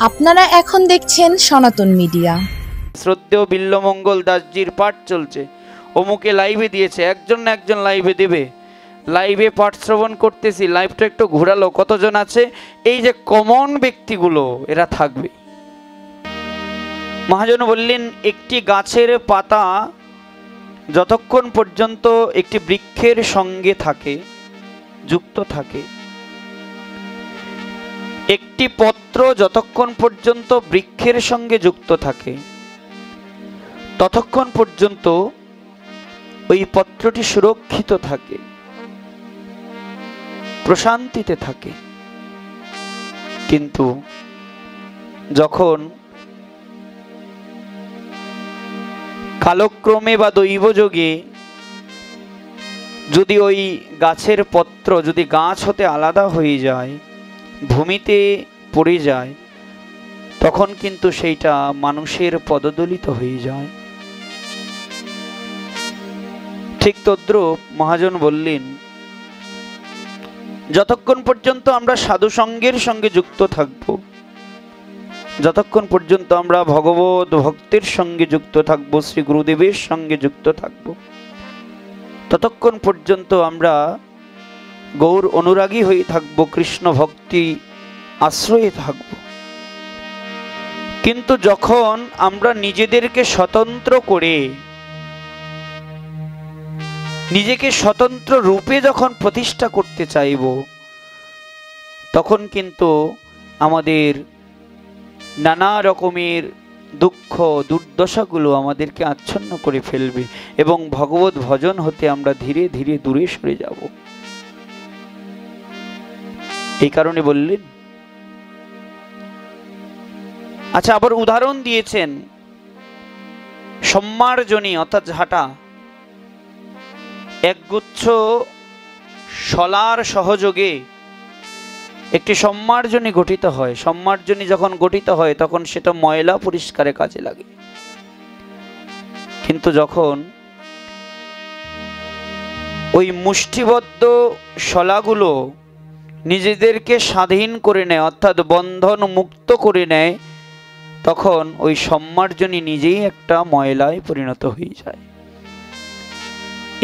আপনারা এখন দেখছেন সনাতন মিডিয়া। শ্রদ্ধেয় বিল্লমঙ্গল দাসজির পাঠ চলছে, অমুকে লাইভে দিয়েছে, একজন না একজন লাইভে দেবে। লাইভে পাঠ শ্রবণ করতেছি, লাইভটা একটু ঘোরালো, কতজন আছে? এই যে কমন ব্যক্তিগুলো এরা থাকবে। মহাজন বললেন, একটি গাছের পাতা যতক্ষণ পর্যন্ত একটি বৃক্ষের সঙ্গে থাকে, যুক্ত থাকে, একটি পত্র যতক্ষণ পর্যন্ত বৃক্ষের সঙ্গে যুক্ত থাকে, ততক্ষণ পর্যন্ত ওই পত্রটি সুরক্ষিত থাকে, প্রশান্তিতে থাকে। কিন্তু যখন কালক্রমে বা দৈবযোগে যদি ওই গাছের পত্র যদি গাছ হতে আলাদা হয়ে যায়, ভূমিতে পড়ে যায়, তখন কিন্তু সেইটা মানুষের পদদলিত হয়ে যায়। ঠিক তদ্রূপ মহাজন বললেন, যতক্ষণ পর্যন্ত আমরা সাধু সঙ্গের সঙ্গে যুক্ত থাকব, যতক্ষণ পর্যন্ত আমরা ভগবত ভক্তের সঙ্গে যুক্ত থাকব, শ্রী গুরুদেবের সঙ্গে যুক্ত থাকব, ততক্ষণ পর্যন্ত আমরা গৌর অনুরাগী হয়ে থাকব, কৃষ্ণ ভক্তি আশ্রয়ে থাকব। কিন্তু যখন আমরা নিজেদেরকে স্বতন্ত্র করে, নিজেকে স্বতন্ত্র রূপে যখন প্রতিষ্ঠা করতে চাইব, তখন কিন্তু আমাদের নানা রকমের দুঃখ দুর্দশাগুলো আমাদেরকে আচ্ছন্ন করে ফেলবে এবং ভগবত ভজন হতে আমরা ধীরে ধীরে দূরে সরে যাব। এই কারণে বললেন। আচ্ছা, আবার উদাহরণ দিয়েছেন সম্মার্জনী অর্থাৎ ঝাঁটা। একগুচ্ছ শলার সহযোগে একটি সম্মার্জনী গঠিত হয়। সম্মার্জনী যখন গঠিত হয় তখন সেটা ময়লা পরিষ্কারে কাজে লাগে। কিন্তু যখন ওই মুষ্টিবদ্ধ শলাগুলো নিজেদেরকে স্বাধীন করে নেয়, অর্থাৎ বন্ধন মুক্ত করে নেয়, তখন ওই সম্মার্জনী নিজেই একটা ময়লায় পরিণত হয়ে যায়।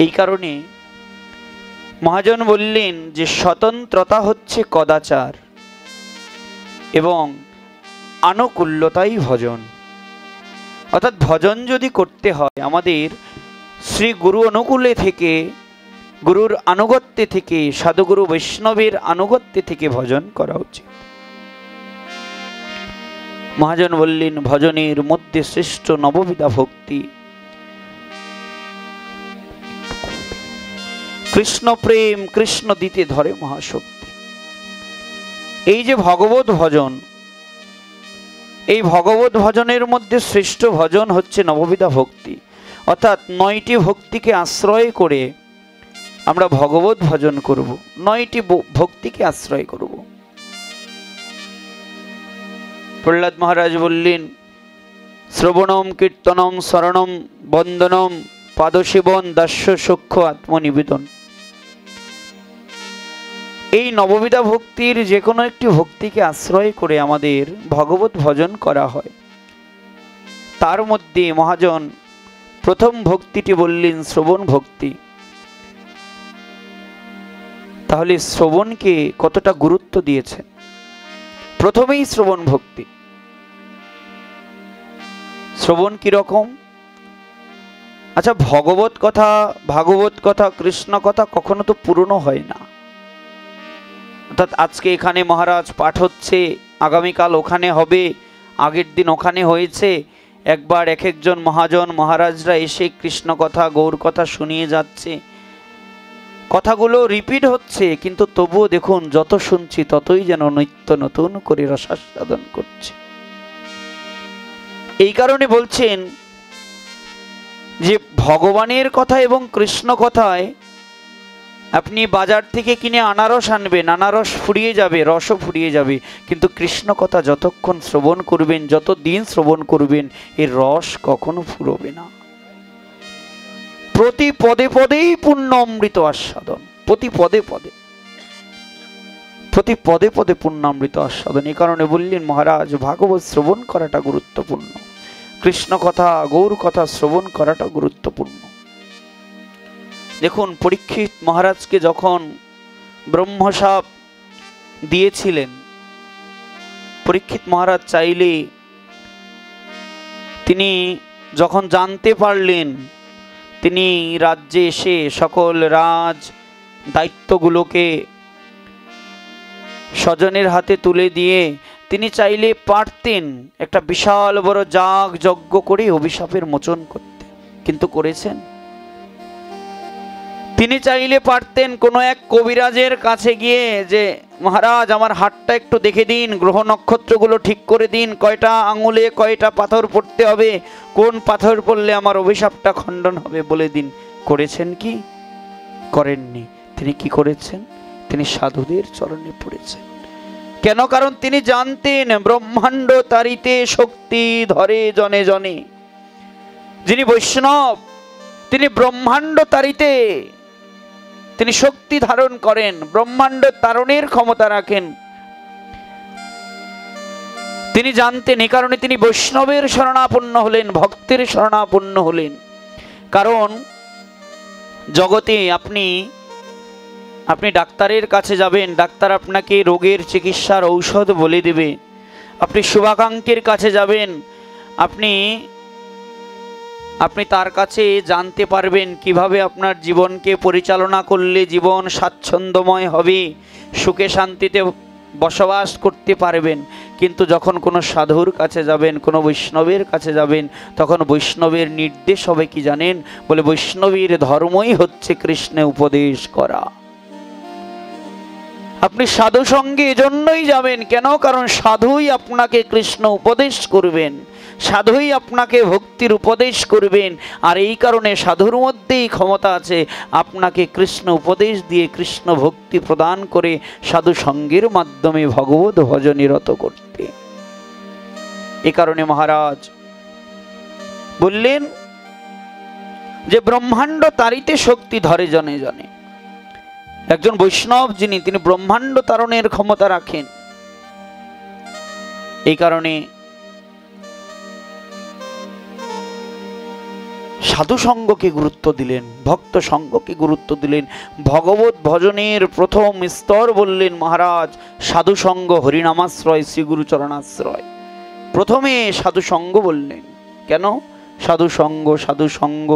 এই কারণে মহাজন বললেন যে স্বতন্ত্রতা হচ্ছে কদাচার এবং আনুকূল্যতাই ভজন। অর্থাৎ ভজন যদি করতে হয় আমাদের শ্রী গুরু অনুকূলে থেকে, গুরুর আনুগত্যে থেকে, সাধুগুরু বৈষ্ণবের আনুগত্যে থেকে ভজন করা উচিত। মহাজন বললেন, ভজনের মধ্যে শ্রেষ্ঠ নববিধা ভক্তি, কৃষ্ণ প্রেম, কৃষ্ণ দিতে ধরে মহাশক্তি। এই যে ভগবত ভজন, এই ভগবত ভজনের মধ্যে শ্রেষ্ঠ ভজন হচ্ছে নববিধা ভক্তি। অর্থাৎ 9টি ভক্তিকে আশ্রয় করে আমরা ভগবত ভজন করব, 9টি ভক্তিকে আশ্রয় করব। প্রহ্লাদ মহারাজ বললেন, শ্রবণম কীর্তনম শরণম বন্দনম পাদসেবন দাস্য সখ্য আত্মনিবেদন। এই নববিধা ভক্তির যে কোনো একটি ভক্তিকে আশ্রয় করে আমাদের ভগবত ভজন করা হয়। তার মধ্যে মহাজন প্রথম ভক্তিটি বললেন শ্রবণ ভক্তি। তাহলে শ্রবণকে কতটা গুরুত্ব দিয়েছে? প্রথমেই শ্রবণ ভক্তি। শ্রবণ কিরকম? আচ্ছা, ভগবত কথা, ভাগবত কথা, কৃষ্ণ কথা কখনো তো পুরনো হয় না। অর্থাৎ আজকে এখানে মহারাজ পাঠ হচ্ছে, আগামীকাল ওখানে হবে, আগের দিন ওখানে হয়েছে, একবার এক একজন মহাজন মহারাজরা এসে কৃষ্ণ কথা, গৌর কথা শুনিয়ে যাচ্ছে, কথাগুলো রিপিট হচ্ছে, কিন্তু তবুও দেখুন যত শুনছি ততই যেন নিত্য নতুন করে রসাস্বাদন করছে। এই কারণে বলছেন যে ভগবানের কথা এবং কৃষ্ণ কথায় আপনি বাজার থেকে কিনে আনারস আনবেন, আনারস ফুরিয়ে যাবে, রসও ফুরিয়ে যাবে, কিন্তু কৃষ্ণ কথা যতক্ষণ শ্রবণ করবেন, যত দিন শ্রবণ করবেন, এর রস কখনো ফুরবে না। প্রতি পদে পদেই পূর্ণ অমৃত আস্বাদন, প্রতি পদে পদে। প্রতি পদে পদে পূর্ণামৃত আস্বাদন। এই কারণে বললেন মহারাজ ভাগবত শ্রবণ করাটা গুরুত্বপূর্ণ, কৃষ্ণ কথা গৌর কথা শ্রবণ করাটা গুরুত্বপূর্ণ। দেখুন পরীক্ষিত মহারাজকে যখন ব্রহ্মশাপ দিয়েছিলেন, পরীক্ষিত মহারাজ চাইলে তিনি যখন জানতে পারলেন তিনি রাজ্যে এসে সকল রাজ দায়িত্বগুলোকে স্বজনের হাতে তুলে দিয়ে তিনি চাইলে পারতেন একটা বিশাল বড় যাগ যজ্ঞ করে অভিশাপের মোচন করতে, কিন্তু করেছেন? তিনি চাইলে পারতেন কোনো এক কবিরাজের কাছে গিয়ে যে মহারাজ আমার হাতটা একটু দেখে দিন, গ্রহ নক্ষত্রগুলো ঠিক করে দিন, কয়টা আঙুলে কয়টা পাথর পড়তে হবে, কোন পাথর পড়লে আমার অভিশাপটা খণ্ডন হবে বলে দিন। করেছেন কি? করেননি। তিনি কি করেছেন? তিনি সাধুদের চরণে পড়েছেন। কেন? কারণ তিনি জানতেন ব্রহ্মাণ্ড তারিতে শক্তি ধরে জনে জনে। যিনি বৈষ্ণব তিনি ব্রহ্মাণ্ড তারিতে তিনি শক্তি ধারণ করেন, ব্রহ্মাণ্ড তারণের ক্ষমতা রাখেন। তিনি জানতেন, এই কারণে তিনি বৈষ্ণবের শরণাপন্ন হলেন, ভক্তের শরণাপন্ন হলেন। কারণ জগতে আপনি ডাক্তারের কাছে যাবেন, ডাক্তার আপনাকে রোগের চিকিৎসার ঔষধ বলে দেবে। আপনি শুভাকাঙ্ক্ষীর কাছে যাবেন, আপনি তার কাছে জানতে পারবেন কিভাবে আপনার জীবনকে পরিচালনা করলে জীবন স্বাচ্ছন্দ্যময় হবে, সুখে শান্তিতে বসবাস করতে পারবেন। কিন্তু যখন কোনো সাধুর কাছে যাবেন, কোনো বৈষ্ণবের কাছে যাবেন, তখন বৈষ্ণবের নির্দেশ হবে কি জানেন? বলে বৈষ্ণবীর ধর্মই হচ্ছে কৃষ্ণে উপদেশ করা। আপনি সাধু সঙ্গে এজন্যই যাবেন, কেন? কারণ সাধুই আপনাকে কৃষ্ণ উপদেশ করবেন, সাধুই আপনাকে ভক্তির উপদেশ করবেন। আর এই কারণে সাধুর মধ্যেই ক্ষমতা আছে আপনাকে কৃষ্ণ উপদেশ দিয়ে কৃষ্ণ ভক্তি প্রদান করে সাধু সঙ্গের মাধ্যমে ভগবত ভজনে রত করতে। এ কারণে মহারাজ বললেন যে ব্রহ্মাণ্ড তারিতে শক্তি ধরে জনে জনে। একজন বৈষ্ণব যিনি, তিনি ব্রহ্মাণ্ড তারণের ক্ষমতা রাখেন। এই কারণে সাধু সঙ্গকে গুরুত্ব দিলেন, ভক্ত সঙ্গকে গুরুত্ব দিলেন। ভগবত ভজনের প্রথম স্তর বললেন মহারাজ সাধু সঙ্গ, হরিনামাশ্রয়, শ্রীগুরু চরণাশ্রয়। প্রথমে সাধু সঙ্গ বললেন। কেন? সাধু সঙ্গ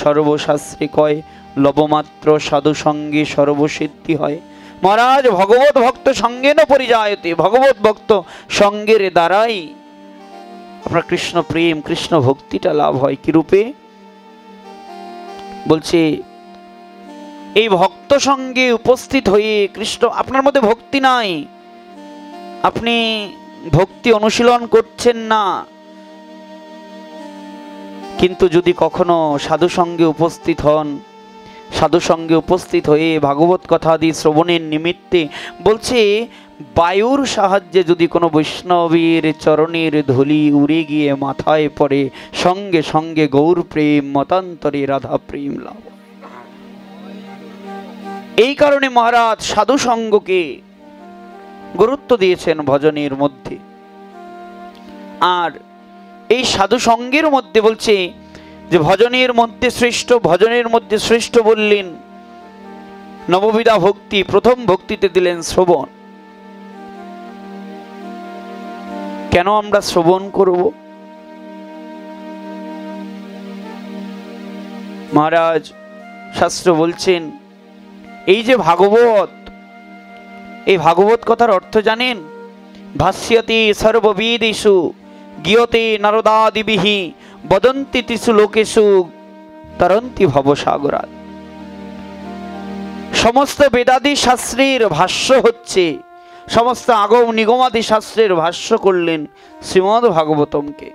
সর্বশাস্ত্রে কয়, লবমাত্র সাধু সঙ্গে সর্বসিদ্ধি হয়। মহারাজ ভগবত ভক্ত সঙ্গে না পরিজায়তে, ভগবত ভক্ত সঙ্গের দ্বারাই আপনার কৃষ্ণ প্রেম, কৃষ্ণ ভক্তিটা লাভ হয়। কি রূপে? বলছে এই ভক্ত সঙ্গে উপস্থিত হয়ে কৃষ্ণ, আপনার মধ্যে ভক্তি নাই, আপনি ভক্তি অনুশীলন করছেন না, কিন্তু যদি কখনো সাধু সঙ্গে উপস্থিত হন, সাধু সঙ্গে উপস্থিত হয়ে ভাগবত কথা আদি শ্রবণের নিমিত্তে, বলছে বায়ুর সাহায্যে যদি কোনো বৈষ্ণবীর চরণের ধুলি উড়ে গিয়ে মাথায় পড়ে, সঙ্গে সঙ্গে গৌর প্রেম, মতান্তরে রাধা প্রেম লাভ। এই কারণে মহারাজ সাধু সঙ্গকে গুরুত্ব দিয়েছেন ভজনের মধ্যে। আর এই সাধু সঙ্গের মধ্যে বলছে যে ভজনের মধ্যে শ্রেষ্ঠ বললেন নববিধা ভক্তি। প্রথম ভক্তিতে দিলেন শ্রবণ। কেন আমরা শ্রবণ করব? মহারাজ শাস্ত্র বলছেন এই যে ভাগবত, এই ভাগবত কথার অর্থ জানেন? ভাষ্যতে সর্ববেদেষু গীয়তে নারদাদিবিঃ বদন্তি তিসু লোকেষু তরন্তি ভবসাগরাৎ। সমস্ত বেদাদি শাস্ত্রের ভাষ্য হচ্ছে, সমস্ত আগম নিগমাদি শাস্ত্রের ভাষ্য করলেন শ্রীমদ্ ভাগবতমকে,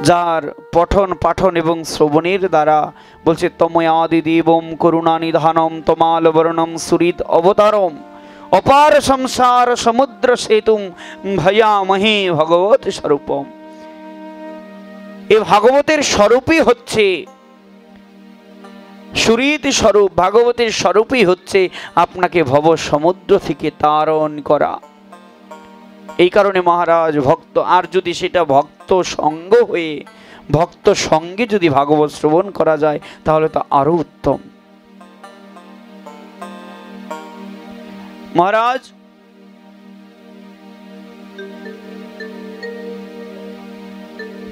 যার পঠন পাঠন এবং শ্রবণের দ্বারা বলছে তময়াদি দেবম করুণা নিধানম তমাল বর্ণম সুরিদ অবতারম অপার সংসার সমুদ্র সেতুম ভয়ামহে ভগবত স্বরূপম। এই ভাগবতের স্বরূপই হচ্ছে সুরীতি স্বরূপ ভাগবতের স্বরূপই হচ্ছে আপনাকে ভব সমুদ্র থেকে তারণ করা। এই কারণে মহারাজ ভক্ত, আর যদি সেটা ভক্ত সঙ্গ হয়ে ভক্ত সঙ্গে যদি ভাগবত শ্রবণ করা যায় তাহলে তো আরো উত্তম। মহারাজ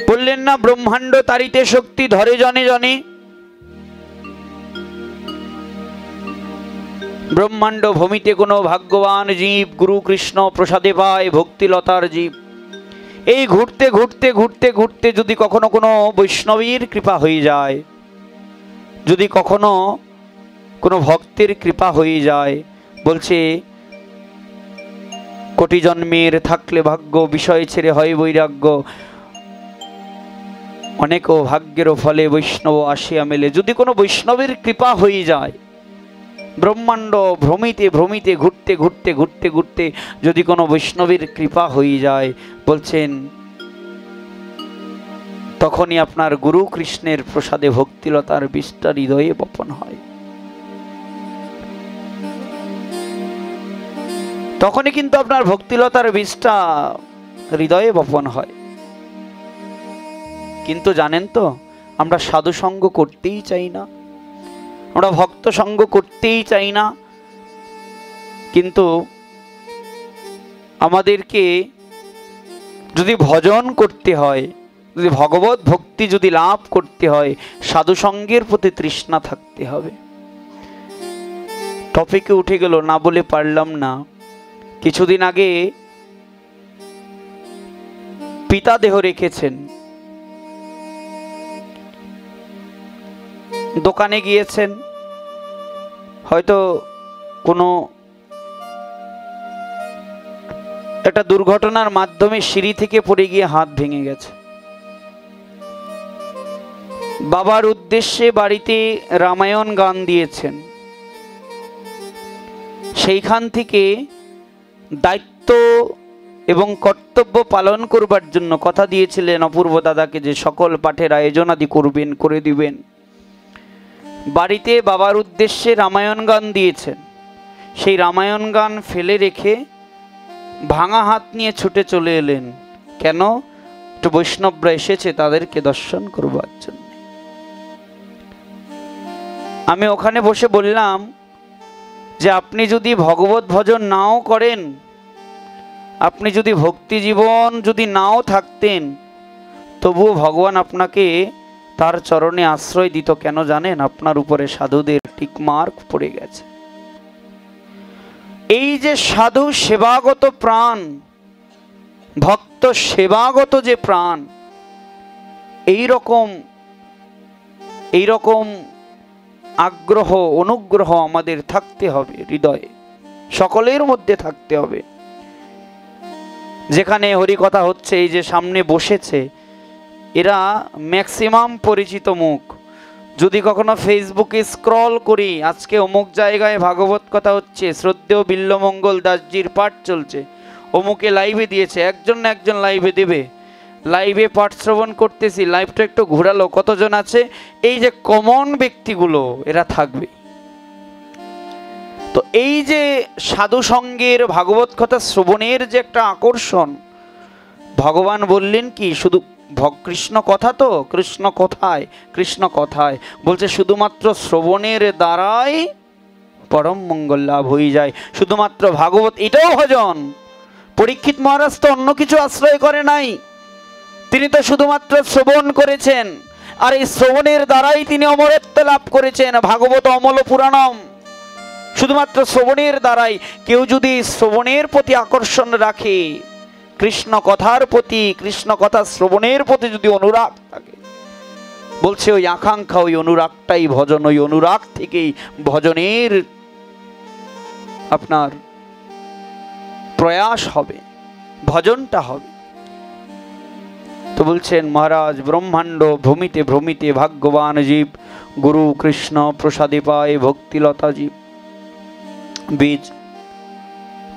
বললেন না, ব্রহ্মাণ্ড তারিতে শক্তি ধরে জনে জনে। ব্রহ্মাণ্ড ভূমিতে কোনো ভাগ্যবান জীব গুরু কৃষ্ণ প্রসাদে পায় ভক্তিলতার জীব। এই ঘুরতে ঘুরতে ঘুরতে ঘুরতে যদি কখনো কোনো বৈষ্ণবীর কৃপা হয়ে যায়, যদি কখনো কোনো ভক্তের কৃপা হয়ে যায়, বলছে কোটি জন্মের থাকলে ভাগ্য, বিষয় ছেড়ে হয় বৈরাগ্য, অনেক ভাগ্যের ফলে বৈষ্ণব আসিয়া মেলে। যদি কোনো বৈষ্ণবের কৃপা হয়ে যায়, ব্রহ্মাণ্ড ভ্রমিতে ভ্রমিতে ঘুরতে ঘুরতে ঘুরতে ঘুরতে যদি কোনো বৈষ্ণবের কৃপা হয়ে যায়, বলছেন তখনই আপনার গুরু কৃষ্ণের প্রসাদে ভক্তিলতার বীজটা হৃদয়ে বপন হয়। তখনই কিন্তু আপনার ভক্তিলতার বীজটা হৃদয়ে বপন হয়। কিন্তু জানেন তো, আমরা সাধু সঙ্গ করতেই চাই না, আমরা ভক্ত সঙ্গ করতেই চাই না। কিন্তু আমাদেরকে যদি ভজন করতে হয়, যদি ভগবত ভক্তি যদি লাভ করতে হয়, সাধু সঙ্গের প্রতি তৃষ্ণা থাকতে হবে। টপিকে উঠে গেল, না বলে পারলাম না। কিছুদিন আগে পিতা দেহ রেখেছেন, দোকানে গিয়েছেন, হয়তো কোনো একটা দুর্ঘটনার মাধ্যমে সিঁড়ি থেকে পড়ে গিয়ে হাত ভেঙে গেছে। বাবার উদ্দেশ্যে বাড়িতে রামায়ণ গান দিয়েছেন। সেইখান থেকে দায়িত্ব এবং কর্তব্য পালন করবার জন্য কথা দিয়েছিলেন অপূর্ব দাদাকে যে সকল পাঠের আয়োজন আদি করবেন, করে দিবেন। বাড়িতে বাবার উদ্দেশ্যে রামায়ণ গান দিয়েছেন। সেই রামায়ণ গান ফেলে রেখে ভাঙা হাত নিয়ে ছুটে চলে এলেন। কেন? একটু বৈষ্ণবরা এসেছে, তাদেরকে দর্শন করবার জন্য। আমি ওখানে বসে বললাম যে আপনি যদি ভগবত ভজন নাও করেন, আপনি যদি ভক্তি জীবন যদি নাও থাকতেন, তবুও ভগবান আপনাকে তার চরণে আশ্রয় দিত। কেন জানেন? আপনার উপরে সাধুদের টিকমার্ক পড়ে গেছে। এই যে সাধু সেবাগত প্রাণ, ভক্ত সেবাগত যে প্রাণ, এই রকম আগ্রহ অনুগ্রহ আমাদের থাকতে হবে হৃদয়ে, সকলের মধ্যে থাকতে হবে। যেখানে হরিকথা হচ্ছে, এই যে সামনে বসেছে, এরা ম্যাক্সিমাম পরিচিত মুখ। যদি কখনো ফেসবুকে স্ক্রল করি, আজকে অমুক জায়গায় ভাগবত কথা হচ্ছে, শ্রদ্ধেয় বিল্লমঙ্গল দাসজির পাঠ চলছে, অমুকে লাইভে দিয়েছে, একজন না একজন লাইভে দেবে। লাইভে পাঠ শ্রবণ করতেছি, লাইভটা একটু ঘোরালো, কতজন আছে? এই যে কমন ব্যক্তিগুলো, এরা থাকবে। তো এই যে সাধু সঙ্গের ভাগবত কথা শ্রবণের যে একটা আকর্ষণ, ভগবান বললেন কি শুধু কৃষ্ণ কথা, তো কৃষ্ণ কথায়, কৃষ্ণ কথায় বলছে শুধুমাত্র শ্রবণের দ্বারাই পরম মঙ্গল লাভ হয়ে যায়। শুধুমাত্র ভাগবত, এটাও ভজন। পরীক্ষিত মহারাজ তো অন্য কিছু আশ্রয় করে নাই, তিনি তো শুধুমাত্র শ্রবণ করেছেন, আর এই শ্রবণের দ্বারাই তিনি অমরত্ব লাভ করেছেন। ভাগবত অমল পুরাণম, শুধুমাত্র শ্রবণের দ্বারাই। কেউ যদি শ্রবণের প্রতি আকর্ষণ রাখে, কৃষ্ণ কথার প্রতি, কৃষ্ণ কথা শ্রবণের প্রতি যদি অনুরাগ থাকে, বলছে ওই আকাঙ্ক্ষা, ওই অনুরাগটাই ভজন। ওই অনুরাগ থেকেই ভজনের আপনার প্রয়াস হবে, ভজনটা হবে। তো বলছেন মহারাজ, ব্রহ্মাণ্ড ভূমিতে ভ্রমিতে ভাগ্যবান জীব গুরু কৃষ্ণ প্রসাদে পায় ভক্তিলতা জীব। বীজ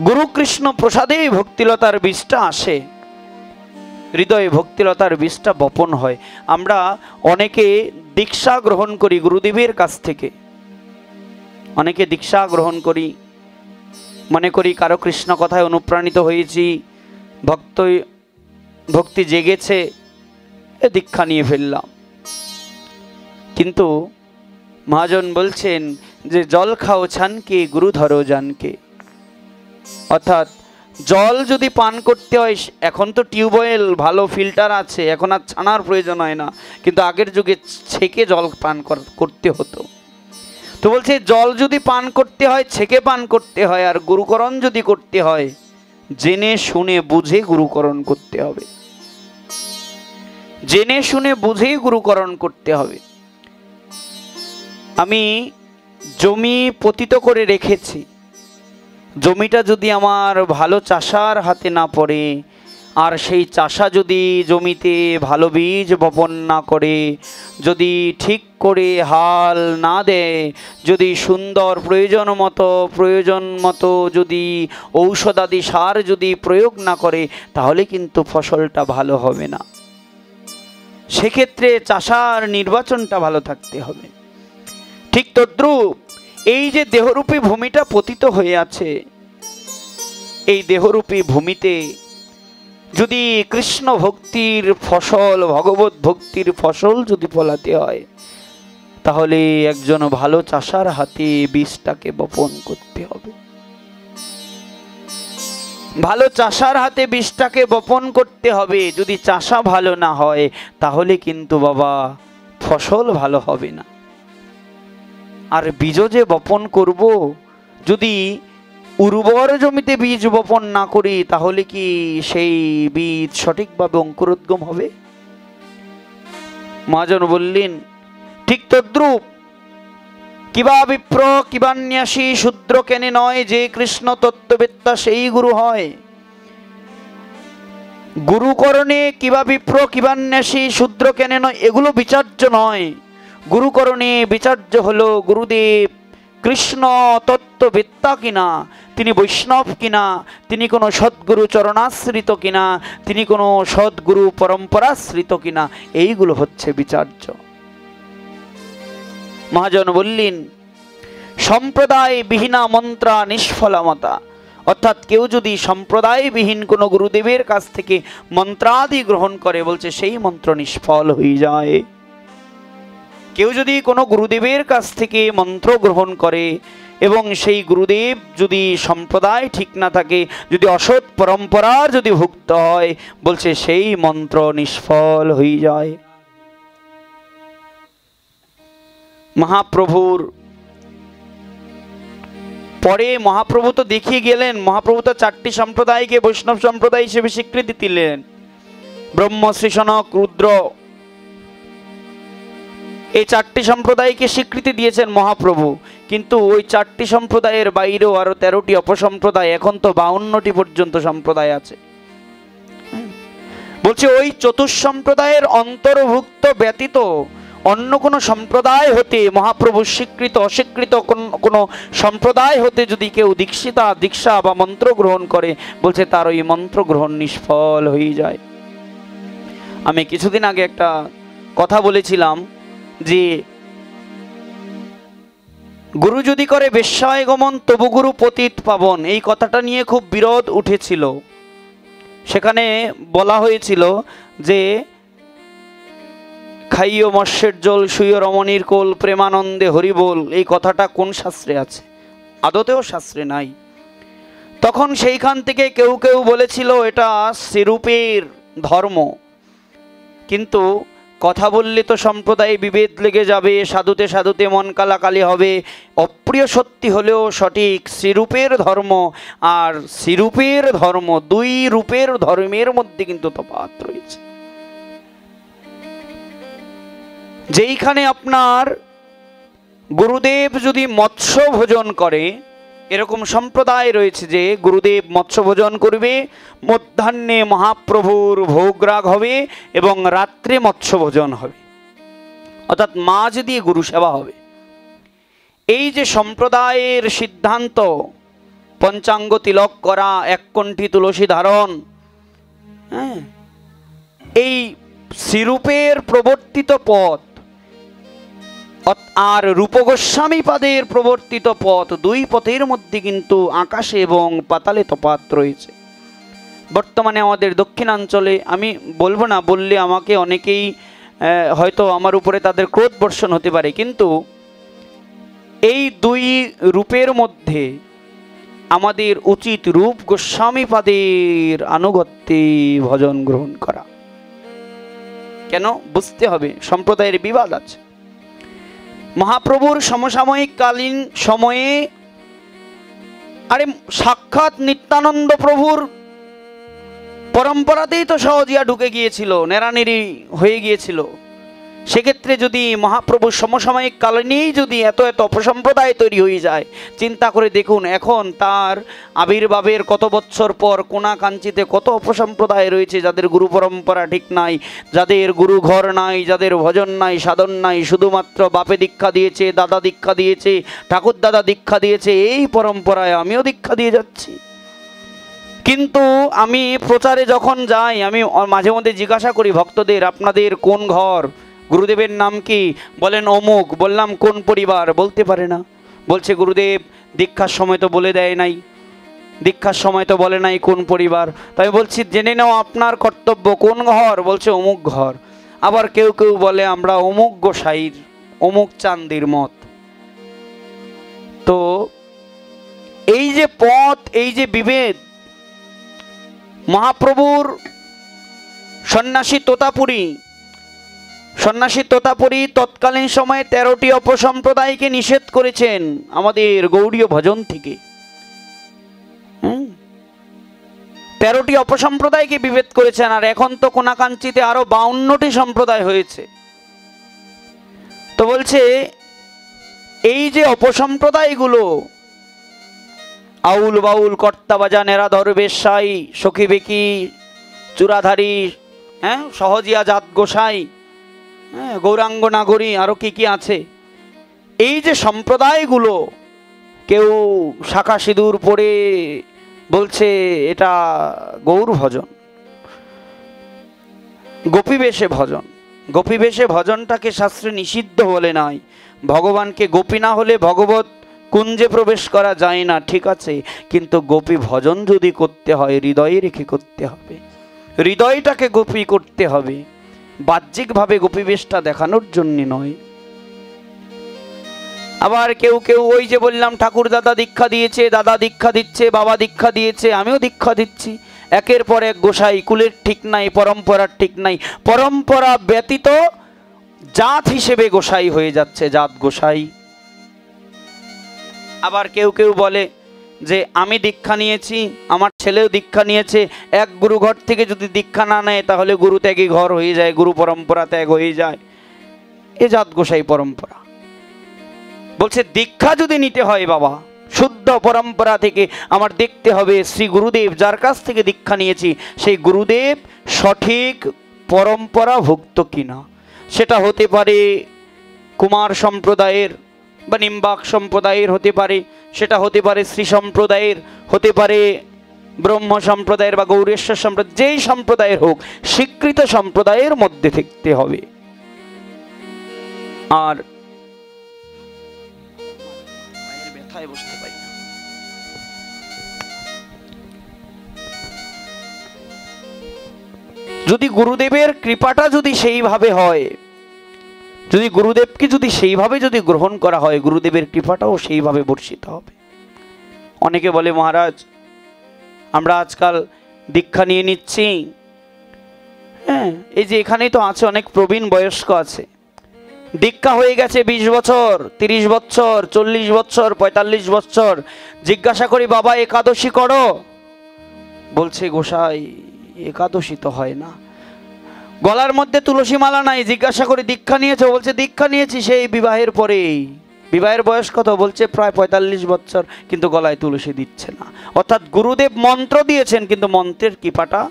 গুরু কৃষ্ণ প্রসাদেই ভক্তিলতার বীজটা আসে। হৃদয়ে ভক্তিলতার বীজটা বপন হয়। আমরা অনেকে দীক্ষা গ্রহণ করি গুরুদেবের কাছ থেকে, অনেকে দীক্ষা গ্রহণ করি, মনে করি কারো কৃষ্ণ কথায় অনুপ্রাণিত হয়েছি, ভক্তি জেগেছে, দীক্ষা নিয়ে ফেললাম। কিন্তু মহাজন বলছেন যে জল খাও ছানকে গুরু ধরো জানকে, অর্থাৎ জল যদি পান করতে হয়, এখন তো টিউবওয়েল ভালো ফিল্টার আছে, এখন আর ছানার প্রয়োজন হয় না, কিন্তু আগের যুগে ছেঁকে জল পান করতে হতো। তো বলছে জল যদি পান করতে হয় ছেঁকে পান করতে হয়, আর গুরুকরণ যদি করতে হয় জেনে শুনে বুঝে গুরুকরণ করতে হবে, জেনে শুনে বুঝে গুরুকরণ করতে হবে। আমি জমি পতিত করে রেখেছি, জমিটা যদি আমার ভালো চাষার হাতে না পড়ে, আর সেই চাষা যদি জমিতে ভালো বীজ বপন না করে, যদি ঠিক করে হাল না দেয়, যদি সুন্দর প্রয়োজন মতো যদি ঔষধাদি সার যদি প্রয়োগ না করে, তাহলে কিন্তু ফসলটা ভালো হবে না। সেক্ষেত্রে চাষার নির্বাচনটা ভালো থাকতে হবে। ঠিক তদ্রূপ এই যে দেহরূপী ভূমিটা পতিত হয়ে আছে, এই দেহরূপী ভূমিতে যদি কৃষ্ণ ভক্তির ফসল, ভগবত ভক্তির ফসল যদি ফলাতে হয়, তাহলে একজন ভালো চাষার হাতে বীজটাকে বপন করতে হবে। ভালো চাষার হাতে বীজটাকে বপন করতে হবে। যদি চাষা ভালো না হয় তাহলে কিন্তু বাবা ফসল ভালো হবে না। আর বীজ যে বপন করব, যদি উর্বর জমিতে বীজ বপন না করি, তাহলে কি সেই বীজ সঠিকভাবে অঙ্কুরোদ্গম হবে? মহাজন বললেন ঠিক তদ্রূপ কিবা বিপ্র কিবান্যাসী শূদ্র কেনে নয়, যে কৃষ্ণ তত্ত্ববেত্তা সেই গুরু হয়। গুরুকরণে কিবা বিপ্র কিবান্যাসী শূদ্র কেনে নয়, এগুলো বিচার্য নয়। গুরুকরণে বিচার্য হলো গুরুদেব কৃষ্ণ তত্ত্ববেত্তা কিনা, তিনি বৈষ্ণব কিনা, তিনি কোনো সদ্গুরু চরণাশ্রিত কিনা, তিনি কোনো সদ্গুরু পরম্পরাশ্রিত কিনা, এইগুলো হচ্ছে বিচার্য। মহাজন বললেন সম্প্রদায় বিহীনা মন্ত্রা নিষ্ফলামতা, অর্থাৎ কেউ যদি সম্প্রদায়বিহীন কোনো গুরুদেবের কাছ থেকে মন্ত্রাদি গ্রহণ করে, বলছে সেই মন্ত্র নিষ্ফল হয়ে যায়। কেউ যদি কোনো গুরুদেবের কাছ থেকে মন্ত্র গ্রহণ করে এবং সেই গুরুদেব যদি সম্প্রদায় ঠিক না থাকে, যদি অসৎ পরম্পরার যদি ভুক্ত হয়, বলছে সেই মন্ত্র নিষ্ফল হয়ে যায়। মহাপ্রভুর পরে মহাপ্রভু তো দেখিয়ে গেলেন, মহাপ্রভু তো 4টি সম্প্রদায়কে বৈষ্ণব সম্প্রদায় হিসেবে স্বীকৃতি দিলেন, ব্রহ্ম, শ্রীশনক, রুদ্র, এই 4টি সম্প্রদায়কে স্বীকৃতি দিয়েছেন মহাপ্রভু। কিন্তু ওই 4টি সম্প্রদায়ের বাইরেও আরো 13টি অপসম্প্রদায়, এখন তো 52টি পর্যন্ত সম্প্রদায় আছে। বলছে ওই চতুঃসম্প্রদায়ের অন্তর্ভুক্ত ব্যতীত অন্য কোনো সম্প্রদায় হতে, মহাপ্রভু স্বীকৃত অস্বীকৃত কোনো সম্প্রদায় হতে যদি কেউ দীক্ষা বা মন্ত্র গ্রহণ করে, বলছে তার ওই মন্ত্র গ্রহণ নিষ্ফল হয়ে যায়। আমি কিছুদিন আগে একটা কথা বলেছিলাম যে গুরু যদি করে বেশ্যায় গমন তবু গুরু পতিত পাবন, এই কথাটা নিয়ে খুব বিরোধ উঠেছিল। সেখানে বলা হয়েছিল যে খাইও মৎস্যের জল শুইও রমণীর কোল প্রেমানন্দে হরিবোল, এই কথাটা কোন শাস্ত্রে আছে? আদতেও শাস্ত্রে নাই। তখন সেইখান থেকে কেউ কেউ বলেছিল এটা শ্রীরূপের ধর্ম, কিন্তু কথা বললে তো সম্প্রদায় বিভেদ লেগে যাবে, সাধুতে সাধুতে মন কালাকালি হবে। অপ্রিয় সত্যি হলেও সঠিক, শ্রীরূপের ধর্ম আর শ্রীরূপের ধর্ম, 2 রূপের ধর্মের মধ্যে কিন্তু তফাৎ রয়েছে। যেইখানে আপনার গুরুদেব যদি মৎস্য ভোজন করে, এরকম সম্প্রদায় রয়েছে যে গুরুদেব মৎস্য ভোজন করবে, মধ্যাহ্নে মহাপ্রভুর ভোগরাগ হবে এবং রাত্রে মৎস্য ভোজন হবে, অর্থাৎ মাছ দিয়ে গুরু সেবা হবে। এই যে সম্প্রদায়ের সিদ্ধান্ত, পঞ্চাঙ্গ তিলক করা, 1 কণ্ঠী তুলসী ধারণ, এই শ্রীরূপের প্রবর্তিত পথ আর রূপগোস্বামী পাদের প্রবর্তিত পথ, দুই পথের মধ্যে কিন্তু আকাশে এবং পাতালে তফাৎ রয়েছে। বর্তমানে আমাদের দক্ষিণাঞ্চলে, আমি বলবো না, বললে আমাকে অনেকেই হয়তো আমার উপরে তাদের ক্রোধ বর্ষণ হতে পারে, কিন্তু এই দুই রূপের মধ্যে আমাদের উচিত রূপ গোস্বামী পাদের আনুগত্যে ভজন গ্রহণ করা। কেন? বুঝতে হবে, সম্প্রদায়ের বিবাদ আছে। মহাপ্রভুর সমসাময়িক কালীন সময়ে আরে সাক্ষাৎ নিত্যানন্দ প্রভুর পরম্পরাতেই তো সহজিয়া ঢুকে গিয়েছিল, নেড়ানেড়ি হয়ে গিয়েছিল। সেক্ষেত্রে যদি মহাপ্রভু সমসাময়িক কালীনেই যদি এত এত অপসম্প্রদায় তৈরি হয়ে যায়, চিন্তা করে দেখুন এখন তার আবির্ভাবের কত বৎসর পর কোনা কাঞ্চিতে কত অপসম্প্রদায় রয়েছে, যাদের গুরু পরম্পরা ঠিক নাই, যাদের গুরু ঘর নাই, যাদের ভজন নাই, সাধন নাই, শুধুমাত্র বাপে দীক্ষা দিয়েছে, দাদা দীক্ষা দিয়েছে, ঠাকুর দাদা দীক্ষা দিয়েছে, এই পরম্পরায় আমিও দীক্ষা দিয়ে যাচ্ছি। কিন্তু আমি প্রচারে যখন যাই, আমি মাঝে মধ্যে জিজ্ঞাসা করি ভক্তদের, আপনাদের কোন ঘর, গুরুদেবের নাম কি? বলেন অমুক। বললাম কোন পরিবার? বলতে পারে না। বলছে গুরুদেব দীক্ষার সময় তো বলে দেয় নাই, দীক্ষার সময় তো বলে নাই কোন পরিবার। তাই বলছি জেনে নাও আপনার কর্তব্য, কোন ঘর? বলছে অমুক ঘর। আবার কেউ কেউ বলে আমরা অমুক গোসাইর, অমুক চান্দির মত। তো এই যে পথ, এই যে বিভেদ, মহাপ্রভুর সন্ন্যাসী তোতাপুরী তৎকালীন সময়ে 13টি অপসম্প্রদায়কে নিষেধ করেছেন আমাদের গৌড়ীয় ভজন থেকে। 13টি অপসম্প্রদায়কে বিভেদ করেছেন। আর এখন তো কোনাকাঞ্চিতে আরো 52টি সম্প্রদায় হয়েছে। তো বলছে এই যে অপসম্প্রদায়গুলো, আউল বাউল, কর্তা বাজা, নেরাধর, বেশ্যাই, সখী বেকি, চূড়াধারী, সহজিয়া, জাত গোসাই, গৌরাঙ্গ নাগরী, আরো কি কি আছে, এই যে সম্প্রদায়গুলো, কেউ শাখা সিঁদুর পরে বলছে এটা গৌর ভজন, গোপীবেশে ভজন। গোপীবেশে ভজনটাকে শাস্ত্রে নিষিদ্ধ বলে নাই। ভগবানকে গোপী না হলে ভগবত কুঞ্জে প্রবেশ করা যায় না, ঠিক আছে, কিন্তু গোপী ভজন যদি করতে হয় হৃদয়ে রেখে করতে হবে, হৃদয়টাকে গোপী করতে হবে, বাহ্যিকভাবে গোপীবেশটা দেখানোর জন্য নয়। আবার কেউ কেউ ওই যে বললাম ঠাকুর দাদা দীক্ষা দিয়েছে, দাদা দীক্ষা দিচ্ছে, বাবা দীক্ষা দিয়েছে, আমিও দীক্ষা দিচ্ছি, একের পর এক গোসাই, কুলের ঠিক নাই, পরম্পরার ঠিক নাই, পরম্পরা ব্যতীত জাত হিসেবে গোসাই হয়ে যাচ্ছে, জাত গোসাই। আবার কেউ কেউ বলে যে আমি দীক্ষা নিয়েছি, আমার ছেলেও দীক্ষা নিয়েছে, এক গুরু ঘর থেকে যদি দীক্ষা না নেয় তাহলে গুরু ত্যাগী ঘর হয়ে যায়, গুরু পরম্পরা ত্যাগ হয়ে যায়, এ জাত গোসাই পরম্পরা। বলছে দীক্ষা যদি নিতে হয় বাবা, শুদ্ধ পরম্পরা থেকে আমার দেখতে হবে শ্রী গুরুদেব যার কাছ থেকে দীক্ষা নিয়েছি সেই গুরুদেব সঠিক পরম্পরা ভুক্ত কিনা। সেটা হতে পারে কুমার সম্প্রদায়ের বা নিম্বাক সম্প্রদায়ের হতে পারে, সেটা হতে পারে শ্রী সম্প্রদায়ের, হতে পারে ব্রহ্ম সম্প্রদায়ের বা গৌরেশ্বর সম্প্রদায়, যেই সম্প্রদায়ের হোক স্বীকৃত সম্প্রদায়ের মধ্যে থাকতে হবে। আর ব্যথায় বসতে পারি না, যদি গুরুদেবের কৃপাটা যদি সেইভাবে হয়, যদি গুরুদেবকে যদি সেইভাবে যদি গ্রহণ করা হয়, গুরুদেবের কৃপাটাও সেইভাবে বর্ষিত হবে। অনেকে বলে মহারাজ আমরা আজকাল দীক্ষা নিয়ে নিচ্ছি, এই যে এখানেই তো আছে অনেক প্রবীণ বয়স্ক আছে, দীক্ষা হয়ে গেছে 20 বছর, 30 বছর, 40 বছর, 45 বছর। জিজ্ঞাসা করি বাবা একাদশী করো? বলছে গোসাই একাদশী তো হয় না, গলার মধ্যে তুলসী মালা নাই। জিজ্ঞাসা করি দীক্ষা নিয়েছো? বলছে দীক্ষা নিয়েছি সেই বিবাহের পরেই। বিবাহের বয়স কত? বলছে প্রায় 45 বছর, কিন্তু গলায় তুলসী দিচ্ছে না। অর্থাৎ গুরুদেব মন্ত্র দিয়েছেন কিন্তু মন্ত্রের কৃপাটা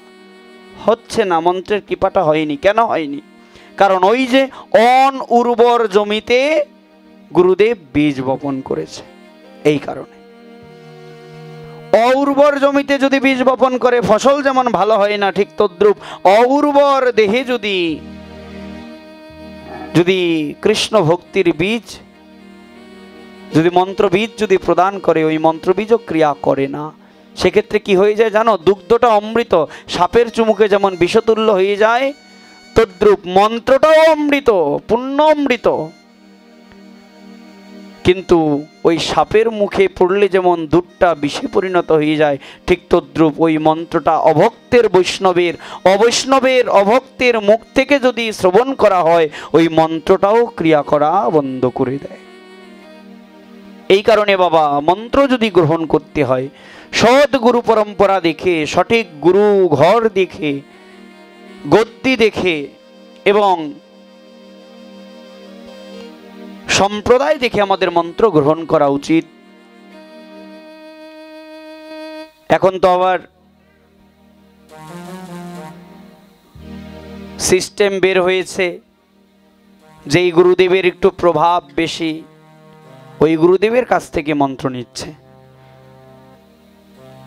হচ্ছে না, মন্ত্রের কৃপাটা হয়নি। কেন হয়নি? কারণ ওই যে অন উর্বর জমিতে গুরুদেব বীজ বপন করেছে, এই কারণে অউর্বর জমিতে যদি বীজ বপন করে ফসল যেমন ভালো হয় না, ঠিক তদ্রূপ অউর্বর দেহে যদি কৃষ্ণ ভক্তির বীজ, যদি মন্ত্র বীজ যদি প্রদান করে, ওই মন্ত্র বীজও ক্রিয়া করে না। সেক্ষেত্রে কি হয়ে যায় জানো? দুগ্ধটা অমৃত, সাপের চুমুকে যেমন বিষতুল্য হয়ে যায়, তদ্রূপ মন্ত্রটাও অমৃত, পূর্ণ অমৃত, কিন্তু ওই সাপের মুখে পড়লে যেমন দুধটা বিষে পরিণত হয়ে যায়, ঠিক তদ্রূপ ওই মন্ত্রটা অভক্তের অবৈষ্ণবের অভক্তের মুখ থেকে যদি শ্রবণ করা হয়, ওই মন্ত্রটাও ক্রিয়া করা বন্ধ করে দেয়। এই কারণে বাবা, মন্ত্র যদি গ্রহণ করতে হয়, সৎ গুরু পরম্পরা দেখে, সঠিক গুরু ঘর দেখে, গদ্দি দেখে এবং সম্প্রদায় দেখে আমাদের মন্ত্র গ্রহণ করা উচিত। এখন তো আবার সিস্টেম বের হয়েছে, যেই গুরুদেবের একটু প্রভাব বেশি, ওই গুরুদেবের কাছ থেকে মন্ত্র নিচ্ছে।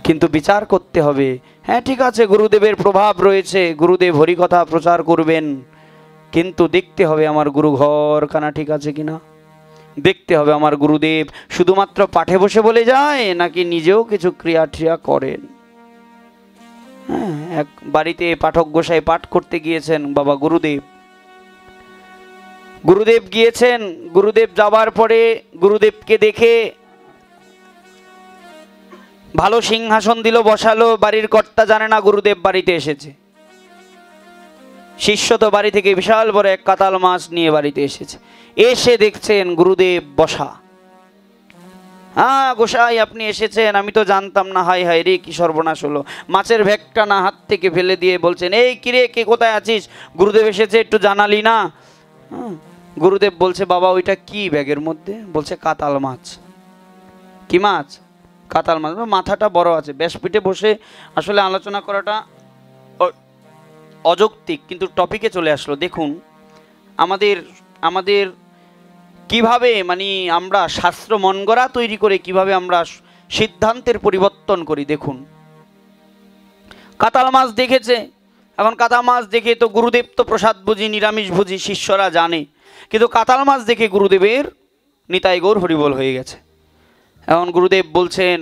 কিন্তু বিচার করতে হবে, হ্যাঁ ঠিক আছে গুরুদেবের প্রভাব রয়েছে, গুরুদেব হরিকথা প্রচার করবেন, কিন্তু দেখতে হবে আমার গুরু ঘর খানা ঠিক আছে কিনা, দেখতে হবে আমার গুরুদেব শুধুমাত্র পাঠে বসে বলে যায় নাকি নিজেও কিছু ক্রিয়া ট্রিয়া করেন। হ্যাঁ, এক বাড়িতে পাঠক গোসাই পাঠ করতে গিয়েছেন বাবা গুরুদেব গিয়েছেন। গুরুদেব যাবার পরে গুরুদেবকে দেখে ভালো সিংহাসন দিল, বসালো, বাড়ির কর্তা জানে না গুরুদেব বাড়িতে এসেছে। শিষ্য তো বাড়ি থেকে বিশাল বড় এক কাতাল মাছ নিয়ে বাড়িতে এসেছে, এসে দেখছেন গুরুদেব বসা। হ্যাঁ গোসাই আপনি এসেছেন, আমি তো জানতাম না, হাই হাই রে কি সর্বনাশ হলো। মাছের ভ্যাগটা না হাত থেকে ফেলে দিয়ে বলছেন, এই কিরে কে কোথায় আছিস, গুরুদেব এসেছে একটু জানালি না। গুরুদেব বলছে, বাবা ওইটা কি ব্যাগের মধ্যে? বলছে কাতাল মাছ। কি মাছ? কাতাল মাছ। মাথাটা বড় আছে। ব্যাসপীঠে বসে আসলে আলোচনা করাটা অযৌক্তিক, কিন্তু টপিকে চলে আসলো। দেখুন আমাদের কিভাবে মানে আমরা শাস্ত্র মনগড়া তৈরি করে কিভাবে আমরা সিদ্ধান্তের পরিবর্তন করি। দেখুন কাতাল মাছ দেখেছে, এখন কাতাল মাছ দেখে তো গুরুদেব তো প্রসাদ ভোজী নিরামিষ ভোজী শিষ্যরা জানে, কিন্তু কাতাল মাছ দেখে গুরুদেবের নিতাই গৌর হরিবোল হয়ে গেছে। এখন গুরুদেব বলছেন,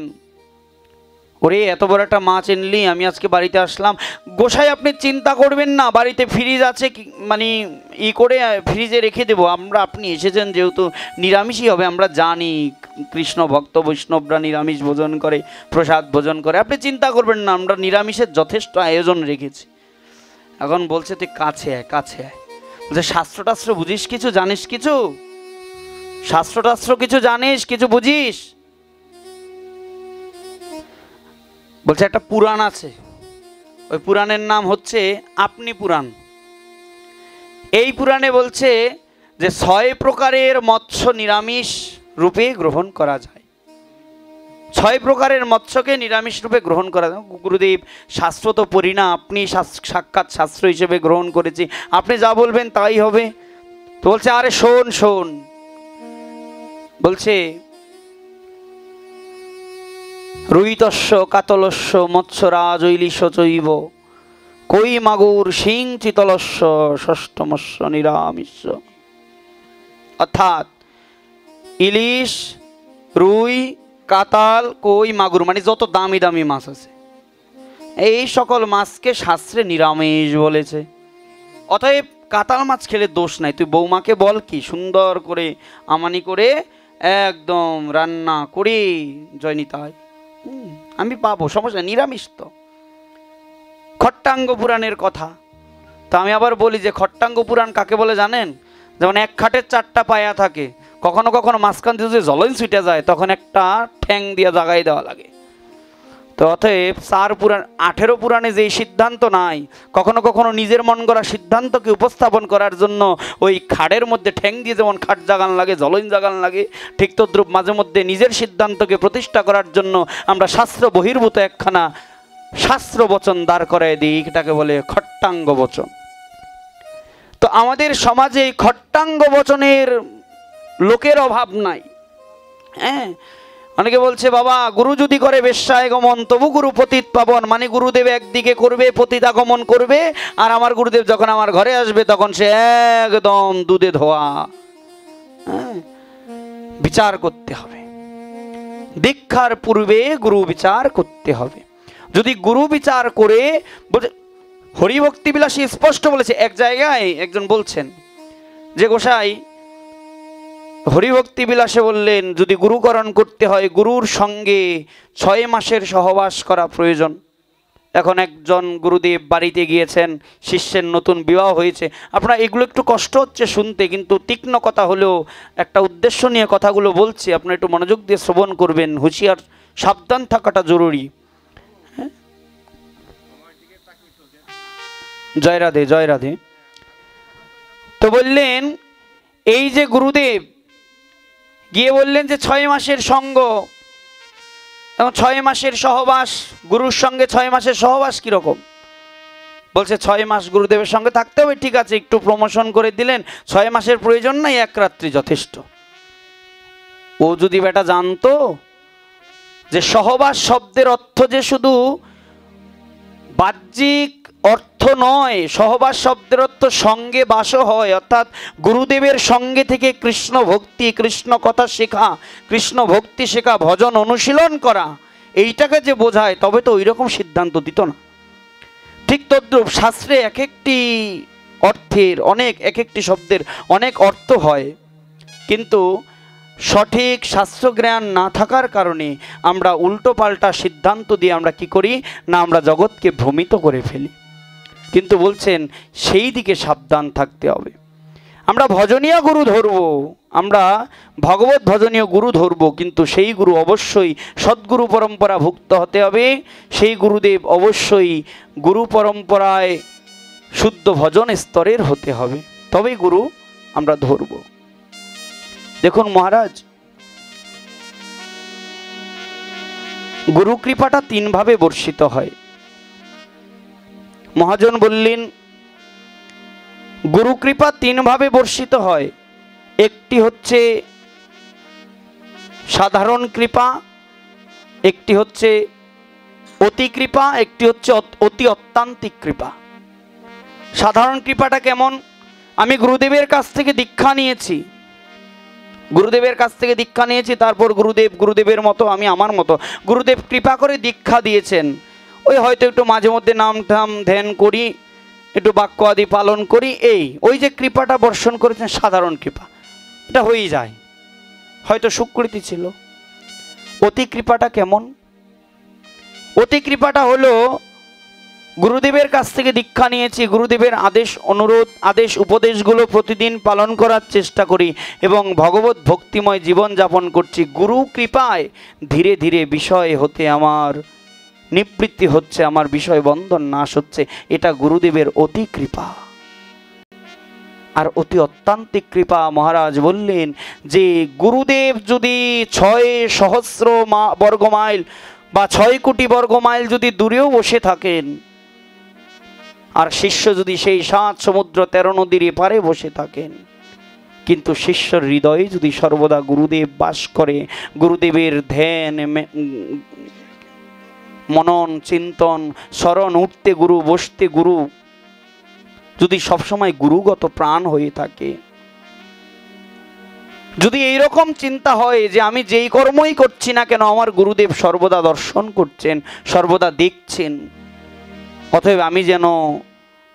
ওরে এত বড় একটা মাছ এনলি, আমি আজকে বাড়িতে আসলাম। গোসাই আপনি চিন্তা করবেন না, বাড়িতে ফ্রিজ আছে, মানে করে ফ্রিজে রেখে দেবো আমরা, আপনি এসেছেন যেহেতু নিরামিষই হবে, আমরা জানি কৃষ্ণ ভক্ত বৈষ্ণবরা নিরামিষ ভোজন করে, প্রসাদ ভোজন করে, আপনি চিন্তা করবেন না, আমরা নিরামিষের যথেষ্ট আয়োজন রেখেছি। এখন বলছে তুই কাছে আয়, কাছে আয়। বলছে শাস্ত্র বুঝিস কিছু, জানিস কিছু, শাস্ত্র কিছু জানিস, কিছু বুঝিস? বলছে একটা পুরাণ আছে, ওই পুরাণের নাম হচ্ছে আপনি পুরাণ। এই পুরাণে বলছে যে 6 প্রকারের মৎস্য নিরামিষ রূপে গ্রহণ করা যায়, 6 প্রকারের মৎস্যকে নিরামিষ রূপে গ্রহণ করা যায়। গুরুদেব শাস্ত্র তো পড়ি না, আপনি সাক্ষাৎ শাস্ত্র হিসেবে গ্রহণ করেছি, আপনি যা বলবেন তাই হবে। তো বলছে আরে শোন, বলছে রুহিতস্য কাতলস্য মৎস্যরাজ ঐলিশ চৈব কই মাগুর সিং চিতলস্য ষষ্ঠমস্য নিরামিষ। অর্থাৎ ইলিশ, রুই, কাতাল, কই, মাগুর মানে যত দামি দামি মাছ আছে, এই সকল মাছকে শাস্ত্রে নিরামিষ বলেছে। অতএব কাতাল মাছ খেলে দোষ নাই, তুই বৌমাকে বল কি সুন্দর করে আমানি করে একদম রান্না করে জয়নিতাই আমি পাবো, সমস্যা নিরামিষ তো। খট্টাঙ্গ পুরাণের কথা তো আমি আবার বলি যে খট্টাঙ্গ পুরাণ কাকে বলে জানেন? যেমন এক খাটের 4টা পায়া থাকে, কখনো কখনো মাঝখান দিয়ে যদি জলই ছুটে যায় তখন একটা ঠ্যাং দিয়ে জাগাই দেওয়া লাগে। তো অতএব 4 পুরাণ 18 পুরাণে যেই সিদ্ধান্ত নাই, কখনো কখনো নিজের মন গড়া সিদ্ধান্তকে উপস্থাপন করার জন্য ওই খাড়ের মধ্যে ঠ্যাং দিয়ে যেমন খাট জাগান লাগে, জলইন জাগান লাগে, ঠিক তদ্রূপ মাঝে মধ্যে নিজের সিদ্ধান্তকে প্রতিষ্ঠা করার জন্য আমরা শাস্ত্র বহির্ভূত একখানা শাস্ত্র বচন দাঁড় করায় দিই, এটাকে বলে খট্টাঙ্গ বচন। তো আমাদের সমাজে এই খট্টাঙ্গ বচনের লোকের অভাব নাই। হ্যাঁ, অনেকে বলছে বাবা গুরু যদি করে বেশ্যায় গমন তবু গুরু পতিত পাবন, মানে গুরুদেব একদিকে করবে পতিত আগমন করবে, আর আমার গুরুদেব যখন আমার ঘরে আসবে তখন সে একদম দুধে ধোয়া। বিচার করতে হবে, দীক্ষার পূর্বে গুরু বিচার করতে হবে। যদি গুরু বিচার করে, হরিভক্তি বিলাসী স্পষ্ট বলেছে। এক জায়গায় একজন বলছেন যে গোসাই হরিভক্তি বিলাসে বললেন যদি গুরুকরণ করতে হয় গুরুর সঙ্গে 6 মাসের সহবাস করা প্রয়োজন। এখন একজন গুরুদেব বাড়িতে গিয়েছেন, শিষ্যের নতুন বিবাহ হয়েছে। আপনারা এগুলো একটু কষ্ট হচ্ছে শুনতে, কিন্তু তীক্ষ্ণ কথা হলেও একটা উদ্দেশ্য নিয়ে কথাগুলো বলছি, আপনারা একটু মনোযোগ দিয়ে শ্রবণ করবেন। হুঁশিয়ার সাবধান থাকাটা জরুরি। জয় রাধে, জয় রাধে। তো বললেন এই যে গুরুদেব গিয়ে বললেন যে 6 মাসের সঙ্গ, এবং 6 মাসের সহবাস, গুরুর সঙ্গে 6 মাসের সহবাস কিরকম? বলছে 6 মাস গুরুদেবের সঙ্গে থাকতে হবে, ঠিক আছে, একটু প্রমোশন করে দিলেন, 6 মাসের প্রয়োজন নাই, 1 রাত্রি যথেষ্ট। ও যদি বেটা জানতো যে সহবাস শব্দের অর্থ যে শুধু বাহ্যিক অর্থ নয়, সহবাস শব্দের অর্থ সঙ্গে বাসও হয়, অর্থাৎ গুরুদেবের সঙ্গে থেকে কৃষ্ণ ভক্তি, কৃষ্ণ কথা শেখা, কৃষ্ণ ভক্তি শেখা, ভজন অনুশীলন করা, এইটাকে যে বোঝায়, তবে তো ওই রকম সিদ্ধান্ত দিত না। ঠিক তদ্রূপ শাস্ত্রে এক একটি অর্থের এক একটি শব্দের অনেক অর্থ হয়, কিন্তু সঠিক শাস্ত্রজ্ঞান না থাকার কারণে আমরা উল্টো পাল্টা সিদ্ধান্ত দিয়ে আমরা কি করি না, আমরা জগৎকে ভ্রমিত করে ফেলি। কিন্তু বলছেন সেই দিকে সাবধান থাকতে হবে। আমরা ভজনীয় গুরু ধরব, আমরা ভগবত ভজনীয় গুরু ধরব, কিন্তু সেই গুরু অবশ্যই সদ্গুরু পরম্পরা ভুক্ত হতে হবে। সেই গুরুদেব অবশ্যই গুরু পরম্পরায় শুদ্ধ ভজন স্তরের হতে হবে, তবেই গুরু আমরা ধরব। দেখুন মহারাজ, গুরু কৃপাটা 3 ভাবে বর্ষিত হয়। মহাজন বললেন গুরু কৃপা 3 ভাবে বর্ষিত হয়। একটি হচ্ছে সাধারণ কৃপা, একটি হচ্ছে অতি কৃপা, একটি হচ্ছে অতি অত্যান্তিক কৃপা। সাধারণ কৃপাটা কেমন? আমি গুরুদেবের কাছ থেকে দীক্ষা নিয়েছি, তারপর গুরুদেবের মতো আমি আমার মতো, গুরুদেব কৃপা করে দীক্ষা দিয়েছেন, ওই হয়তো একটু মাঝে মধ্যে নাম ঠাম ধ্যান করি, একটু বাক্য আদি পালন করি, ওই যে কৃপাটা বর্ষণ করেছেন সাধারণ কৃপা, এটা হয়েই যায়, হয়তো সুকৃতি ছিল। অতি কৃপাটা কেমন? অতি কৃপাটা হলো গুরুদেবের কাছ থেকে দীক্ষা নিয়েছি, গুরুদেবের আদেশ অনুরোধ, আদেশ উপদেশগুলো প্রতিদিন পালন করার চেষ্টা করি এবং ভগবত ভক্তিময় জীবন যাপন করছি। গুরু কৃপায় ধীরে ধীরে বিষয় হতে আমার নিবৃত্তি হচ্ছে, আমার বিষয় বন্ধন নাশ হচ্ছে, এটা গুরুদেবের অতি কৃপা। আর অতি অত্যান্তিক কৃপা মহারাজ বললেন যে গুরুদেব যদি 6,000 বর্গ মাইল বা 6 কোটি বর্গ মাইল যদি দূরেও বসে থাকেন, আর শিষ্য যদি সেই 7 সমুদ্র 13 নদীর এপারে বসে থাকেন, কিন্তু শিষ্যর হৃদয়ে যদি সর্বদা গুরুদেব বাস করে, গুরুদেবের ধ্যান মনন চিন্তন স্মরণ, উঠতে গুরু বসতে গুরু যদি সবসময় গুরুগত প্রাণ হয়ে থাকে, যদি এইরকম চিন্তা হয় যে আমি যেই কর্মই করছি না কেন আমার গুরুদেব সর্বদা দর্শন করছেন, সর্বদা দেখছেন, অতএব আমি যেন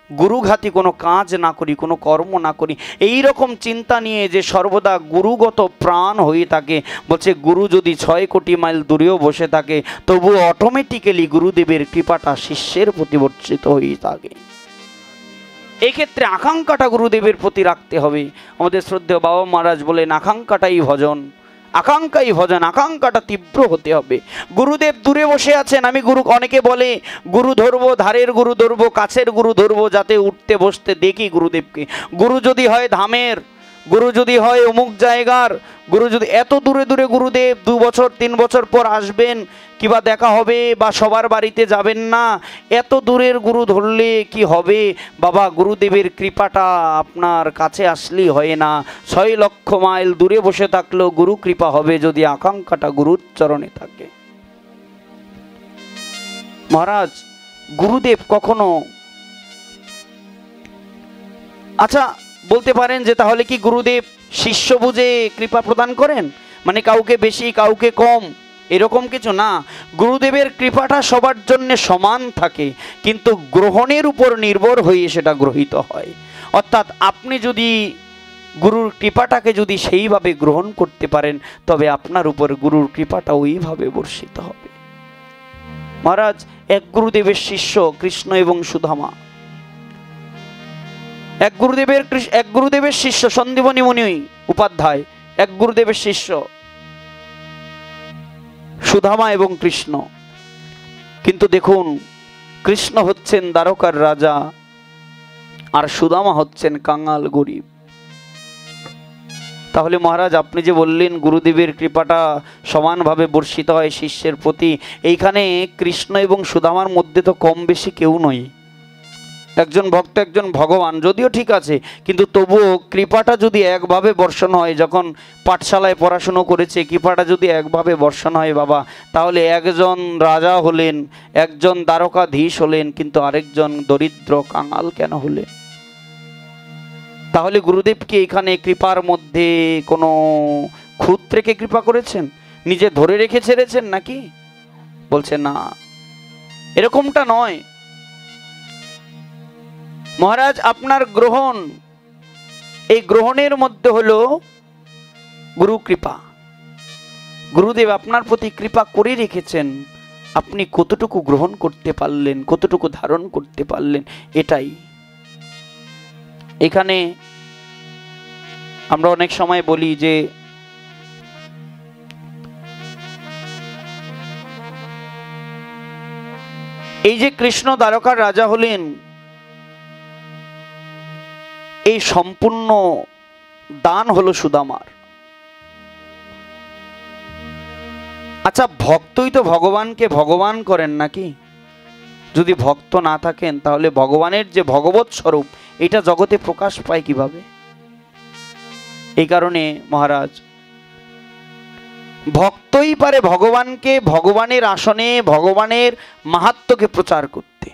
গুরুঘাতী কোনো কাজ না করি, কোনো কর্ম না করি, এই রকম চিন্তা নিয়ে যে সর্বদা গুরুগত প্রাণ হয়ে থাকে, বলছে গুরু যদি 6 কোটি মাইল দূরেও বসে থাকে তবু অটোমেটিক্যালি গুরুদেবের কৃপাটা শিষ্যের প্রতি বর্ষিত হয়ে থাকে। এই ক্ষেত্রে আকাঙ্ক্ষাটা গুরুদেবের প্রতি রাখতে হবে। আমাদের শ্রদ্ধেয় বাবা মহারাজ বলেন আকাঙ্ক্ষাটাই ভজন, আকাঙ্ক্ষাই ভজন, আকাঙ্ক্ষাটা তীব্র হতে হবে। গুরুদেব দূরে বসে আছেন, আমি গুরু, অনেকে বলে গুরু ধরবো, ধারের গুরু ধরবো, কাছের গুরু ধরবো, যাতে উঠতে বসতে দেখি গুরুদেবকে। গুরু যদি হয় ধামের, গুরু যদি হয় অমুক জায়গার, গুরু যদি এত দূরে দূরে গুরুদেব 2 বছর 3 বছর পর আসবেন, কিবা দেখা হবে বা সবার বাড়িতে যাবেন না, এত দূরের গুরু ধরলে কি হবে বাবা? গুরুদেবের কৃপাটা আপনার কাছে আসলেই হয় না। 6 লক্ষ মাইল দূরে বসে থাকলেও গুরু কৃপা হবে যদি আকাঙ্ক্ষাটা গুরুর চরণে থাকে। মহারাজ, গুরুদেব কখনো, আচ্ছা বলতে পারেন যে তাহলে কি গুরুদেব শিষ্য বুঝে কৃপা প্রদান করেন, মানে কাউকে বেশি কাউকে কম, এরকম কিছু না। গুরুদেবের কৃপাটা সবার জন্য সমান থাকে, কিন্তু গ্রহণের উপর নির্ভর হয়ে সেটা গ্রহীত হয়। অর্থাৎ আপনি যদি গুরুর কৃপাটাকে যদি সেইভাবে গ্রহণ করতে পারেন, তবে আপনার উপর গুরুর কৃপাটা ওইভাবে বর্ষিত হবে। মহারাজ, এক গুরুদেবের শিষ্য কৃষ্ণ এবং সুদামা, এক গুরুদেবের শিষ্য সন্দীপনী মুনি উপাধ্যায়, এক গুরুদেবের শিষ্য সুদামা এবং কৃষ্ণ। কিন্তু দেখুন, কৃষ্ণ হচ্ছেন দ্বারকার রাজা আর সুদামা হচ্ছেন কাঙাল গরিব। তাহলে মহারাজ, আপনি যে বললেন গুরুদেবের কৃপাটা সমানভাবে বর্ষিত হয় শিষ্যের প্রতি, এইখানে কৃষ্ণ এবং সুদামার মধ্যে তো কম বেশি কেউ নয়। একজন ভক্ত, একজন ভগবান, যদিও ঠিক আছে, কিন্তু তবুও কৃপাটা যদি একভাবে বর্ষণ হয়, যখন পাঠশালায় পড়াশুনো করেছে, কৃপাটা যদি একভাবে বর্ষণ হয় বাবা, তাহলে একজন রাজা হলেন, একজন দ্বারকাধীশ হলেন, কিন্তু আরেকজন দরিদ্র কাঙাল কেন হলেন? তাহলে গুরুদেব কি এখানে কৃপার মধ্যে কোনো খুঁত রেখে কৃপা করেছেন, নিজে ধরে রেখে ছেড়েছেন নাকি? বলছে না, এরকমটা নয়। মহারাজ, আপনার গ্রহণ, এই গ্রহণের মধ্যে হলো গুরু কৃপা। গুরুদেব আপনার প্রতি কৃপা করে রেখেছেন, আপনি কতটুকু গ্রহণ করতে পারলেন, কতটুকু ধারণ করতে পারলেন, এটাই। এখানে আমরা অনেক সময় বলি যে এই যে কৃষ্ণ দ্বারকার রাজা হলেন, এই সম্পূর্ণ দান হলো সুদামার। আচ্ছা, ভক্তই তো ভগবানকে ভগবান করেন নাকি? যদি ভক্ত না থাকেন, তাহলে ভগবানের যে ভগবৎ স্বরূপ, এটা জগতে প্রকাশ পায় কিভাবে? এই কারণে মহারাজ, ভক্তই পারে ভগবানকে, ভগবানের আসনে ভগবানের মাহাত্ম্যকে প্রচার করতে।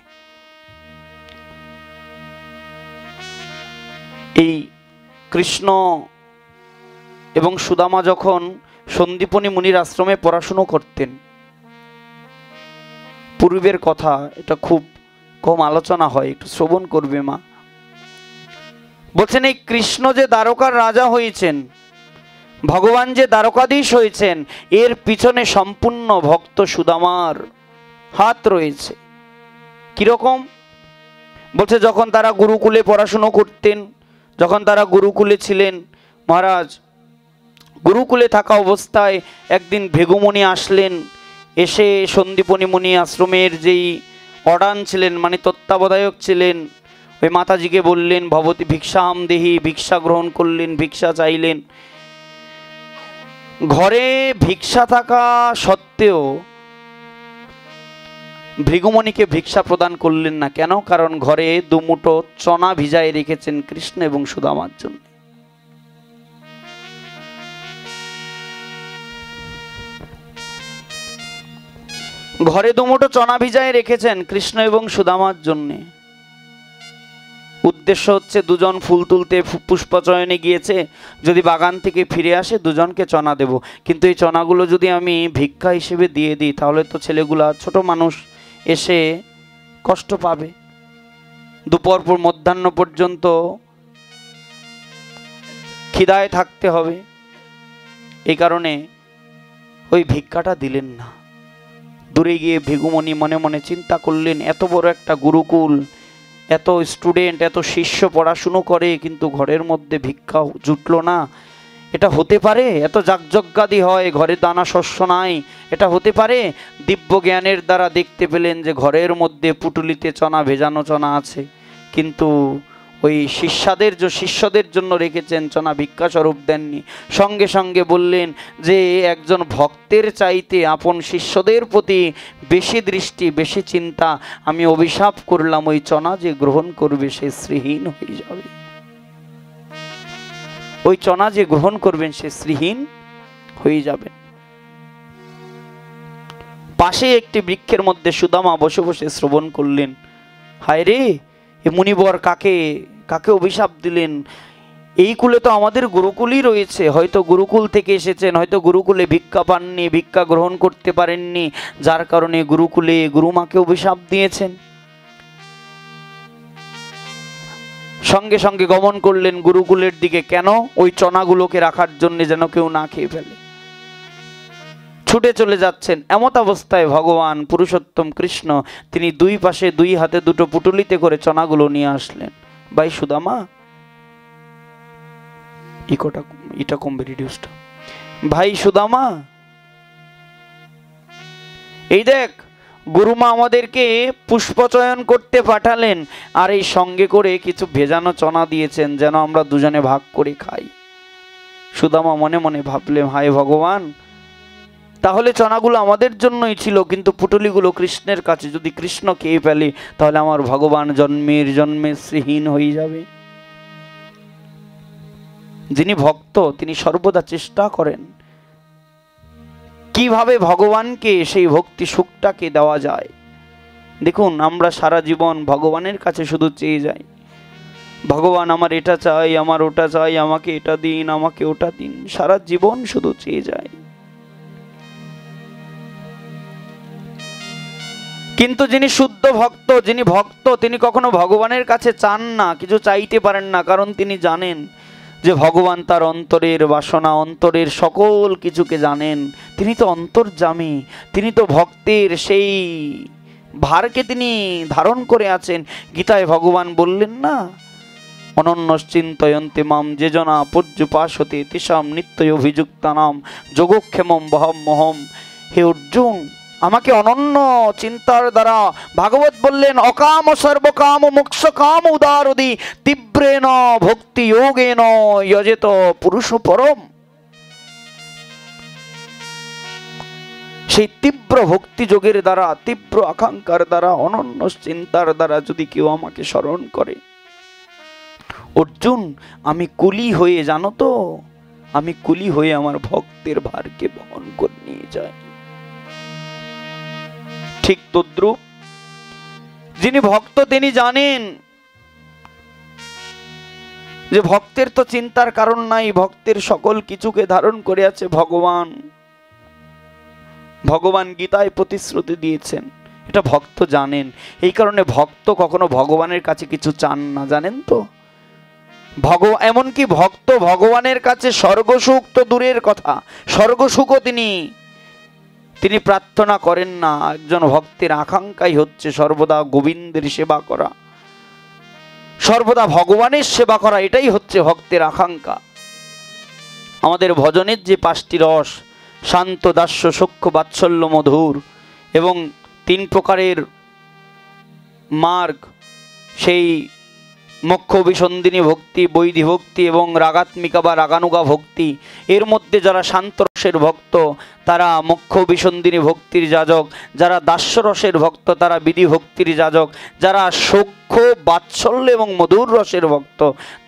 এই কৃষ্ণ এবং সুদামা যখন সন্দীপনী মুনির আশ্রমে পড়াশুনো করতেন, পূর্বের কথা, এটা খুব কম আলোচনা হয়, একটু শ্রবণ করবে মা। বলছেন, এই কৃষ্ণ যে দ্বারকার রাজা হয়েছেন, ভগবান যে দ্বারকাধীশ হয়েছেন, এর পিছনে সম্পূর্ণ ভক্ত সুদামার হাত রয়েছে। কিরকম? বলছে, যখন তারা গুরুকুলে পড়াশুনো করতেন, যখন তারা গুরুকুলে ছিলেন, মহারাজ, গুরুকুলে থাকা অবস্থায় একদিন ভৃগুমুনি আসলেন। এসে সন্দীপনী মুনি আশ্রমের যেই অডান ছিলেন, মানে তত্ত্বাবধায়ক ছিলেন, ওই মাতাজিকে বললেন, ভবতী ভিক্ষাম দেহি, ভিক্ষা গ্রহণ করলেন, ভিক্ষা চাইলেন। ঘরে ভিক্ষা থাকা সত্ত্বেও ভৃগুমণিকে ভিক্ষা প্রদান করলেন না। কেন? কারণ ঘরে দুমুঠো চনা ভিজায় রেখেছেন কৃষ্ণ এবং সুদামার জন্য। ঘরে দুমুঠো চনা ভিজায় রেখেছেন কৃষ্ণ এবং সুদামার জন্য। উদ্দেশ্য হচ্ছে, দুজন ফুল তুলতে পুষ্পচয়নে গিয়েছে, যদি বাগান থেকে ফিরে আসে দুজনকে চনা দেব, কিন্তু এই চনাগুলো যদি আমি ভিক্ষা হিসেবে দিয়ে দিই, তাহলে তো ছেলেগুলা, ছোট মানুষ, এসে কষ্ট পাবে। দুপুর পর মধ্যাহ্ন পর্যন্ত খিদায় থাকতে হবে। এই কারণে ওই ভিক্ষাটা দিলেন না। দূরে গিয়ে ভৃগুমণি মনে মনে চিন্তা করলেন, এত বড় একটা গুরুকুল, এত স্টুডেন্ট, এত শিষ্য পড়াশুনো করে, কিন্তু ঘরের মধ্যে ভিক্ষা জুটলো না। এটা হতে পারে? এত যাগযজ্ঞাদি হয়, ঘরে দানা শস্য নাই, এটা হতে পারে? দিব্য জ্ঞানের দ্বারা দেখতে পেলেন যে ঘরের মধ্যে পুটুলিতে চনা, ভেজানো চনা আছে, কিন্তু ওই শিষ্যদের জন্য রেখেছেন, চনা ভিক্ষা স্বরূপ দেননি। সঙ্গে সঙ্গে বললেন যে একজন ভক্তের চাইতে আপন শিষ্যদের প্রতি বেশি দৃষ্টি, বেশি চিন্তা, আমি অভিশাপ করলাম ওই চনা যে গ্রহণ করবে সে শ্রীহীন হয়ে যাবে। ওই চনা যে গ্রহণ করবেন সে শ্রীহীন হয়ে যাবে। পাশে একটি বৃক্ষের মধ্যে সুদামা বসে বসে শ্রবণ করলেন। হায় রে, এ মুনিবর কাকে কাকে অভিশাপ দিলেন? এই কুলে তো আমাদের গুরুকুলই রয়েছে, হয়তো গুরুকুল থেকে এসেছেন, হয়তো গুরুকুলে ভিক্ষা পাননি, ভিক্ষা গ্রহণ করতে পারেননি, যার কারণে গুরুকুলে গুরুমাকে অভিশাপ দিয়েছেন। সঙ্গে সঙ্গে গমন করলেন গুরুকুলের দিকে। কেন? ওই চনাগুলোকে রাখার জন্য, যেন কেউ না খেয়ে ফেলে। ছুটে চলে যাচ্ছেন। এমত অবস্থায় ভগবান পুরুষোত্তম কৃষ্ণ তিনি দুই পাশে দুই হাতে দুটো পুটুলিতে করে চনাগুলো নিয়ে আসলেন। ভাই সুদামা, এটা কমবে রিডিউসটা। ভাই সুদামা, এই দেখ গুরুমা আমাদেরকে পুষ্প চয়ন করতে পাঠালেন, আর এই সঙ্গে করে কিছু ভেজানো চনা দিয়েছেন, যেন আমরা দুজনে ভাগ করে খাই। সুদামা মনে মনে ভাবলেন, হায় ভগবান, তাহলে চনাগুলো আমাদের জন্যই ছিল, কিন্তু পুটুলিগুলো কৃষ্ণের কাছে। যদি কৃষ্ণ খেয়ে ফেলে তাহলে আমার ভগবান জন্মের জন্মে শ্রীহীন হয়ে যাবে। যিনি ভক্ত তিনি সর্বদা চেষ্টা করেন কিভাবে ভগবানকে সেই ভক্তি সুখটাকে দেওয়া যায়। দেখুন, আমরা সারা জীবন ভগবানের কাছে শুধু চেয়ে যাই, ভগবান আমার এটা চাই, আমার ওটা চাই, আমাকে এটা দিন, আমাকে ওটা দিন, সারা জীবন শুধু চেয়ে যায়। কিন্তু যিনি শুদ্ধ ভক্ত, যিনি ভক্ত, তিনি কখনো ভগবানের কাছে চান না, কিছু চাইতে পারেন না, কারণ তিনি জানেন যে ভগবান তার অন্তরের বাসনা, অন্তরের সকল কিছুকে জানেন। তিনি তো অন্তর্যামী, তিনি তো ভক্তের সেই ভারকে তিনি ধারণ করে আছেন। গীতায় ভগবান বললেন না, অনন্যশ্চিন্তয়ন্তে মাম যে জনা পর্যুপাসতে তেষাম নিত্যই অভিযুক্তানাম যোগক্ষেমম বহমহম। হে অর্জুন, আমাকে অনন্য চিন্তার দ্বারা, ভাগবত বললেন অকাম সর্বকাম মোক্ষ কাম উদারদি তীব্রেণ ভক্তি যোগেন যজেত পুরুষ পরম। সেই তীব্র ভক্তি যোগের দ্বারা, তীব্র আকাঙ্ক্ষার দ্বারা, অনন্য চিন্তার দ্বারা যদি কেউ আমাকে স্মরণ করে, অর্জুন আমি কুলি হয়ে, জানো তো, আমি কুলি হয়ে আমার ভক্তের ভারকে বহন করে নিয়ে যাই। ঠিক তদ্রূপ যিনি ভক্ত তিনি জানেন যে ভক্তের তো চিন্তার কারণ নাই, ভক্তের সকল কিছুকে ধারণ করে আছে ভগবান। ভগবান গীতায় প্রতিশ্রুতি দিয়েছেন, এটা ভক্ত জানেন। এই কারণে ভক্ত কখনো ভগবানের কাছে কিছু চান না, জানেন তো। এমনকি ভক্ত ভগবানের কাছে স্বর্গসুখ তো দূরের কথা, স্বর্গসুখও তিনি প্রার্থনা করেন না। একজন ভক্তের আকাঙ্ক্ষাই হচ্ছে সর্বদা গোবিন্দের সেবা করা, সর্বদা ভগবানের সেবা করা, এটাই হচ্ছে ভক্তের আকাঙ্ক্ষা। আমাদের ভজনের যে 5টি রস, শান্ত, দাস্য, সখ্য, বাৎসল্য, মধুর, এবং 3 প্রকারের মার্গ, সেই মোক্ষ অভিসন্ধিনী ভক্তি, বৈধি ভক্তি এবং রাগাত্মিকা বা রাগানুগা ভক্তি, এর মধ্যে যারা শান্ত রসের ভক্ত তারা মোক্ষ অভিসন্ধিনী ভক্তির যাজক, যারা দাস্যরসের ভক্ত তারা বিধি ভক্তির যাজক, যারা সখ্য, বাৎসল্য এবং মধুর রসের ভক্ত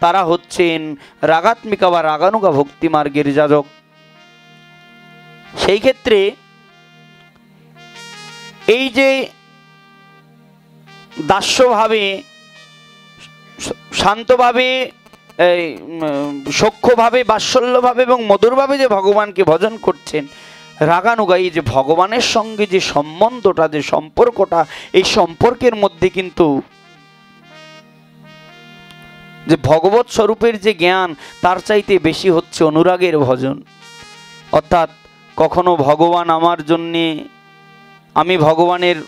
তারা হচ্ছেন রাগাত্মিকা বা রাগানুগা ভক্তি মার্গের যাজক। সেই ক্ষেত্রে এই যে দাস্যভাবে, শান্তভাবে, সখ্যভাবে, বাৎসল্যভাবে এবং মধুরভাবে যে ভগবানকে ভজন করছেন, রাগানুগা, এই যে ভগবানের সঙ্গে যে সম্বন্ধটা, যে সম্পর্কটা, এই সম্পর্কের মধ্যে কিন্তু যে ভগবৎ স্বরূপের যে জ্ঞান তার চাইতে বেশি হচ্ছে অনুরাগের ভজন। অর্থাৎ কখনো ভগবান আমার জন্যে, আমি ভগবানের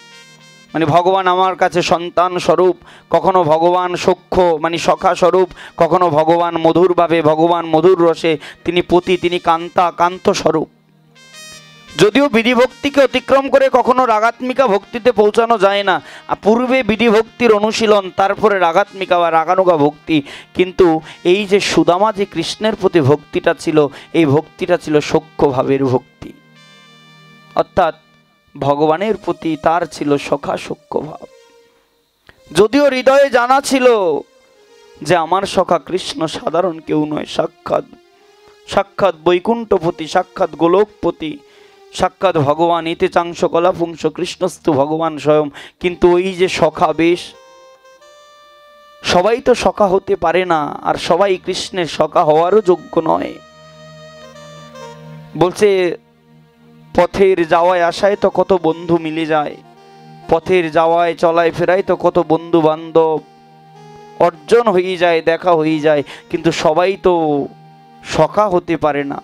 ভগবান আমার কাছে সন্তান স্বরূপ, কখনো ভগবান সখ্য সখা স্বরূপ, কখনো ভগবান মধুরভাবে, ভগবান মধুর রসে তিনি পতি, তিনি কান্ত স্বরূপ। যদিও বিধি ভক্তিকে অতিক্রম করে কখনো রাগাত্মিকা ভক্তিতে পৌঁছানো যায় না, পূর্বে বিধি ভক্তির অনুশীলন, তারপরে রাগাত্মিকা বা রাগানুগা ভক্তি। কিন্তু এই যে সুদামা যে কৃষ্ণের প্রতি ভক্তিটা ছিল, এই ভক্তিটা ছিল সখ্য ভাবের ভক্তি, অর্থাৎ ভগবানের প্রতি তার ছিল সখা সখ্য ভাব। যদিও হৃদয়ে জানা ছিল যে আমার সখা কৃষ্ণ সাধারণ কেউ নয়, সাক্ষাৎ সাক্ষাৎ বৈকুণ্ঠপতি, সাক্ষাৎ গোলকপতি, সাক্ষাৎ ভগবান, ইতে চাংশ কলাপুংস কৃষ্ণস্তু ভগবান স্বয়ং। কিন্তু ওই যে সখা বেশ, সবাই তো সখা হতে পারে না, আর সবাই কৃষ্ণের সখা হওয়ারও যোগ্য নয়। বলছে পথের যাওয়ায় আসায় তো কত বন্ধু মিলে যায়, পথের যাওয়ায় চলায় ফেরায় তো কত বন্ধু বান্ধব অর্জন হয়ে যায়, দেখা হয়ে যায়, কিন্তু সবাই তো সখা হতে পারে না।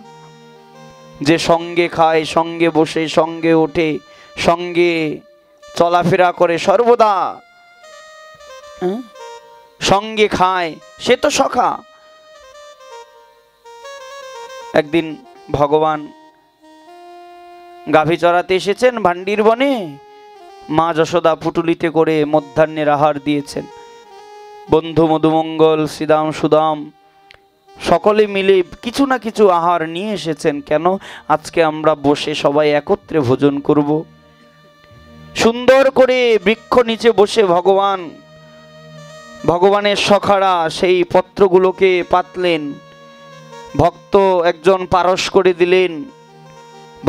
যে সঙ্গে খায়, সঙ্গে বসে, সঙ্গে ওঠে, সঙ্গে চলাফেরা করে সর্বদা, সঙ্গে খায়, সে তো সখা। একদিন ভগবান গাভী চড়াতে এসেছেন ভান্ডির বনে, মা যশোদা পুটুলিতে করে মধ্যাহ্নের আহার দিয়েছেন। বন্ধু মধুমঙ্গল, শ্রীদাম, সুদাম সকলে মিলে কিছু না কিছু আহার নিয়ে এসেছেন। কেন? আজকে আমরা বসে সবাই একত্রে ভোজন করব। সুন্দর করে বৃক্ষ নিচে বসে ভগবানের সখারা সেই পত্রগুলোকে পাতলেন, ভক্ত একজন পারস করে দিলেন,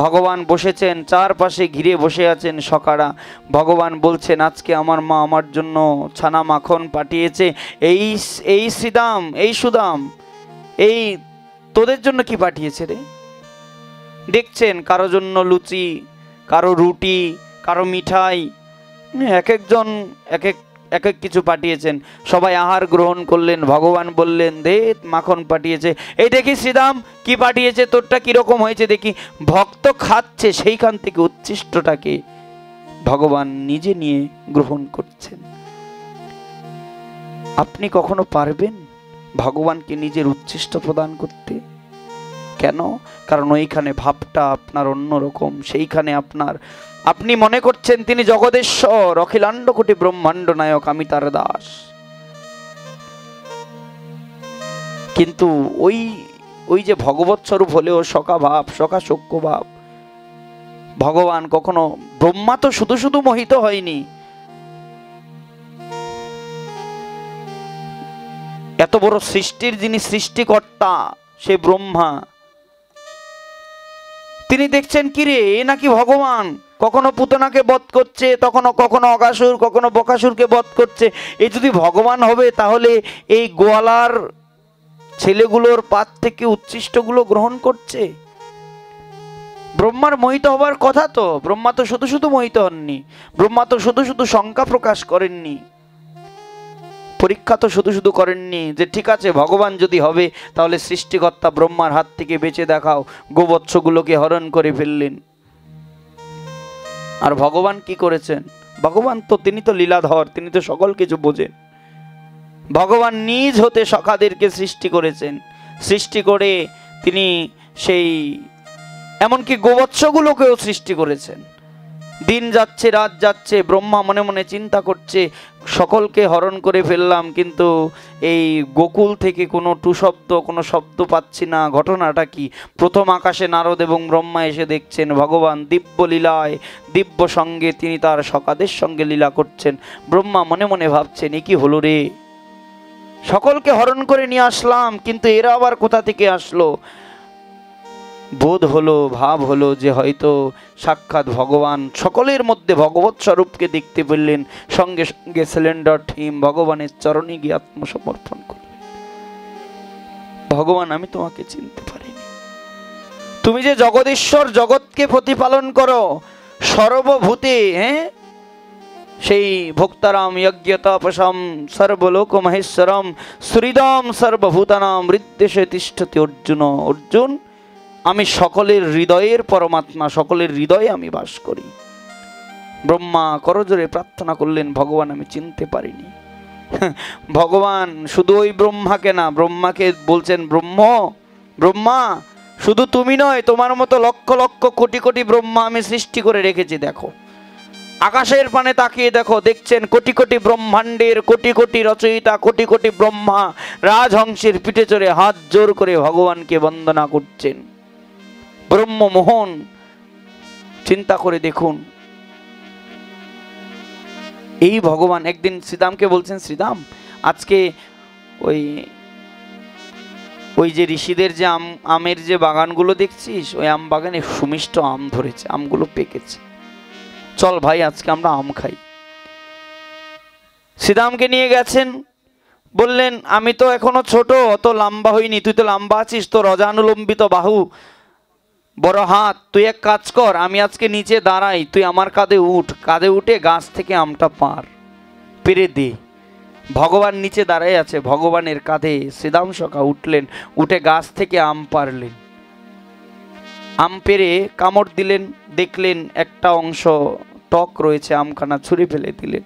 ভগবান বসেছেন, চারপাশে ঘিরে বসে আছেন সখারা। ভগবান বলছেন, আজকে আমার মা আমার জন্য ছানা মাখন পাঠিয়েছে, এই শ্রীদাম, এই সুদাম, এই তোদের জন্য কি পাঠিয়েছে রে? দেখছেন কারো জন্য লুচি, কারো রুটি, কারো মিঠাই, এক একজন এক এক কিছু পাঠিয়েছেন। সবাই আহার গ্রহণ করলেন। ভগবান বললেন, দে মাখন পাঠিয়েছে, এই দেখি শ্রীদাম কি পাঠিয়েছে, তোরটা কিরকম হয়েছে দেখি। ভক্ত খাচ্ছে, সেইখান থেকে উচ্ছিষ্টটাকে ভগবান নিজে নিয়ে গ্রহণ করছেন। আপনি কখনো পারবেন ভগবানকে নিজের উচ্ছিষ্ট প্রদান করতে? কেন? কারণ ওইখানে ভাবটা আপনার অন্যরকম। সেইখানে আপনি মনে করছেন তিনি জগদেশ্বর, অখিলাণ্ড কোটি ব্রহ্মাণ্ড নায়ক, আমি তার দাস। কিন্তু ওই যে ভগবৎ স্বরূপ হলেও সখা ভাব, সখা সখ্য ভাব। ভগবান কখনো, ব্রহ্মা তো শুধু শুধু মোহিত হয়নি, এত বড় সৃষ্টির যিনি সৃষ্টিকর্তা সে ব্রহ্মা, তিনি দেখছেন কি রে, এ নাকি ভগবান, কখনো পুতনাকে বধ করছে, কখনো অগাসুর, কখনো বকাসুরকে বধ করছে। এই যদি ভগবান হবে তাহলে এই গোয়ালার ছেলেগুলোর পাত থেকে উচ্ছিষ্টগুলো গ্রহণ করছে। ব্রহ্মার মোহিত হবার কথা তো। ব্রহ্মা তো শুধু শুধু মোহিত হননি, ব্রহ্মা তো শুধু শুধু শঙ্কা প্রকাশ করেননি, পরীক্ষা তো শুধু শুধু করেননি যে ঠিক আছে ভগবান যদি হবে তাহলে সৃষ্টিকর্তা ব্রহ্মার হাত থেকে বেঁচে দেখাও। গোবৎসগুলোকে হরণ করে ফেললেন। আর ভগবান কি করেছেন? ভগবান তো, তিনি তো লীলাধর, তিনি তো সকল কিছু বোঝেন। ভগবান নিজ হতে সখাদেরকে সৃষ্টি করেছেন। সৃষ্টি করে তিনি সেই এমনকি গোবৎসগুলোকেও সৃষ্টি করেছেন। দিন যাচ্ছে, রাত যাচ্ছে, ব্রহ্মা মনে মনে চিন্তা করছে সকলকে হরণ করে ফেললাম, কিন্তু এই গোকুল থেকে কোনো শব্দ, কোনো শব্দ পাচ্ছি না, ঘটনাটা কি? প্রথম আকাশে নারদ এবং ব্রহ্মা এসে দেখছেন ভগবান দিব্য লীলায়, দিব্য সঙ্গে তিনি তার সখাদের সঙ্গে লীলা করছেন। ব্রহ্মা মনে মনে ভাবছেন, এ কি হলো রে, সকলকে হরণ করে নিয়ে আসলাম, কিন্তু এরা আবার কোথা থেকে আসলো? বোধ হলো, ভাব হলো যে হয়তো সাক্ষাৎ ভগবান সকলের মধ্যে ভগবৎ স্বরূপকে দেখতে পেলেন। সঙ্গে সঙ্গে সিলিন্ডার থিম ভগবানের চরণে গিয়ে আত্মসমর্পণ করলেন। ভগবান, আমি তোমাকে চিনতে পারিনি, তুমি যে জগদীশ্বর, জগৎকে প্রতিপালন করো সর্বভূতে, সেই ভোক্তারাম যজ্ঞতাপসম সর্বলোক মহেশ্বরম শ্রীদম সর্বভূতানাম হৃদ্দেশে তিষ্ঠতি অর্জুন। অর্জুন, আমি সকলের হৃদয়ের পরমাত্মা, সকলের হৃদয়ে আমি বাস করি। ব্রহ্মা করজোরে প্রার্থনা করলেন, ভগবান আমি চিনতে পারিনি। ভগবান শুধু ওই ব্রহ্মাকে না, ব্রহ্মাকে বলছেন, ব্রহ্মা শুধু তুমি নয়, তোমার মতো লক্ষ লক্ষ কোটি কোটি ব্রহ্মা আমি সৃষ্টি করে রেখেছি। দেখো আকাশের পানে তাকিয়ে দেখো, দেখছেন কোটি কোটি ব্রহ্মাণ্ডের কোটি কোটি রচয়িতা, কোটি কোটি ব্রহ্মা রাজহংসের পিঠে চড়ে হাত জোর করে ভগবানকে বন্দনা করছেন। ব্রহ্মমোহন, চিন্তা করে দেখুন। এই ভগবান একদিন শ্রীদামকে বলছেন, শ্রীদাম আজকে ওই যে ঋষিদের যে আমের যে বাগানগুলো দেখছিস, ওই আম বাগানে সুমিষ্ট আম ধরেছে, আমগুলো পেকেছে, চল ভাই আজকে আমরা আম খাই। শ্রীদামকে নিয়ে গেছেন, বললেন আমি তো এখনো ছোট, অত লম্বা হইনি, তুই তো লম্বা আছিস, তোর অজানুলম্বিত বাহু, বড় হাত, তুই এক কাজ কর, আমি আজকে নিচে দাঁড়াই, তুই আমার কাঁধে উঠ, কাঁধে উঠে গাছ থেকে আমটা পেরে দে। ভগবান নিচে দাঁড়ায় আছে, ভগবানের কাঁধে শ্রীদাম সখা উঠলেন, উঠে গাছ থেকে আম পারলেন। আম পেরে কামড় দিলেন, দেখলেন একটা অংশ টক রয়েছে, আমখানা ছুঁড়ে ফেলে দিলেন।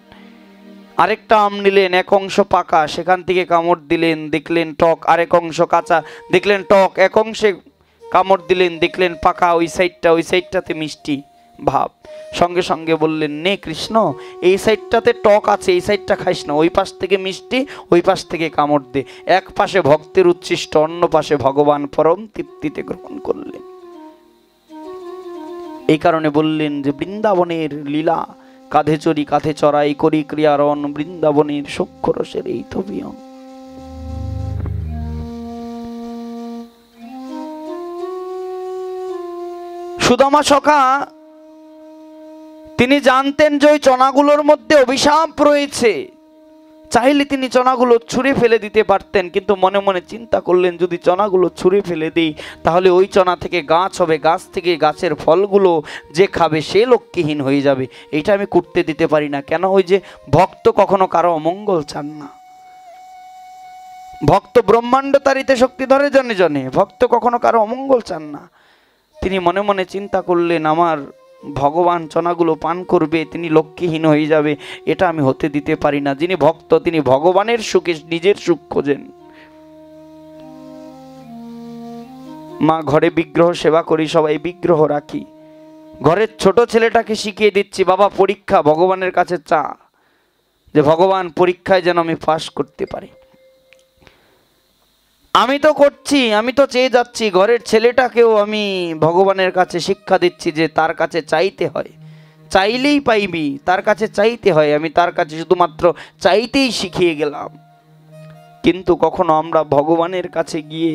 আরেকটা আম নিলেন, এক অংশ পাকা, সেখান থেকে কামড় দিলেন, দেখলেন টক, আরেক অংশ কাঁচা, দেখলেন টক, এক অংশে কামড় দিলেন, দেখলেন পাকা, ওই সাইডটাতে মিষ্টি ভাব। সঙ্গে সঙ্গে বললেন, নে কৃষ্ণ, এই সাইডটাতে টক আছে, এই সাইডটা খাইস না, ওই পাশ থেকে মিষ্টি, ওই পাশ থেকে কামড় দে। এক পাশে ভক্তের উচ্ছিষ্ট, অন্য পাশে ভগবান পরম তৃপ্তিতে গ্রহণ করলেন। এই কারণে বললেন যে বৃন্দাবনের লীলা, কাঁধে চড়ি কাঁধে চড়াই করি ক্রিয়ারণ, বৃন্দাবনের সূক্ষ্ম রসের এই তো বিয়ন। সুদামা সখা তিনি জানতেন যে ওই চনাগুলোর মধ্যে অভিশাপ রয়েছে, চাইলে তিনি চনাগুলো ছুঁড়ে ফেলে দিতে পারতেন, কিন্তু মনে মনে চিন্তা করলেন যদি চনাগুলো ছুঁড়ে ফেলে দিই তাহলে ওই চনা থেকে গাছ হবে, গাছ থেকে গাছের ফলগুলো যে খাবে সে লক্ষ্যহীন হয়ে যাবে, এটা আমি করতে দিতে পারি না। কেন? ওই যে ভক্ত কখনো কারো অমঙ্গল চান না, ভক্ত ব্রহ্মাণ্ড তারিতে শক্তি ধরে জনে জনে, ভক্ত কখনো কারো অমঙ্গল চান না। তিনি মনে মনে চিন্তা করলেন আমার ভগবান চনাগুলো পান করবে, তিনি লক্ষ্যহীন হয়ে যাবে, এটা আমি হতে দিতে পারি না। যিনি ভক্ত তিনি ভগবানের সুখে নিজের সুখ খোঁজেন। মা ঘরে বিগ্রহ সেবা করি, সবাই বিগ্রহ রাখি, ঘরের ছোট ছেলেটাকে শিখিয়ে দিচ্ছি বাবা পরীক্ষা ভগবানের কাছে চা, যে ভগবান পরীক্ষায় যেন আমি পাস করতে পারি। আমি তো করছি, আমি তো চেয়ে যাচ্ছি, ঘরের ছেলেটাকেও আমি ভগবানের কাছে শিক্ষা দিচ্ছি যে তার কাছে চাইতে হয়, চাইলেই পাইবি, তার কাছে চাইতে হয়। আমি তার কাছে শুধুমাত্র চাইতেই শিখিয়ে গেলাম। কিন্তু কখনো আমরা ভগবানের কাছে গিয়ে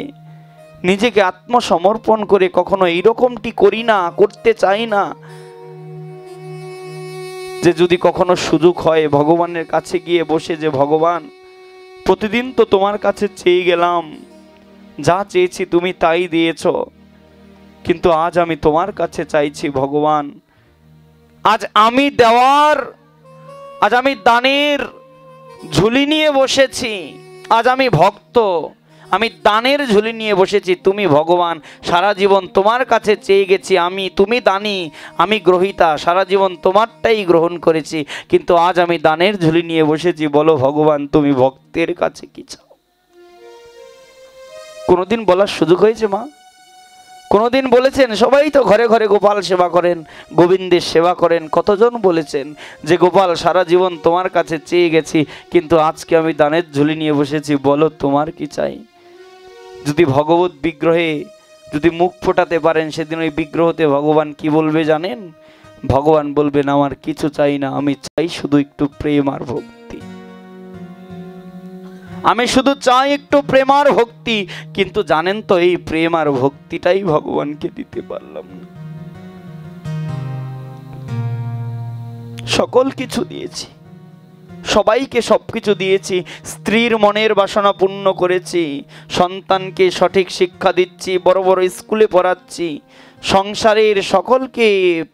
নিজেকে আত্মসমর্পণ করে কখনো এইরকমটি করি না, করতে চাই না, যে যদি কখনো সুযোগ হয় ভগবানের কাছে গিয়ে বসে যে ভগবান প্রতিদিন তো তোমার কাছে চেয়ে গেলাম, যা চেয়েছি তুমি তাই দিয়েছ, কিন্তু আজ আমি তোমার কাছে চাইছি ভগবান, আজ আমি দেওয়ার, আজ আমি দানের ঝুলি নিয়ে বসেছি, আজ আমি ভক্ত, আমি দানের ঝুলি নিয়ে বসেছি। তুমি ভগবান সারা জীবন তোমার কাছে চেয়ে গেছি, তুমি দানি, আমি গ্রহীতা, সারা জীবন তোমারটাই গ্রহণ করেছি, কিন্তু আজ আমি দানের ঝুলি নিয়ে বসেছি। বলো ভগবান তুমি ভক্তের কাছে কি চাও? কোনোদিন বলার সুযোগ হয়েছে মা? কোনোদিন বলেছেন? সবাই তো ঘরে ঘরে গোপাল সেবা করেন, গোবিন্দের সেবা করেন, কতজন বলেছেন যে গোপাল সারা জীবন তোমার কাছে চেয়ে গেছি, কিন্তু আজকে আমি দানের ঝুলি নিয়ে বসেছি, বলো তোমার কি চাই? যদি ভগবত বিগ্রহে যদি মুখ ফোটাতে পারেন, সেদিন ওই বিগ্রহতে ভগবান কি বলবে জানেন? ভগবান বলবেন আমার কিছু চাই না, আমি চাই শুধু একটু প্রেম আর ভক্তি, আমি শুধু চাই একটু প্রেম আর ভক্তি। কিন্তু জানেন তো এই প্রেম আর ভক্তিটাই ভগবানকে দিতে পারলাম না। সকল কিছু দিয়েছি, সবাইকে সবকিছু দিয়েছি, স্ত্রীর মনের বাসনা পূর্ণ করেছি, সন্তানকে সঠিক শিক্ষা দিচ্ছি, বড় বড় স্কুলে পড়াচ্ছি, সংসারের সকলকে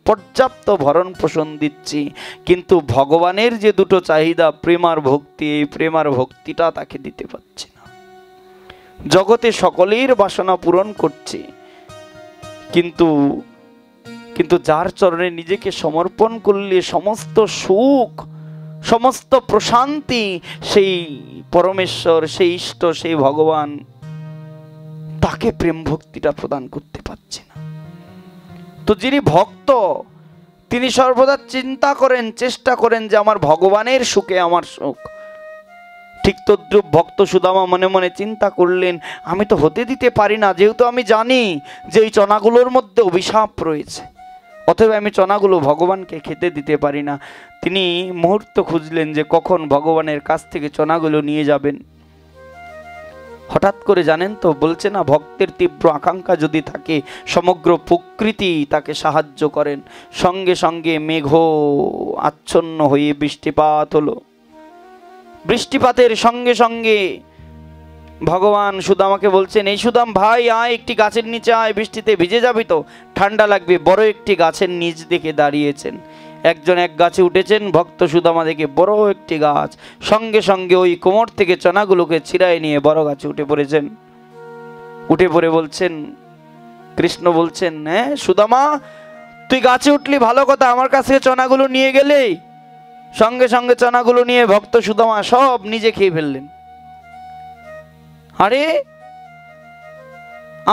পর্যাপ্ত ভরণ পোষণ দিচ্ছি, কিন্তু ভগবানের যে দুটো চাহিদা প্রেম আর ভক্তি, এই প্রেম আর ভক্তিটা তাকে দিতে পারছি না। জগতে সকলের বাসনা পূরণ করছি, কিন্তু যার চরণে নিজেকে সমর্পণ করলে সমস্ত সুখ, সমস্ত প্রশান্তি সেই পরমেশ্বর, সেই ইষ্ট, সেই ভগবান তাকে প্রেম ভক্তিটা প্রদান করতে পারছি না। তো যিনি ভক্ত তিনি সর্বদা চিন্তা করেন, চেষ্টা করেন যে আমার ভগবানের সুখে আমার সুখ। ঠিক তদ্রূপ ভক্ত সুদামা মনে মনে চিন্তা করলেন, আমি তো হতে দিতে পারি না, যেহেতু আমি জানি যে এই চনাগুলোর মধ্যে অভিশাপ রয়েছে, অতএব আমি চনাগুলো ভগবানকে খেতে দিতে পারি না। তিনি মুহূর্ত খুঁজলেন যে কখন ভগবানের কাছ থেকে চনাগুলো নিয়ে যাবেন। হঠাৎ করে জানেন তো, বলছে না ভক্তের তীব্র আকাঙ্ক্ষা যদি থাকে সমগ্র প্রকৃতি তাকে সাহায্য করেন। সঙ্গে সঙ্গে মেঘ আচ্ছন্ন হয়ে বৃষ্টিপাত হলো। বৃষ্টিপাতের সঙ্গে সঙ্গে ভগবান সুদামাকে বলছেন, এই সুদাম ভাই আয়, একটি গাছের নিচে আয়, বৃষ্টিতে ভিজে যাবি তো, ঠান্ডা লাগবে। বড় একটি গাছের নিচ দেখে দাঁড়িয়েছেন। একজন এক গাছে উঠেছেন, ভক্ত সুদামা দেখে বড় একটি গাছ, সঙ্গে সঙ্গে ওই কোমর থেকে চনাগুলোকে ছিড়াই নিয়ে বড় গাছে উঠে পড়েছেন। উঠে পড়ে বলছেন, কৃষ্ণ বলছেন, হ্যাঁ সুদামা তুই গাছে উঠলি ভালো কথা, আমার কাছে চনাগুলো নিয়ে গেলে। সঙ্গে সঙ্গে চনাগুলো নিয়ে ভক্ত সুদামা সব নিজে খেয়ে ফেললেন। আরে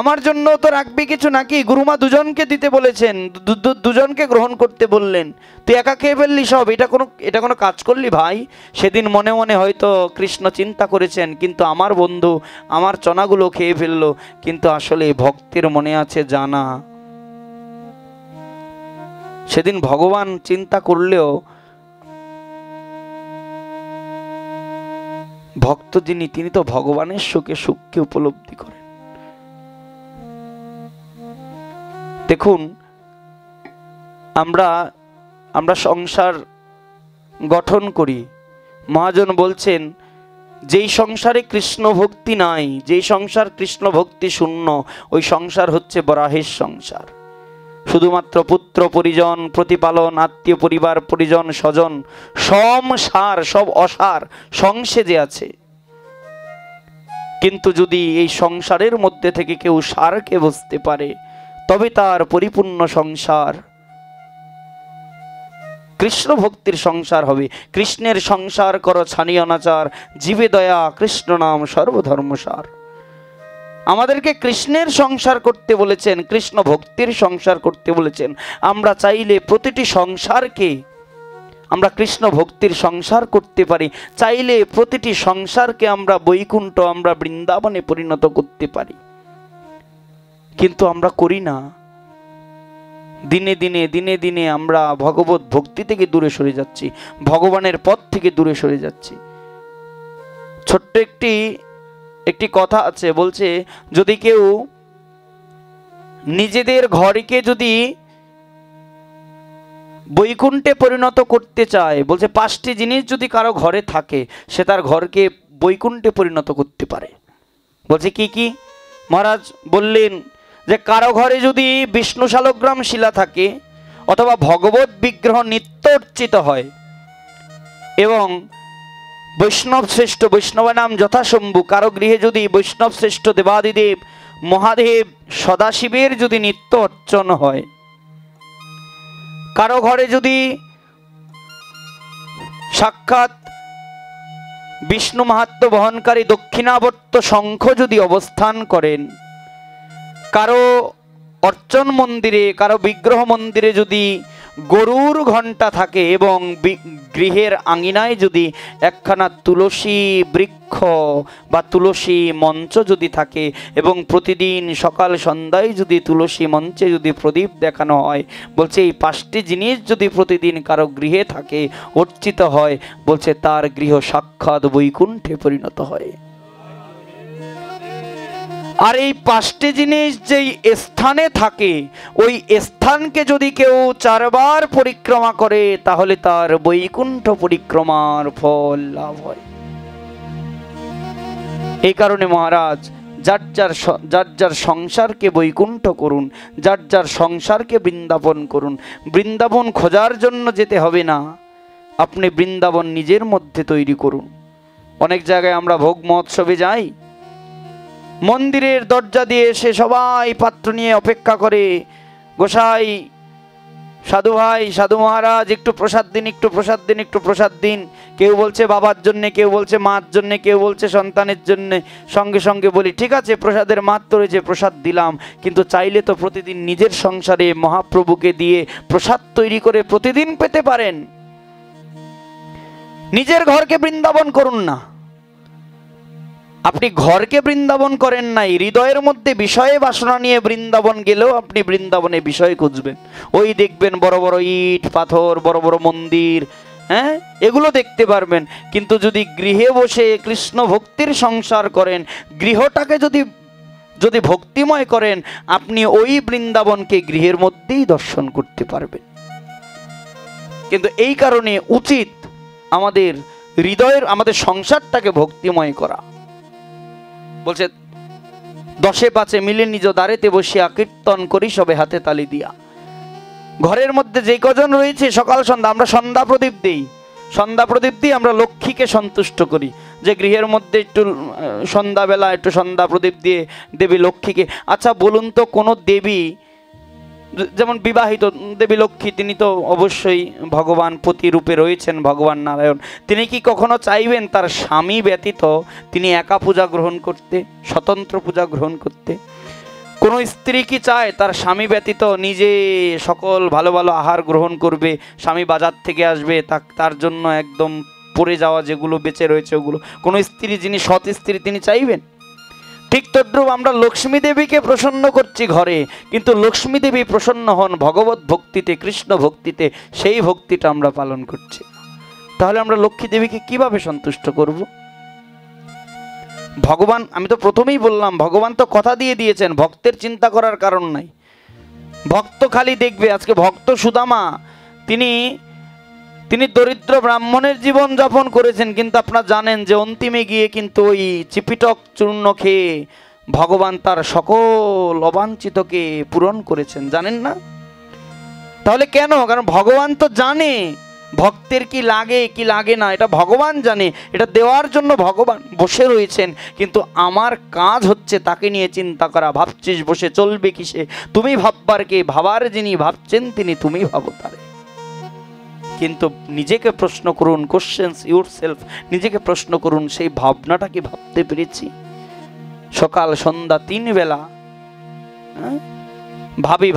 আমার জন্য তো রাখবি কিছু নাকি? গুরুমা দুজনকে দিতে বলেছেন, দুজনকে গ্রহণ করতে বললেন, তুই একা খেয়ে ফেললি সব, এটা কোনো কাজ করলি ভাই? সেদিন মনে মনে হয়তো কৃষ্ণ চিন্তা করেছেন, কিন্তু আমার বন্ধু আমার চনাগুলো খেয়ে ফেললো। কিন্তু আসলে ভক্তের মনে আছে জানা, সেদিন ভগবান চিন্তা করলেও ভক্ত যিনি তিনি তো ভগবানের সুখকে উপলব্ধি করেন। দেখুন আমরা সংসার গঠন করি, মহাজন বলছেন যেই সংসারে কৃষ্ণ ভক্তি নাই, যেই সংসার কৃষ্ণ ভক্তি শূন্য, ওই সংসার হচ্ছে বরাহের সংসার। শুধুমাত্র পুত্র পরিজন প্রতিপালন, আত্মীয় পরিবার পরিজন স্বজন, সার সব অসার সংসেজে আছে। কিন্তু যদি এই সংসারের মধ্যে থেকে কেউ সারকে বুঝতে পারে, তবে তার পরিপূর্ণ সংসার কৃষ্ণ ভক্তির সংসার হবে। কৃষ্ণের সংসার করো ছানি অনাচার, জীবে দয়া কৃষ্ণ নাম সর্বধর্মসার। আমাদেরকে কৃষ্ণের সংসার করতে বলেছেন, কৃষ্ণ ভক্তির সংসার করতে বলেছেন। আমরা চাইলে প্রতিটি সংসারকে আমরা কৃষ্ণ ভক্তির সংসার করতে পারি। চাইলে প্রতিটি সংসারকে আমরা বৈকুণ্ঠ, আমরা বৃন্দাবনে পরিণত করতে পারি, কিন্তু আমরা করি না। দিনে দিনে আমরা ভগবত ভক্তি থেকে দূরে সরে যাচ্ছি, ভগবানের পথ থেকে দূরে সরে যাচ্ছি। ছোট্ট একটি কথা আছে, বলছে যদি কেউ নিজেদের ঘরকে যদি বৈকুণ্ঠে পরিণত করতে চায়, বলছে 5টি জিনিস যদি কারো ঘরে থাকে সে তার ঘরকে বৈকুণ্ঠে পরিণত করতে পারে। বলছে কি কি? মহারাজ বললেন যে কারো ঘরে যদি বিষ্ণু শালগ্রাম শিলা থাকে অথবা ভগবত বিগ্রহ নিত্য অর্চিত হয় এবং বৈষ্ণব শ্রেষ্ঠ বৈষ্ণব নাম যথাশম্ভু, কারো গৃহে যদি বৈষ্ণব শ্রেষ্ঠ দেবাদিদেব মহাদেব সদাশিবের যদি নিত্য অর্চন হয়, কারো ঘরে যদি সাক্ষাৎ বিষ্ণু মাহাত্ম্য বহনকারী দক্ষিণাবর্ত শঙ্খ যদি অবস্থান করেন, কারো অর্চন মন্দিরে কারো বিগ্রহ মন্দিরে যদি গরুর ঘণ্টা থাকে এবং গৃহের আঙিনায় যদি একখানা তুলসী বৃক্ষ বা তুলসী মঞ্চ যদি থাকে এবং প্রতিদিন সকাল সন্ধ্যায় যদি তুলসী মঞ্চে যদি প্রদীপ দেখানো হয়, বলছে এই 5টি জিনিস যদি প্রতিদিন কারো গৃহে থাকে, অর্চিত হয়, বলছে তার গৃহ সাক্ষাৎ বৈকুণ্ঠে পরিণত হয়। আর এই 5টি জিনিস যেই স্থানে থাকে, ওই স্থানকে যদি কেউ 4 বার পরিক্রমা করে তাহলে তার বৈকুণ্ঠ পরিক্রমার ফল লাভ হয়। এই কারণে মহারাজ যার যার সংসারকে বৈকুণ্ঠ করুন, যার সংসারকে বৃন্দাবন করুন। বৃন্দাবন খোঁজার জন্য যেতে হবে না, আপনি বৃন্দাবন নিজের মধ্যে তৈরি করুন। অনেক জায়গায় আমরা ভোগ মহোৎসবে যাই, মন্দিরের দরজা দিয়ে এসে সবাই পাত্র নিয়ে অপেক্ষা করে, গোসাই সাধু ভাই, সাধু মহারাজ, একটু প্রসাদ দিন, একটু প্রসাদ দিন, একটু প্রসাদ দিন। কেউ বলছে বাবার জন্য, কেউ বলছে মার জন্য, কেউ বলছে সন্তানের জন্য। সঙ্গে সঙ্গে বলি ঠিক আছে, প্রসাদের মাত্র রয়েছে, প্রসাদ দিলাম, কিন্তু চাইলে তো প্রতিদিন নিজের সংসারে মহাপ্রভুকে দিয়ে প্রসাদ তৈরি করে প্রতিদিন পেতে পারেন। নিজের ঘরকে বৃন্দাবন করুন না। আপনি ঘরকে বৃন্দাবন করেন নাই, হৃদয়ের মধ্যে বিষয়ে বাসনা নিয়ে বৃন্দাবন গেলেও আপনি বৃন্দাবনে বিষয় খুঁজবেন। ওই দেখবেন বড় বড় ইট পাথর, বড় বড় মন্দির, হ্যাঁ, এগুলো দেখতে পারবেন। কিন্তু যদি গৃহে বসে কৃষ্ণ ভক্তির সংসার করেন, গৃহটাকে যদি ভক্তিময় করেন, আপনি ওই বৃন্দাবনকে গৃহের মধ্যেই দর্শন করতে পারবেন। কিন্তু এই কারণে উচিত আমাদের হৃদয়ের, আমাদের সংসারটাকে ভক্তিময় করা। বলছে 10-5 মিলে নিজ দ্বারেতে বসিয়া কীর্তন করি সবে হাতে তালি দিয়া। ঘরের মধ্যে যে কজন রয়েছে সকাল সন্ধ্যা আমরা সন্ধ্যা প্রদীপ দিই, সন্ধ্যা প্রদীপ দিয়ে আমরা লক্ষ্মীকে সন্তুষ্ট করি, যে গৃহের মধ্যে একটু সন্ধ্যাবেলা একটু সন্ধ্যা প্রদীপ দিয়ে দেবী লক্ষ্মীকে। আচ্ছা বলুন তো, কোনো দেবী, যেমন বিবাহিত দেবী লক্ষ্মী, তিনি তো অবশ্যই ভগবান পতি রূপে রয়েছেন, ভগবান নারায়ণ, তিনি কি কখনো চাইবেন তার স্বামী ব্যতীত তিনি একা পূজা গ্রহণ করতে, স্বতন্ত্র পূজা গ্রহণ করতে? কোনো স্ত্রী কি চায় তার স্বামী ব্যতীত নিজে সকল ভালো ভালো আহার গ্রহণ করবে, স্বামী বাজার থেকে আসবে, তার জন্য একদম পড়ে যাওয়া যেগুলো বেঁচে রয়েছে ওগুলো? কোনো স্ত্রী, যিনি সৎ স্ত্রী, তিনি চাইবেন? ঠিক তদ্রূপ আমরা লক্ষ্মী দেবীকে প্রসন্ন করছি ঘরে, কিন্তু লক্ষ্মী দেবী প্রসন্ন হন ভগবত ভক্তিতে, কৃষ্ণ ভক্তিতে, সেই ভক্তিটা আমরা পালন করছি। তাহলে আমরা লক্ষ্মী দেবীকে কিভাবে সন্তুষ্ট করব? ভগবান, আমি তো প্রথমেই বললাম, ভগবান তো কথা দিয়ে দিয়েছেন, ভক্তের চিন্তা করার কারণ নাই। ভক্ত খালি দেখবে। আজকে ভক্ত সুদামা, তিনি দরিদ্র ব্রাহ্মণের জীবন যাপন করেছেন, কিন্তু আপনারা জানেন যে অন্তিমে গিয়ে কিন্তু ওই চিপিটক চূর্ণ খেয়ে ভগবান তার সকল অবাঞ্ছিতকে পূরণ করেছেন, জানেন না? তাহলে কেন? কারণ ভগবান তো জানে ভক্তের কি লাগে কি লাগে না, এটা ভগবান জানে, এটা দেওয়ার জন্য ভগবান বসে রয়েছেন। কিন্তু আমার কাজ হচ্ছে তাকে নিয়ে চিন্তা করা। ভাবছিস বসে চলবে কিসে? তুমি ভাববার কে? ভাবার যিনি ভাবছেন তিনি, তুমি ভাবো তারে। কিন্তু নিজেকে প্রশ্ন করুন, কোশ্চেনস ইউরসেলফ, নিজেকে প্রশ্ন করুন, সেই ভাবনাটা কি ভাবতে পেরেছি? সকাল সন্ধ্যা 3 বেলা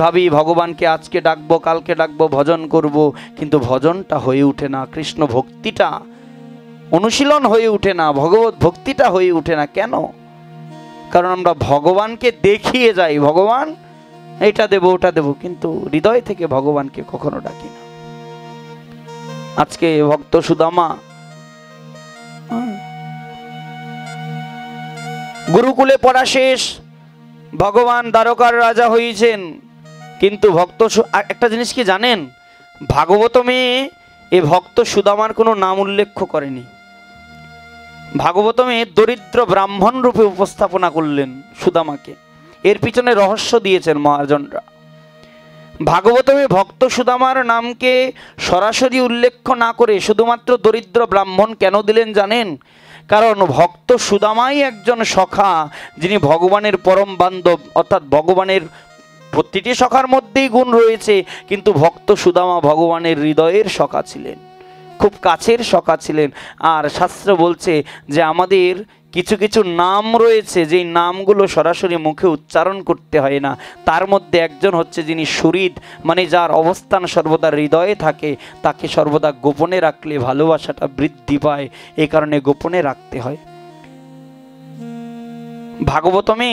ভাবি ভগবানকে আজকে ডাকবো, কালকে ডাকবো, ভজন করব, কিন্তু ভজনটা হয়ে ওঠে না, কৃষ্ণ ভক্তিটা অনুশীলন হয়ে ওঠে না, ভগবত ভক্তিটা হয়ে ওঠে না। কেন? কারণ আমরা ভগবানকে দেখিয়ে যাই, ভগবান এটা দেব ওটা দেব, কিন্তু হৃদয় থেকে ভগবানকে কখনো ডাকি না। আজকে ভক্ত সুদামা গুরুকুলে পড়া শেষ, ভগবান দ্বারকার রাজা হয়েছেন, কিন্তু ভক্ত একটা জিনিস কি জানেন? ভাগবতমে এ ভক্ত সুদামার কোনো নাম উল্লেখ করেনি। ভাগবতমে দরিদ্র ব্রাহ্মণ রূপে উপস্থাপনা করলেন সুদামাকে। এর পিছনে রহস্য দিয়েছেন মহাজনরা। ভাগবতমে ভক্ত সুদামার নামকে সরাসরি উল্লেখ না করে শুধুমাত্র দরিদ্র ব্রাহ্মণ কেন দিলেন জানেন? কারণ ভক্ত সুদামাই একজন সখা, যিনি ভগবানের পরম বান্ধব, অর্থাৎ ভগবানের প্রতিটি সখার মধ্যেই গুণ রয়েছে, কিন্তু ভক্ত সুদামা ভগবানের হৃদয়ের সখা ছিলেন, খুব কাছের সখা ছিলেন। আর শাস্ত্র বলছে যে আমাদের কিছু কিছু নাম রয়েছে, যেই নামগুলো সরাসরি মুখে উচ্চারণ করতে হয় না। তার মধ্যে একজন হচ্ছে যিনি সুহৃদ, মানে যার অবস্থান সর্বদা হৃদয়ে থাকে, তাকে সর্বদা গোপনে রাখলে ভালোবাসাটা বৃদ্ধি পায়, এই কারণে গোপনে রাখতে হয়। ভাগবতমে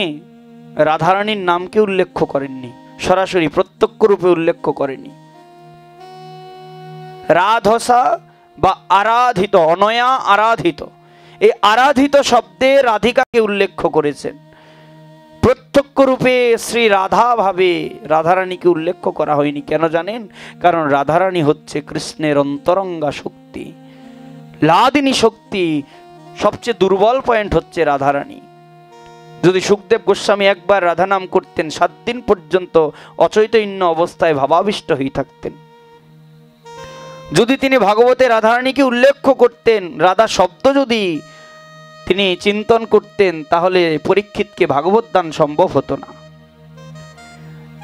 রাধারানীর নামকে উল্লেখ করেননি, সরাসরি প্রত্যক্ষ রূপে উল্লেখ করেনি। রাধসা বা আরাধিত, অনয়া আরাধিত, এই আরাধিত শব্দে রাধিকাকে উল্লেখ করেছেন। প্রত্যক্ষ রূপে শ্রী রাধা ভাবে রাধারানীকে উল্লেখ করা হয়নি। কেন জানেন? কারণ রাধারানী হচ্ছে কৃষ্ণের অন্তরঙ্গা শক্তি, লাদিনী শক্তি। সবচেয়ে দুর্বল পয়েন্ট হচ্ছে রাধারানী। যদি সুখদেব গোস্বামী একবার রাধা নাম করতেন, 7 দিন পর্যন্ত অচৈতন্য অবস্থায় ভাবাবিষ্ট হয়ে থাকতেন। যদি তিনি ভাগবতে রাধারানীকে উল্লেখ করতেন, রাধা শব্দ যদি তিনি চিন্তন করতেন, তাহলে পরীক্ষিতকে ভাগবত দান সম্ভব হতো না।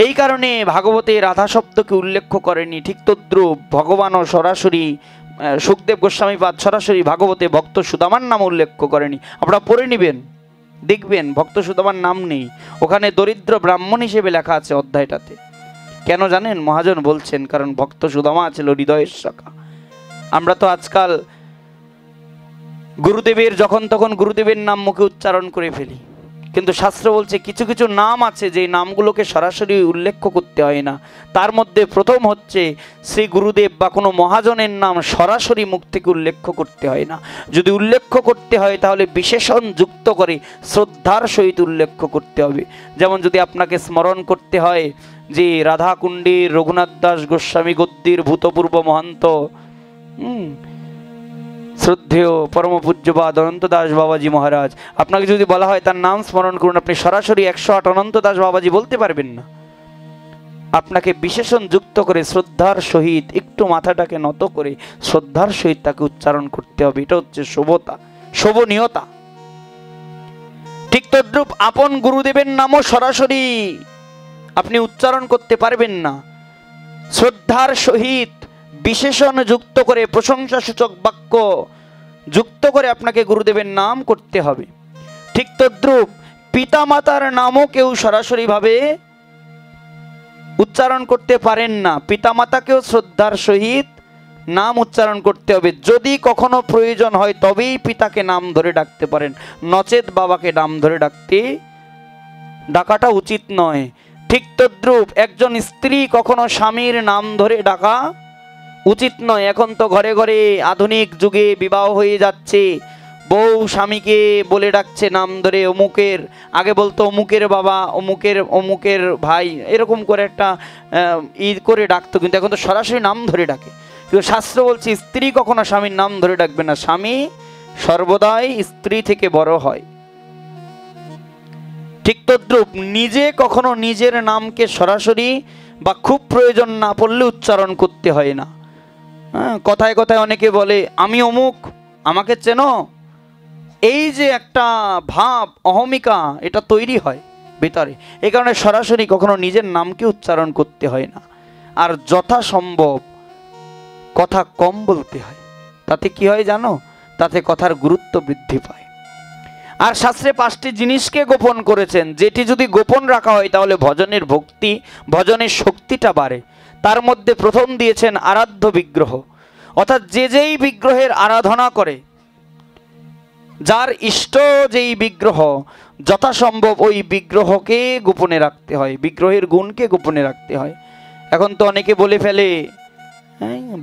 এই কারণে ভাগবতে রাধা শব্দকে উল্লেখ করেনি। ঠিক তদ্রূপ ভগবানও সরাসরি সুখদেব গোস্বামী পাদ সরাসরি ভাগবতে ভক্ত সুদামার নাম উল্লেখ করেনি। আপনারা পড়ে নেবেন, দেখবেন ভক্ত সুদামার নাম নেই, ওখানে দরিদ্র ব্রাহ্মণ হিসেবে লেখা আছে অধ্যায়টাতে। কেন জানেন? মহাজন বলছেন কারণ ভক্ত সুদামা ছিল হৃদয়ের শাখা। আমরা তো আজকাল গুরুদেবের যখন তখন গুরুদেবের নাম মুখে উচ্চারণ করে ফেলি, কিন্তু শাস্ত্র বলছে কিছু কিছু নাম আছে যে নামগুলোকে সরাসরি উল্লেখ করতে হয় না। তার মধ্যে প্রথম হচ্ছে শ্রী গুরুদেব বা কোনো মহাজনের নাম সরাসরি মুখ থেকে উল্লেখ করতে হয় না। যদি উল্লেখ করতে হয় তাহলে বিশেষণ যুক্ত করে শ্রদ্ধার সহিত উল্লেখ করতে হবে। যেমন যদি আপনাকে স্মরণ করতে হয় যে রাধাকুণ্ডীর রঘুনাথ দাস গোস্বামী গদ্যির ভূতপূর্ব মহান্ত শ্রদ্ধেয় পরম পূজ্যপাদ অনন্ত দাস বাবাজি মহারাজ, আপনাকে যদি বলা হয় তার নাম স্মরণ করুন, আপনি সরাসরি 108 অনন্ত দাস বাবাজি বলতে পারবেন না। আপনাকে বিশেষণ যুক্ত করে শ্রদ্ধার সহিত একটু মাথাটাকে নত করে শ্রদ্ধার সহিত তাকে উচ্চারণ করতে হবে। এটা হচ্ছে শোভতা, শোভনীয়তা। ঠিক তদ্রূপ আপন গুরুদেবের নামও সরাসরি আপনি উচ্চারণ করতে পারবেন না, শ্রদ্ধার সহিত বিশেষণ যুক্ত করে প্রশংসাসূচক বাক্য যুক্ত করে আপনাকে গুরুদেবের নাম করতে হবে। ঠিক তদ্রূপ পিতামাতার নামও কেউ সরাসরিভাবে উচ্চারণ করতে পারেন না, পিতামাতাকেও শ্রদ্ধার সহিত নাম উচ্চারণ করতে হবে। যদি কখনো প্রয়োজন হয় তবেই পিতাকে নাম ধরে ডাকতে পারেন, নচেত বাবাকে নাম ধরে ডাকাটা উচিত নয়। ঠিক তদ্রূপ একজন স্ত্রী কখনো স্বামীর নাম ধরে ডাকা উচিত নয়। এখন তো ঘরে ঘরে আধুনিক যুগে বিবাহ হয়ে যাচ্ছে, বউ স্বামীকে বলে ডাকছে নাম ধরে, অমুকের, আগে বলতো অমুকের বাবা, অমুকের ভাই, এরকম করে একটা করে ডাকতো, কিন্তু এখন তো সরাসরি নাম ধরে ডাকে। কিন্তু শাস্ত্র বলছে স্ত্রী কখনো স্বামীর নাম ধরে ডাকবে না, স্বামী সর্বদাই স্ত্রী থেকে বড় হয়। ঠিক তদ্রূপ নিজে কখনো নিজের নামকে সরাসরি বা খুব প্রয়োজন না পড়লে উচ্চারণ করতে হয় না। কথায় কথায় অনেকে বলে আমি অমুক, আমাকে চেনো, এই যে একটা ভাব অহমিকা এটা তৈরি হয় ভিতরে। এই কারণে সরাসরি কখনো নিজের নামকে উচ্চারণ করতে হয় না। আর যথাসম্ভব কথা কম বলতে হয়। তাতে কি হয় জানো? তাতে কথার গুরুত্ব বৃদ্ধি পায়। আর শাস্ত্রে 5টি জিনিসকে গোপন করেছেন, যেটি যদি গোপন রাখা হয় তাহলে ভজনের ভক্তি, ভজনের শক্তিটা বাড়ে। তার মধ্যে প্রথম দিয়েছেন আরাধ্য বিগ্রহ, অর্থাৎ যেই বিগ্রহের আরাধনা করে, যার ইষ্ট যেই বিগ্রহ, যথাসম্ভব ওই বিগ্রহকে গোপনে রাখতে হয়, বিগ্রহের গুণকে গোপনে রাখতে হয়। এখন তো অনেকে বলে ফেলে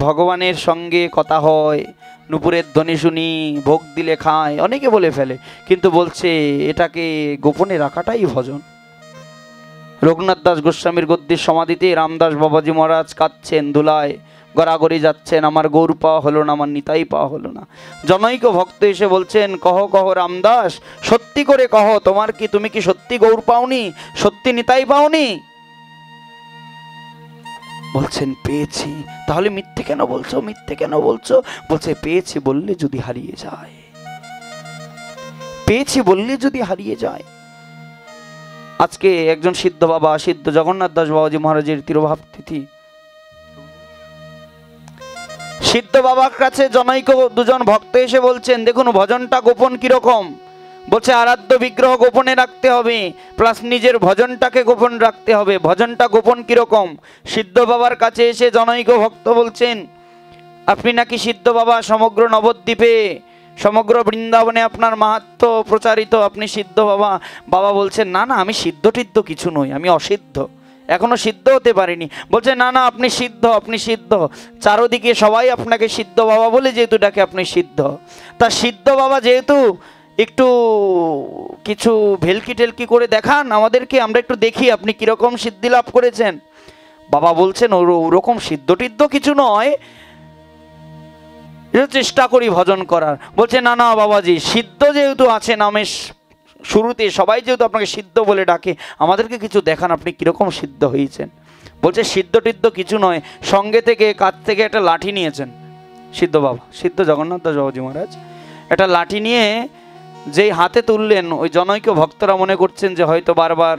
ভগবানের সঙ্গে কথা হয়, নুপুরের ধ্বনি শুনি, ভোগ দিলে খায়, অনেকে বলে ফেলে, কিন্তু বলছে এটাকে গোপনে রাখাটাই ভজন। রঘুনাথ দাস গোস্বামীর গদ্যের সমাধিতে রামদাস বাবাজি মহারাজ কাঁদছেন, ধুলায় গড়াগড়ি যাচ্ছেন, আমার গৌর পাওয়া হলো না, আমার নিতাই পাওয়া হলো না। জনৈক ভক্ত এসে বলছেন, কহ কহ রামদাস, সত্যি করে কহ, তুমি কি সত্যি গৌর পাওনি, সত্যি নিতাই পাওনি? বলছেন পেয়েছি। তাহলে মিথ্যে কেন বলছো, মিথ্যে কেন বলছো? বলছে পেয়েছি বললে যদি হারিয়ে যায়, পেয়েছি বললে যদি হারিয়ে যায়। আজকে একজন সিদ্ধ বাবা, সিদ্ধ জগন্নাথ দাস বাবাজি মহারাজের তিরোভাব তিথি, সিদ্ধ বাবার কাছে জনৈক দুজন ভক্ত এসে বলছেন, দেখুন ভজনটা গোপন কিরকম। বলছে আরাধ্য বিগ্রহ গোপনে রাখতে হবে, প্লাস নিজের ভজনটাকে গোপন রাখতে হবে। ভজনটা গোপন কিরকম? সিদ্ধ বাবার কাছে এসে জনৈক ভক্ত বলছেন, আপনি নাকি সিদ্ধ বাবা, সমগ্র নবদ্বীপে সমগ্র বৃন্দাবনে আপনার মাহাত্ম্য প্রচারিত, আপনি সিদ্ধ বাবা। বাবা বলছেন না না, আমি সিদ্ধ টিদ্ধ কিছু নই, আমি অসিদ্ধ, এখনো সিদ্ধ হতে পারিনি। বলছে না না, আপনি সিদ্ধ, আপনি সিদ্ধ, চারদিকে সবাই আপনাকে সিদ্ধ বাবা বলে যেহেতু ডাকে, আপনি সিদ্ধ। তা সিদ্ধ বাবা যেহেতু একটু কিছু ভেলকি টেলকি করে দেখান আমাদেরকে, আমরা একটু দেখি আপনি কিরকম সিদ্ধি লাভ করেছেন। বাবা বলছেন ওরকম সিদ্ধ টিদ্ধ কিছু নয়, চেষ্টা করি ভজন করার। বলছে না না বাবাজি, সিদ্ধ যেহেতু আছে নামের শুরুতে, সবাই যেহেতু আপনাকে সিদ্ধ বলে ডাকে, আমাদেরকে কিছু দেখান আপনি কিরকম সিদ্ধ হয়েছেন। বলছে সিদ্ধ টিদ্ধ কিছু নয়, সঙ্গে থেকে কাছ থেকে একটা লাঠি নিয়েছেন সিদ্ধ বাবা, সিদ্ধ জগন্নাথ দাস বাবাজি মহারাজ। একটা লাঠি নিয়ে যেই হাতে তুললেন, ওই জনৈক ভক্তরা মনে করছেন যে হয়তো বারবার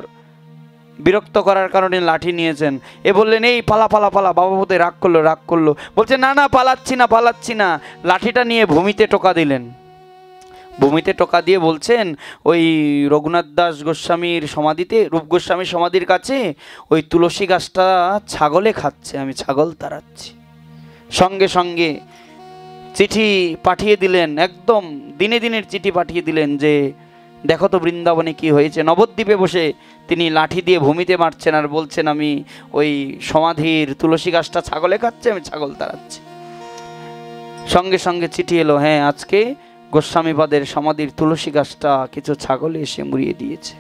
বিরক্ত করার কারণে লাঠি নিয়েছেন। এ বললেন এই পালা পালা পালা, বাবা বোধহয় রাগ করলো। বলছে না না পালাচ্ছি না। লাঠিটা নিয়ে ভূমিতে টোকা দিলেন। ভূমিতে টোকা দিয়ে বলছেন ওই রঘুনাথ দাস গোস্বামীর সমাধিতে, রূপ গোস্বামীর সমাধির কাছে ওই তুলসী গাছটা ছাগলে খাচ্ছে, আমি ছাগল তাড়াচ্ছি। সঙ্গে সঙ্গে চিঠি পাঠিয়ে দিলেন, একদম দিনের চিঠি পাঠিয়ে দিলেন যে দেখো তো বৃন্দাবনে কি হয়েছে। নবদ্বীপে বসে তিনি লাঠি দিয়ে ভূমিতে মারছেন আর বলছেন আমি ওই সমাধির তুলসী গাছটা ছাগলে খাচ্ছে, আমি ছাগল তাড়াচ্ছি। সঙ্গে সঙ্গে চিঠি এলো, হ্যাঁ আজকে গোস্বামীপাদের সমাধির তুলসী গাছটা কিছু ছাগলে এসে মুড়িয়ে দিয়েছে।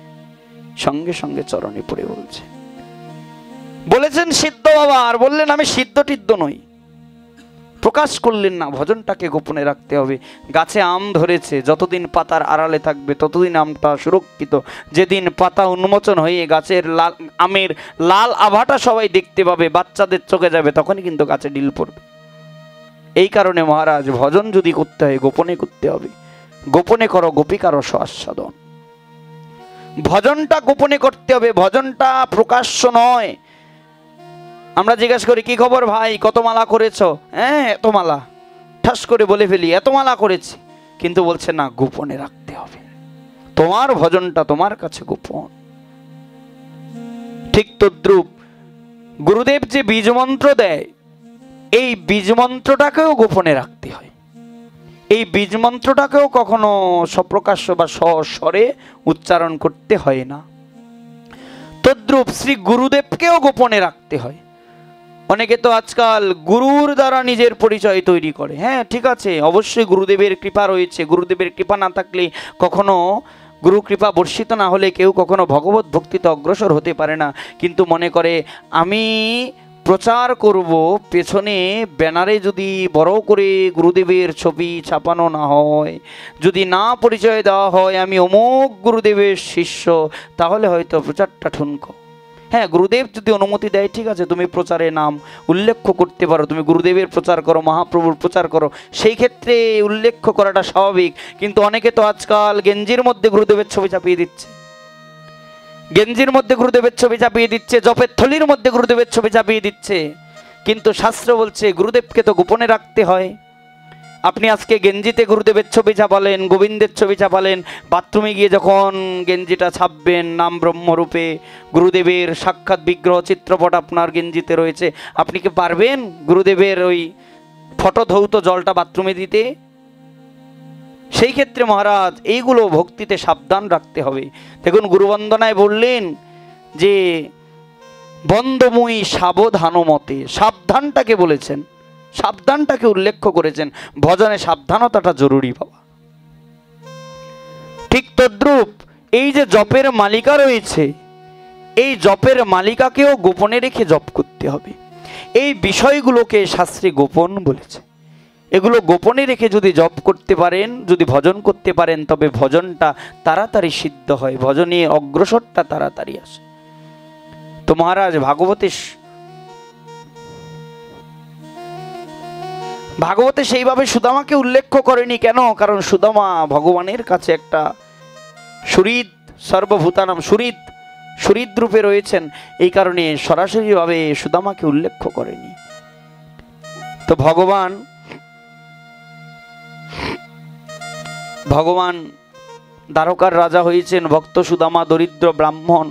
সঙ্গে সঙ্গে চরণে পড়ে বলেছেন সিদ্ধ বাবা, আর বললেন আমি সিদ্ধ টিদ্ধ নই। প্রকাশ করলেন না, ভজনটাকে গোপনে রাখতে হবে। গাছে আম ধরেছে, যতদিন পাতার আড়ালে থাকবে ততদিন আমটা সুরক্ষিত। যেদিন পাতা উন্মোচন হয়ে গাছের আমের লাল আভাটা সবাই দেখতে পাবে, বাচ্চাদের চোখে যাবে, তখনই কিন্তু গাছে ডিল পড়বে। এই কারণে মহারাজ ভজন যদি করতে হয় গোপনে করতে হবে। গোপনে করো গোপিকার রস আস্বাদন। ভজনটা গোপনে করতে হবে, ভজনটা প্রকাশ্য নয়। আমরা জিজ্ঞাসা করি কি খবর ভাই, কত মালা করেছো? হ্যাঁ এত মালা, ঠাস করে বলে ফেলি এত মালা করেছি, কিন্তু বলছে না গোপনে রাখতে হবে। তোমার ভজনটা তোমার কাছে গোপন। ঠিক তদ্রূপ গুরুদেব যে বীজ মন্ত্র দেয়, এই বীজ মন্ত্রটাকেও গোপনে রাখতে হয়। এই বীজ মন্ত্রটাকেও কখনো সপ্রকাশ্য বা স্বরে উচ্চারণ করতে হয় না। তদ্রূপ শ্রী গুরুদেবকেও গোপনে রাখতে হয়। অনেকে তো আজকাল গুরুর দ্বারা নিজের পরিচয় তৈরি করে। হ্যাঁ ঠিক আছে, অবশ্যই গুরুদেবের কৃপা রয়েছে, গুরুদেবের কৃপা না থাকলে কখনো গুরু কৃপা বর্ষিত না হলে কেউ কখনো ভগবত ভক্তিতে অগ্রসর হতে পারে না। কিন্তু মনে করে আমি প্রচার করব, পেছনে ব্যানারে যদি বড় করে গুরুদেবের ছবি ছাপানো না হয়, যদি না পরিচয় দেওয়া হয় আমি অমুক গুরুদেবের শিষ্য, তাহলে হয়তো প্রচারটা ঠুনকো। হ্যাঁ গুরুদেব যদি অনুমতি দেয় ঠিক আছে, তুমি প্রচারে নাম উল্লেখ করতে পারো, তুমি গুরুদেবের প্রচার করো, মহাপ্রভুর প্রচার করো, সেই ক্ষেত্রে উল্লেখ করাটা স্বাভাবিক। কিন্তু অনেকে তো আজকাল গেঞ্জির মধ্যে গুরুদেবের ছবি চাপিয়ে দিচ্ছে, গেঞ্জির মধ্যে গুরুদেবের ছবি চাপিয়ে দিচ্ছে, জপের থলির মধ্যে গুরুদেবের ছবি চাপিয়ে দিচ্ছে। কিন্তু শাস্ত্র বলছে গুরুদেবকে তো গোপনে রাখতে হয়। আপনি আজকে গেঞ্জিতে গুরুদেবের ছবি চাপালেন, গোবিন্দের ছবি চাপালেন, বাথরুমে গিয়ে যখন গেঞ্জিটা ছাপবেন নাম ব্রহ্মরূপে গুরুদেবের সাক্ষাৎ বিগ্রহ চিত্রপট আপনার গেঞ্জিতে রয়েছে, আপনি কি পারবেন গুরুদেবের ওই ফটো ধৌত জলটা বাথরুমে দিতে? সেই ক্ষেত্রে মহারাজ এইগুলো ভক্তিতে সাবধান রাখতে হবে। দেখুন গুরুবন্দনায় বললেন যে বন্দময়ী সাবধানমতে, সাবধানটাকে বলেছেন, সাবধানটাকে উল্লেখ করেছেন। ভজনে সাবধানতাটা জরুরি বাবা। ঠিক তদ্রূপ এই যে জপের মালিকা রয়েছে, এই জপের মালিকাকেও গোপনে রেখে জপ করতে হবে। এই বিষয়গুলোকে শাস্ত্রে গোপন বলেছে। এগুলো গোপনে রেখে যদি জপ করতে পারেন, যদি ভজন করতে পারেন, তবে ভজনটা তাড়াতাড়ি সিদ্ধ হয়, ভজনে অগ্রসরটা তাড়াতাড়ি আসে। তো মহারাজ ভাগবতে সেইভাবে সুদামাকে উল্লেখ করেনি। কেন? কারণ সুদামা ভগবানের কাছে একটা সুহৃদ, সর্বভূতানাম সুহৃদ রূপে রয়েছেন, এই কারণে সরাসরিভাবে সুদামাকে উল্লেখ করেনি। তো ভগবান দ্বারকার রাজা হয়েছেন, ভক্ত সুদামা দরিদ্র ব্রাহ্মণ,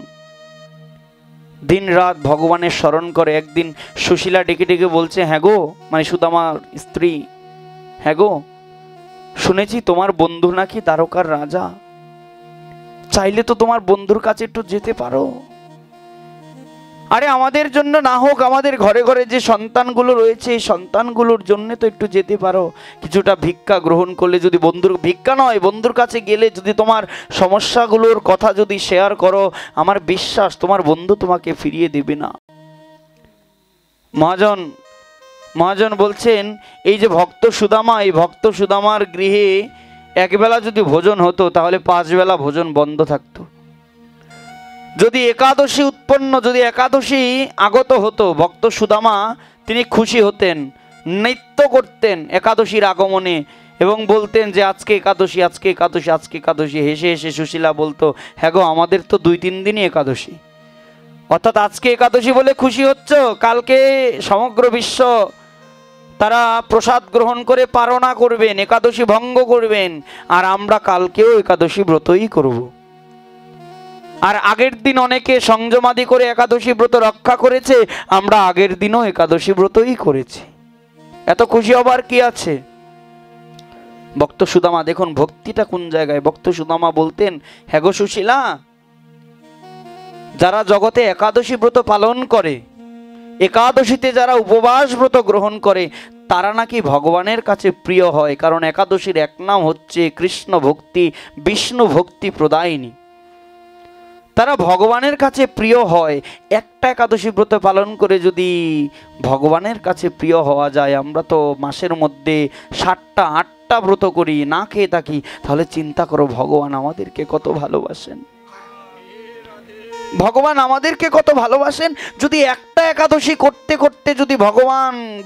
দিন রাত ভগবানের স্মরণ করে। একদিন সুশীলা ডেকে ডেকে বলছে, হ্যাঁ গো, মানে সুদামার স্ত্রী, হ্যাঁ গো শুনেছি তোমার বন্ধু নাকি দ্বারকার রাজা, চাইলে তো তোমার বন্ধুর কাছে একটু যেতে পারো। আরে আমাদের জন্য না হোক, আমাদের ঘরে ঘরে যে সন্তানগুলো রয়েছে এই সন্তানগুলোর জন্য তো একটু যেতে পারো, কিছুটা ভিক্ষা গ্রহণ করলে, যদি বন্ধুর ভিক্ষা নয় বন্ধুর কাছে গেলে যদি তোমার সমস্যাগুলোর কথা যদি শেয়ার করো, আমার বিশ্বাস তোমার বন্ধু তোমাকে ফিরিয়ে দেবে না। মহাজন বলছেন এই যে ভক্ত সুদামা, এই ভক্ত সুদামার গৃহে একবেলা যদি ভোজন হতো তাহলে 5 বেলা ভোজন বন্ধ থাকতো। যদি একাদশী আগত হতো, ভক্ত সুদামা তিনি খুশি হতেন, নৃত্য করতেন একাদশীর আগমনে এবং বলতেন যে আজকে একাদশী, আজকে একাদশী, আজকে একাদশী। হেসে হেসে সুশীলা বলতো, হ্যাঁ গো আমাদের তো 2-3 দিনই একাদশী। অর্থাৎ আজকে একাদশী বলে খুশি হচ্ছ, কালকে সমগ্র বিশ্ব তারা প্রসাদ গ্রহণ করে পারনা করবেন, একাদশী ভঙ্গ করবেন, আর আমরা কালকেও একাদশী ব্রতই করব। আর আগের দিন অনেকে সংযমাদি করে একাদশী ব্রত রক্ষা করেছে, আমরা আগের দিনও একাদশী ব্রতই করেছি। এত খুশি হবার কি আছে? ভক্ত সুদামা দেখুন ভক্তিটা কোন জায়গায়। ভক্ত সুদামা বলতেন, হ্যাঁ গো সুশীলা, যারা জগতে একাদশী ব্রত পালন করে, একাদশীতে যারা উপবাস ব্রত গ্রহণ করে, তারা নাকি ভগবানের কাছে প্রিয় হয়। কারণ একাদশীর এক নাম হচ্ছে কৃষ্ণ ভক্তি, বিষ্ণু ভক্তি প্রদায়িনী। তারা ভগবানের কাছে প্রিয় হয়। একটা একাদশী ব্রত পালন করে যদি ভগবানের কাছে প্রিয় হওয়া যায়, আমরা তো মাসের মধ্যে 7টা 8টা ব্রত করি, না খেয়ে থাকি, তাহলে চিন্তা করো ভগবান আমাদেরকে কত ভালোবাসেন। ভগবান আমাদেরকে কত ভালোবাসেন। যদি একটা একাদশী করতে করতে যদি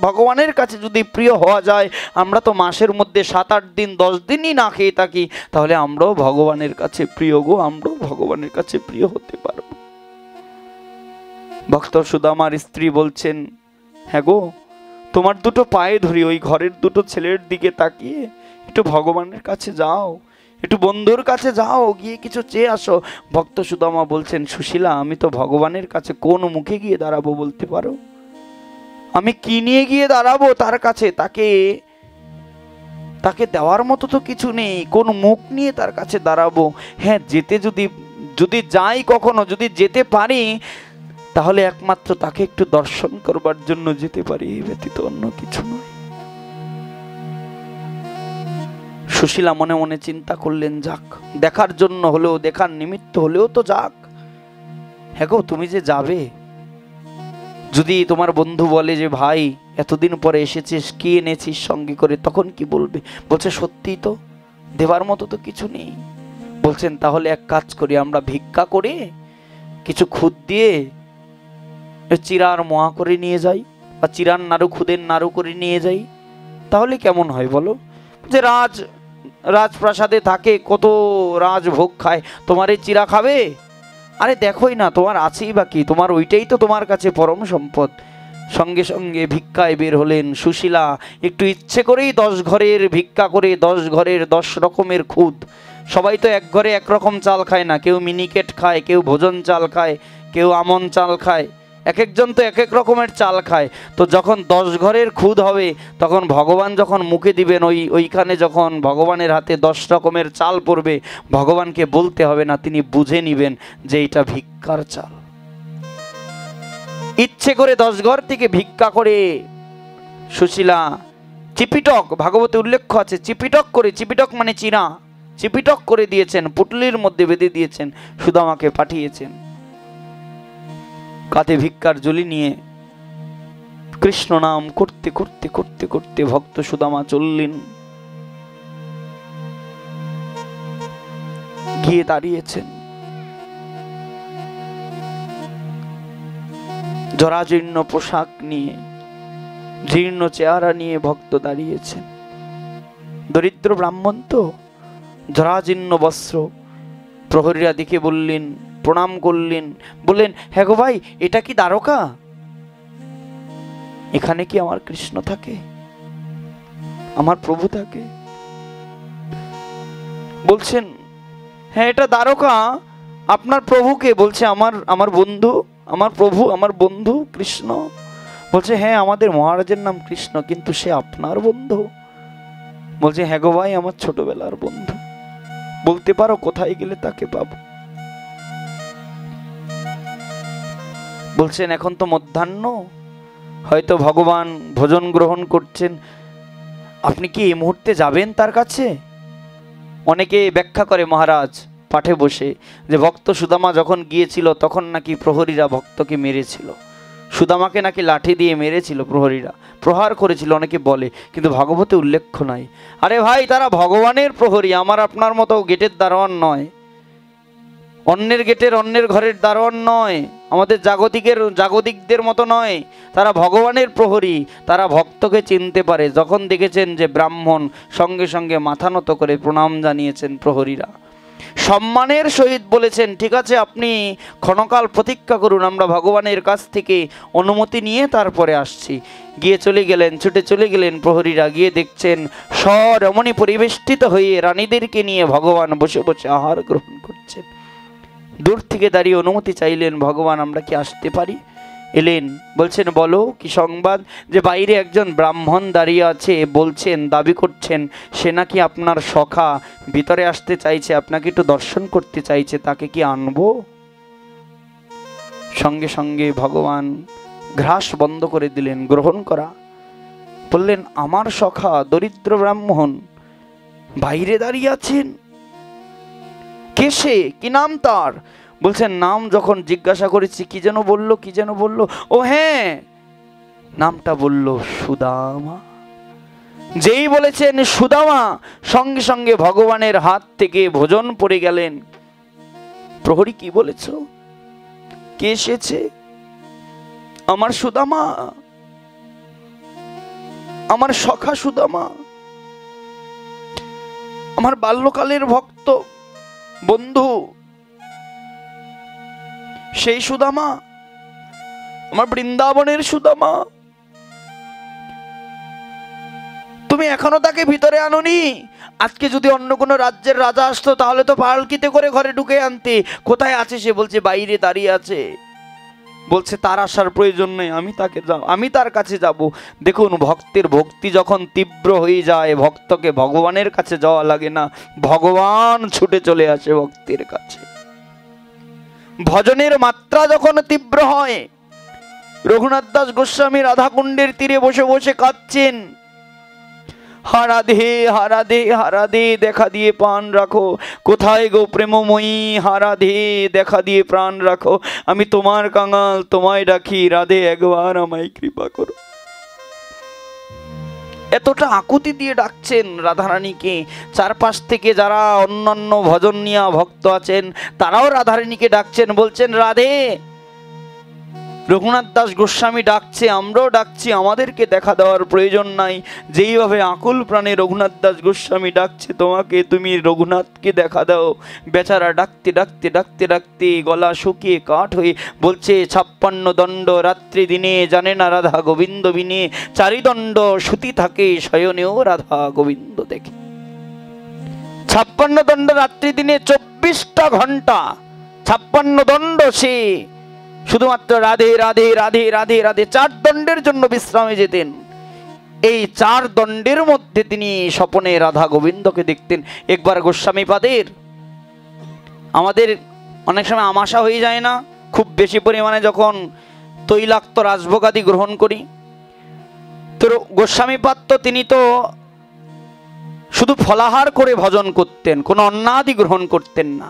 ভগবানের কাছে যদি প্রিয় হওয়া যায়, আমরা তো মাসের মধ্যে 7-8 দিন 10 দিনই না খেয়ে থাকি, তাহলে আমরাও ভগবানের কাছে প্রিয় গো, আমরাও ভগবানের কাছে প্রিয় হতে পারবো। ভক্ত সুদামার স্ত্রী বলছেন, হ্যাঁ গো, তোমার দুটো পায়ে ধরি, ওই ঘরের দুটো ছেলের দিকে তাকিয়ে একটু ভগবানের কাছে যাও, একটু বন্ধুর কাছে যাও, গিয়ে কিছু চেয়ে আসো। ভক্ত সুদামা বলছেন, সুশীলা, আমি তো ভগবানের কাছে কোন মুখে গিয়ে দাঁড়াবো বলতে পারো? আমি কি নিয়ে গিয়ে দাঁড়াবো তার কাছে? তাকে দেওয়ার মতো তো কিছু নেই, কোন মুখ নিয়ে তার কাছে দাঁড়াবো? হ্যাঁ, যেতে যদি যাই, কখনো যদি যেতে পারি, তাহলে একমাত্র তাকে একটু দর্শন করবার জন্য যেতে পারি, এই ব্যতীত অন্য কিছু নয়। সুশীলা মনে মনে চিন্তা করলেন, যাক, দেখার জন্য হলেও, দেখার নিমিত্ত হলেও তো যাক। হ্যাঁ গো, তুমি যে যাবে, যদি তোমার বন্ধু বলে যে ভাই এতদিন পরে এসেছিস, কি এনেছিস সঙ্গে করে, তখন কি বলবে? বলছে, সত্যিই তো, দেবার মতো তো কিছু নেই। বলছেন, তাহলে এক কাজ করি, আমরা ভিক্ষা করে কিছু খুদ দিয়ে চিরার মোয়া করে নিয়ে যাই, বা চিরার নাড়ু, খুদের নাড়ু করে নিয়ে যাই, তাহলে কেমন হয় বলো? যে রাজপ্রাসাদে থাকে, কত রাজভোগ খায়, তোমার এই চিরা খাবে? আরে দেখোই না, তোমার আছেই বা কি, তোমার ওইটাই তো তোমার কাছে পরম সম্পদ। সঙ্গে সঙ্গে ভিক্ষায় বের হলেন সুশীলা। একটু ইচ্ছে করেই 10 ঘরের ভিক্ষা করে, 10 ঘরের 10 রকমের খুদ। সবাই তো এক ঘরে একরকম চাল খায় না, কেউ মিনিকেট খায়, কেউ ভোজন চাল খায়, কেউ আমন চাল খায়, এক একজন তো এক এক রকমের চাল খায়। তো যখন 10 ঘরের খুদ হবে, তখন ভগবান যখন মুখে দিবেন, ওইখানে যখন ভগবানের হাতে 10 রকমের চাল পড়বে, ভগবানকে বলতে হবে না, তিনি বুঝে নিবেন যে এটা ভিক্ষার চাল। ইচ্ছে করে 10 ঘর থেকে ভিক্ষা করে সুশীলা চিপিটক, ভাগবতে উল্লেখ আছে, চিপিটক মানে চিরা, চিপিটক করে দিয়েছেন, পুটলির মধ্যে বেঁধে দিয়েছেন, সুদামাকে পাঠিয়েছেন। কাঁধে ভিক্ষার ঝুলি নিয়ে কৃষ্ণ নাম করতে করতে করতে করতে ভক্ত সুদামা চললেন, গিয়ে দাঁড়িয়েছেন। জরাজীর্ণ পোশাক নিয়ে, জীর্ণ চেহারা নিয়ে ভক্ত দাঁড়িয়েছেন। দরিদ্র ব্রাহ্মণ তো, জরাজীর্ণ বস্ত্র। প্রহরীরা দেখে বললেন, প্রণাম করলেন, বললেন, হ্যাঁ গো ভাই, এটা কি দ্বারকা? এখানে কি আমার কৃষ্ণ থাকে, আমার প্রভু থাকে? বলছেন, হ্যাঁ এটা দ্বারকা। আপনার প্রভুকে? বলছে, আমার বন্ধু, আমার প্রভু, আমার বন্ধু কৃষ্ণ। বলছে, হ্যাঁ আমাদের মহারাজের নাম কৃষ্ণ, কিন্তু সে আপনার বন্ধু? বলছে, হ্যাঁ গো ভাই, আমার ছোটবেলার বন্ধু। বলতে পারো কোথায় গেলে তাকে পাবো? বলছেন, এখন তো মধ্যাহ্ন, হয়তো ভগবান ভোজন গ্রহণ করছেন, আপনি কি এই মুহূর্তে যাবেন তার কাছে? অনেকে ব্যাখ্যা করে মহারাজ পাঠে বসে, যে ভক্ত সুদামা যখন গিয়েছিল, তখন নাকি প্রহরীরা ভক্তকে মেরেছিল, সুদামাকে নাকি লাঠি দিয়ে মেরেছিল, প্রহরীরা প্রহার করেছিল, অনেকে বলে, কিন্তু ভাগবতে উল্লেখ নাই। আরে ভাই, তারা ভগবানের প্রহরী, আমার আপনার মতো গেটের দারোয়ান নয়, অন্যের গেটের, অন্যের ঘরের দারোয়ান নয়, আমাদের জাগতিকদের মতো নয়। তারা ভগবানের প্রহরী, তারা ভক্তকে চিনতে পারে। যখন দেখেছেন যে ব্রাহ্মণ, সঙ্গে সঙ্গে মাথা নত করে প্রণাম জানিয়েছেন প্রহরীরা। সম্মানের সহিত বলেছেন, ঠিক আছে আপনি ক্ষণকাল প্রতীক্ষা করুন, আমরা ভগবানের কাছ থেকে অনুমতি নিয়ে তারপরে আসছি। গিয়ে চলে গেলেন, ছুটে চলে গেলেন প্রহরীরা। গিয়ে দেখছেন স্বরমণি পরিবেষ্টিত হয়ে রানীদেরকে নিয়ে ভগবান বসে বসে আহার গ্রহণ করছেন। দূর থেকে দাঁড়িয়ে অনুমতি চাইলেন, ভগবান আমরা কি আসতে পারি? এলেন, বলছেন বলো কি সংবাদ? যে বাইরে একজন ব্রাহ্মণ দাঁড়িয়ে আছে, বলছেন, দাবি করছেন সে নাকি আপনার সখা, ভিতরে আসতে চাইছে, আপনাকে একটু দর্শন করতে চাইছে, তাকে কি আনবো? সঙ্গে সঙ্গে ভগবান ঘ্রাস বন্ধ করে দিলেন, গ্রহণ করা। বললেন আমার সখা দরিদ্র ব্রাহ্মণ বাইরে দাঁড়িয়ে আছেন, কে সে, কি নাম তার? বলছেন নাম যখন জিজ্ঞাসা করেছি, কি যেন বললো, কি যেন বললো, ও হ্যাঁ নামটা বলল সুদামা। যেই বলেছেন সুদামা, সঙ্গে সঙ্গে ভগবানের হাত থেকে ভোজন পড়ে গেলেন। প্রহরী কি বলেছ, কে এসেছে? আমার সুদামা, আমার সখা সুদামা, আমার বাল্যকালের ভক্ত বন্ধু সেই সুদামা, আমার বৃন্দাবনের সুদামা। তুমি এখনো তাকে ভিতরে আনোনি? আজকে যদি অন্য কোনো রাজ্যের রাজা আসতো তাহলে তো পালকিতে করে ঘরে ঢুকে আনতে। কোথায় আছে সে? বলছে বাইরে দাঁড়িয়ে আছে। বলছে তার আসার প্রয়োজন নেই, আমি তার কাছে যাব। দেখুন ভক্তের ভক্তি যখন তীব্র হয়ে যায়, ভক্তকে ভগবানের কাছে যাওয়া লাগে না, ভগবান ছুটে চলে আসে ভক্তের কাছে। ভজনের মাত্রা যখন তীব্র হয়, রঘুনাথ দাস গোস্বামী রাধাকুণ্ডের তীরে বসে বসে কাঁদছেন, হারাধে হারাধে হারাধে দেখা দিয়ে প্রাণ রাখো, কোথায় গো প্রেমময়ী, হারাধে দেখা দিয়ে প্রাণ রাখো, আমি তোমার কাঙাল তোমায় ডাকি, রাধে একবার আমায় কৃপা করো। এতটা আকুতি দিয়ে ডাকছেন রাধারানীকে। চারপাশ থেকে যারা অন্যান্য ভজন নিয়া ভক্ত আছেন তারাও রাধারানীকে ডাকছেন, বলছেন রাধে। রঘুনাথ দাস গোস্বামী ডাকছে, আমরাও ডাকছি, আমাদেরকে দেখা দেওয়ার প্রয়োজন নাই। যেইভাবে আকুল প্রাণে রঘুনাথ দাস গোস্বামী ডাকছে তোমাকে, তুমি রঘুনাথকে দেখা দাও। বেচারা ডাকতে ডাকতে ডাকতে ডাকতে গলা শুকিয়ে কাঠ হয়ে বলছে, 56 দণ্ড রাত্রি দিনে জানে না রাধা গোবিন্দ বিনে, 4 দণ্ড সুতি থাকে শয়নেও রাধা গোবিন্দ দেখে। 56 দণ্ড রাত্রি দিনে 24টা ঘন্টা, 56 দণ্ড সে শুধুমাত্র রাধে রাধে রাধে রাধে রাধে। 4 দণ্ডের জন্য বিশ্রামে যেতেন। এই 4 দণ্ডের মধ্যে তিনি স্বপনে রাধা গোবিন্দকে দেখতেন। একবার গোস্বামী পাদের আমাদের অনেক সময় আমাশা হয়ে যায় না, খুব বেশি পরিমাণে যখন তৈলাক্ত রাজভোগাদি গ্রহণ করি, তো গোস্বামী পাদ তো তিনি তো শুধু ফলাহার করে ভজন করতেন, কোনো অন্নাদি গ্রহণ করতেন না।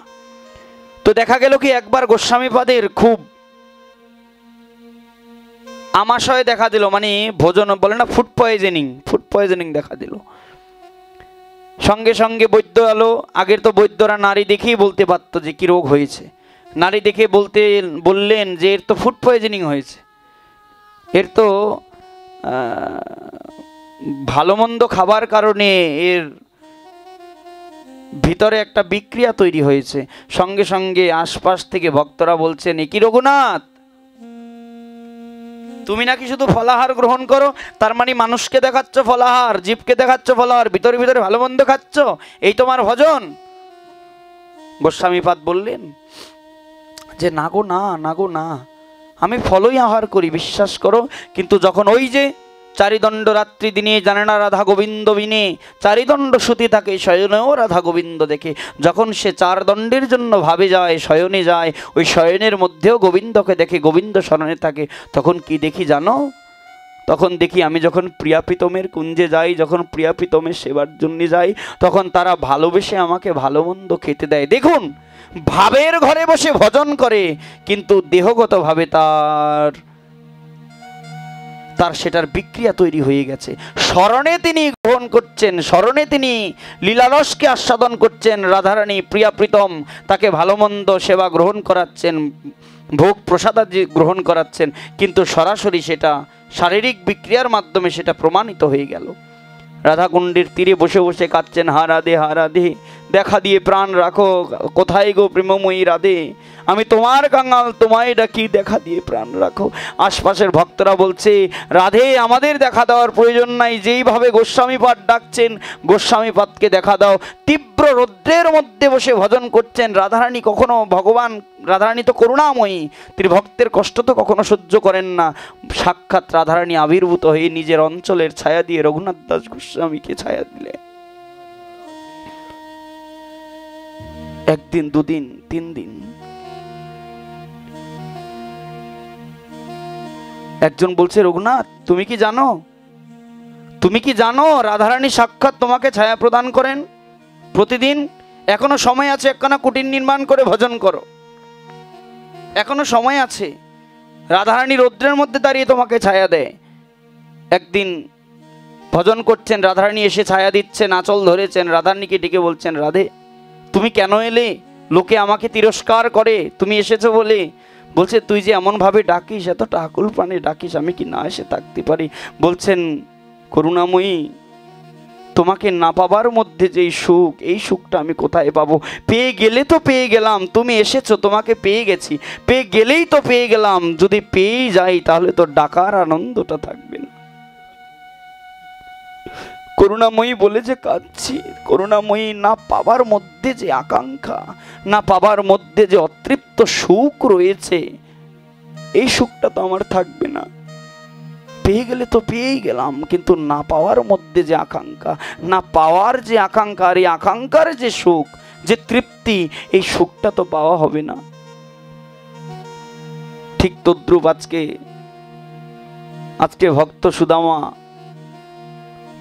তো দেখা গেল কি একবার গোস্বামী পাদের খুব আমাশয় দেখা দিল, মানে ভোজন বলে না, ফুড পয়জনিং দেখা দিল। সঙ্গে সঙ্গে বৈদ্য এলো। আগের তো বৈদ্যরা নারী দেখেই বলতে পারত যে কি রোগ হয়েছে। নারী দেখে বললেন যে এর তো ফুড পয়জনিং হয়েছে, এর তো ভালো মন্দ খাবার কারণে এর ভিতরে একটা বিক্রিয়া তৈরি হয়েছে। সঙ্গে সঙ্গে আশপাশ থেকে ভক্তরা বলছেন, এ কি রঘুনাথ, তুমি নাকি শুধু ফলাহার গ্রহণ করো, তার মানে মানুষকে দেখাচ্ছ ফলাহার, জীবকে দেখাচ্ছ ফলাহার, ভিতরে ভিতরে ভালো মন্দ খাচ্ছ, এই তোমার ভজন? গোস্বামীপাদ বললেন যে না গো না, না গো না, আমি ফলই আহার করি, বিশ্বাস করো। কিন্তু যখন ওই যে 4 দণ্ড রাত্রি দিনে জানে না রাধা গোবিন্দ বিনে, 4 দণ্ড সুতি থাকে শয়নেও রাধা গোবিন্দ দেখে, যখন সে 4 দণ্ডের জন্য ভাবে যায়, শয়নে যায়, ওই শয়নের মধ্যেও গোবিন্দকে দেখে, গোবিন্দ স্মরণে থাকে, তখন কি দেখি জানো? তখন দেখি আমি যখন প্রিয়াপ্রীতমের কুঞ্জে যাই, যখন প্রিয়াপ্রীতমের সেবার জন্য যাই, তখন তারা ভালোবেসে আমাকে ভালো মন্দ খেতে দেয়। দেখুন ভাবের ঘরে বসে ভজন করে, কিন্তু দেহগতভাবে তার সেটার বিক্রিয়া তৈরি হয়ে গেছে। স্মরণে তিনি গ্রহণ করছেন, স্মরণে তিনি লীলারসকে আস্বাদন করছেন, রাধারানী প্রিয়াপ্রীতম তাকে ভালো মন্দ সেবা গ্রহণ করাচ্ছেন, ভোগ প্রসাদাদি গ্রহণ করাচ্ছেন, কিন্তু সরাসরি সেটা শারীরিক বিক্রিয়ার মাধ্যমে সেটা প্রমাণিত হয়ে গেল। রাধাকুণ্ডের তীরে বসে বসে কাঁদছেন, হা রাধে দেখা দিয়ে প্রাণ রাখো, কোথায় গো প্রেমময়ী রাধে, আমি তোমার কাঙাল তোমায় ডাকি, দেখা দিয়ে প্রাণ রাখো। আশপাশের ভক্তরা বলছে, রাধে আমাদের দেখা দেওয়ার প্রয়োজন নাই, যেইভাবে গোস্বামীপাদ ডাকছেন গোস্বামীপাদকে দেখা দাও। তীব্র রৌদ্রের মধ্যে বসে ভজন করছেন রাধারানী। কখনো ভগবান, রাধারানী তো করুণাময়ী, তিনি ভক্তের কষ্ট তো কখনো সহ্য করেন না। সাক্ষাৎ রাধারানী আবির্ভূত হয়ে নিজের অঞ্চলের ছায়া দিয়ে রঘুনাথ দাস গোস্বামীকে ছায়া দিলে। একদিন, দুদিন, 3 দিন। একজন বলছে, রঘুনাথ তুমি কি জানো, তুমি কি জানো রাধারানী সাক্ষাৎ তোমাকে ছায়া প্রদান করেন প্রতিদিন? এখনো সময় আছে, একখানা কুটির নির্মাণ করে ভজন করো, এখনো সময় আছে। রাধারানী রৌদ্রের মধ্যে দাঁড়িয়ে তোমাকে ছায়া দেয়। একদিন ভজন করছেন, রাধারানী এসে ছায়া দিচ্ছেন, আঁচল ধরেছেন, রাধারানীকে ডেকে বলছেন, রাধে তুমি কেন এলে? লোকে আমাকে তিরস্কার করে তুমি এসেছো বলে। বলছে, তুই যে এমন ভাবে ডাকিস, এতটা আকুল প্রাণে ডাকিস, আমি কি না এসে থাকতে পারি? বলছেন, করুণাময়ী তোমাকে না পাবার মধ্যে যেই সুখ, এই সুখটা আমি কোথায় পাবো? পেয়ে গেলে তো পেয়ে গেলাম, তুমি এসেছো তোমাকে পেয়ে গেছি, পেয়ে গেলেই তো পেয়ে গেলাম, যদি পেয়ে যাই তাহলে তো ডাকার আনন্দটা থাকবে না। করুণাময়ী বলে যে কাঁদছি, করুণাময়ী না পাবার মধ্যে যে আকাঙ্ক্ষা, না পাবার মধ্যে যে অতৃপ্ত সুখ রয়েছে, এই সুখটা তো আমার থাকবে না। পেয়ে গেলে তো পেয়েই গেলাম, কিন্তু না পাওয়ার মধ্যে যে আকাঙ্ক্ষা, না পাওয়ার যে আকাঙ্ক্ষা, আর এই আকাঙ্ক্ষার যে সুখ, যে তৃপ্তি, এই সুখটা তো পাওয়া হবে না। ঠিক তদ্রূপ আজকে ভক্ত সুদামা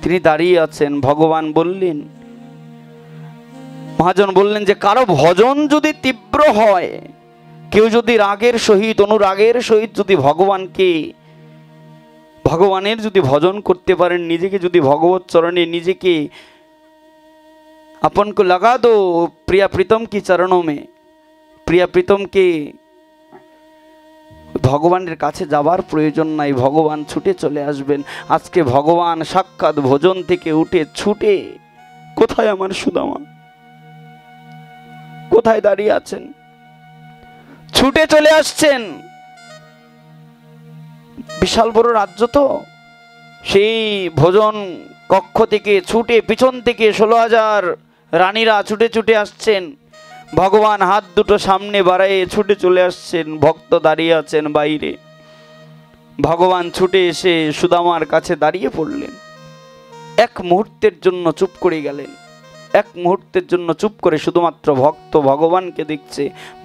তিনি দাঁড়িয়ে আছেন। ভগবান বললেন, মহাজন বললেন যে কারো ভজন যদি তীব্র হয়, কেউ যদি রাগের সহিত, অনুরাগের সহিত যদি ভগবানের যদি ভজন করতে পারেন, নিজেকে যদি ভগবত চরণে নিজেকে अपन को लगा दो प्रिया प्रीतम की चरणों में, प्रिया प्रीतम के ভগবানের কাছে যাবার প্রয়োজন নাই, ভগবান ছুটে চলে আসবেন। আজকে ভগবান সাক্ষাৎ ভোজন থেকে উঠে ছুটে, কোথায় আমার সুদামা, কোথায় দাঁড়িয়ে আছেন? ছুটে চলে আসছেন। বিশাল বড় রাজ্য তো, সেই ভোজন কক্ষ থেকে ছুটে, পিছন থেকে 16,000 রানীরা ছুটে ছুটে আসছেন। ভগবান হাত দুটো সামনে বাড়ায়ে ছুটে চলে আসছেন, ভক্ত দাঁড়িয়ে আছেন বাইরে। ভগবান ছুটে এসে সুদামার কাছে দাঁড়িয়ে পড়লেন। এক মুহূর্তের জন্য চুপ করে গেলেন, এক মুহূর্তের জন্য চুপ করে শুধুমাত্র ভক্ত ভগবানকে দেখছে,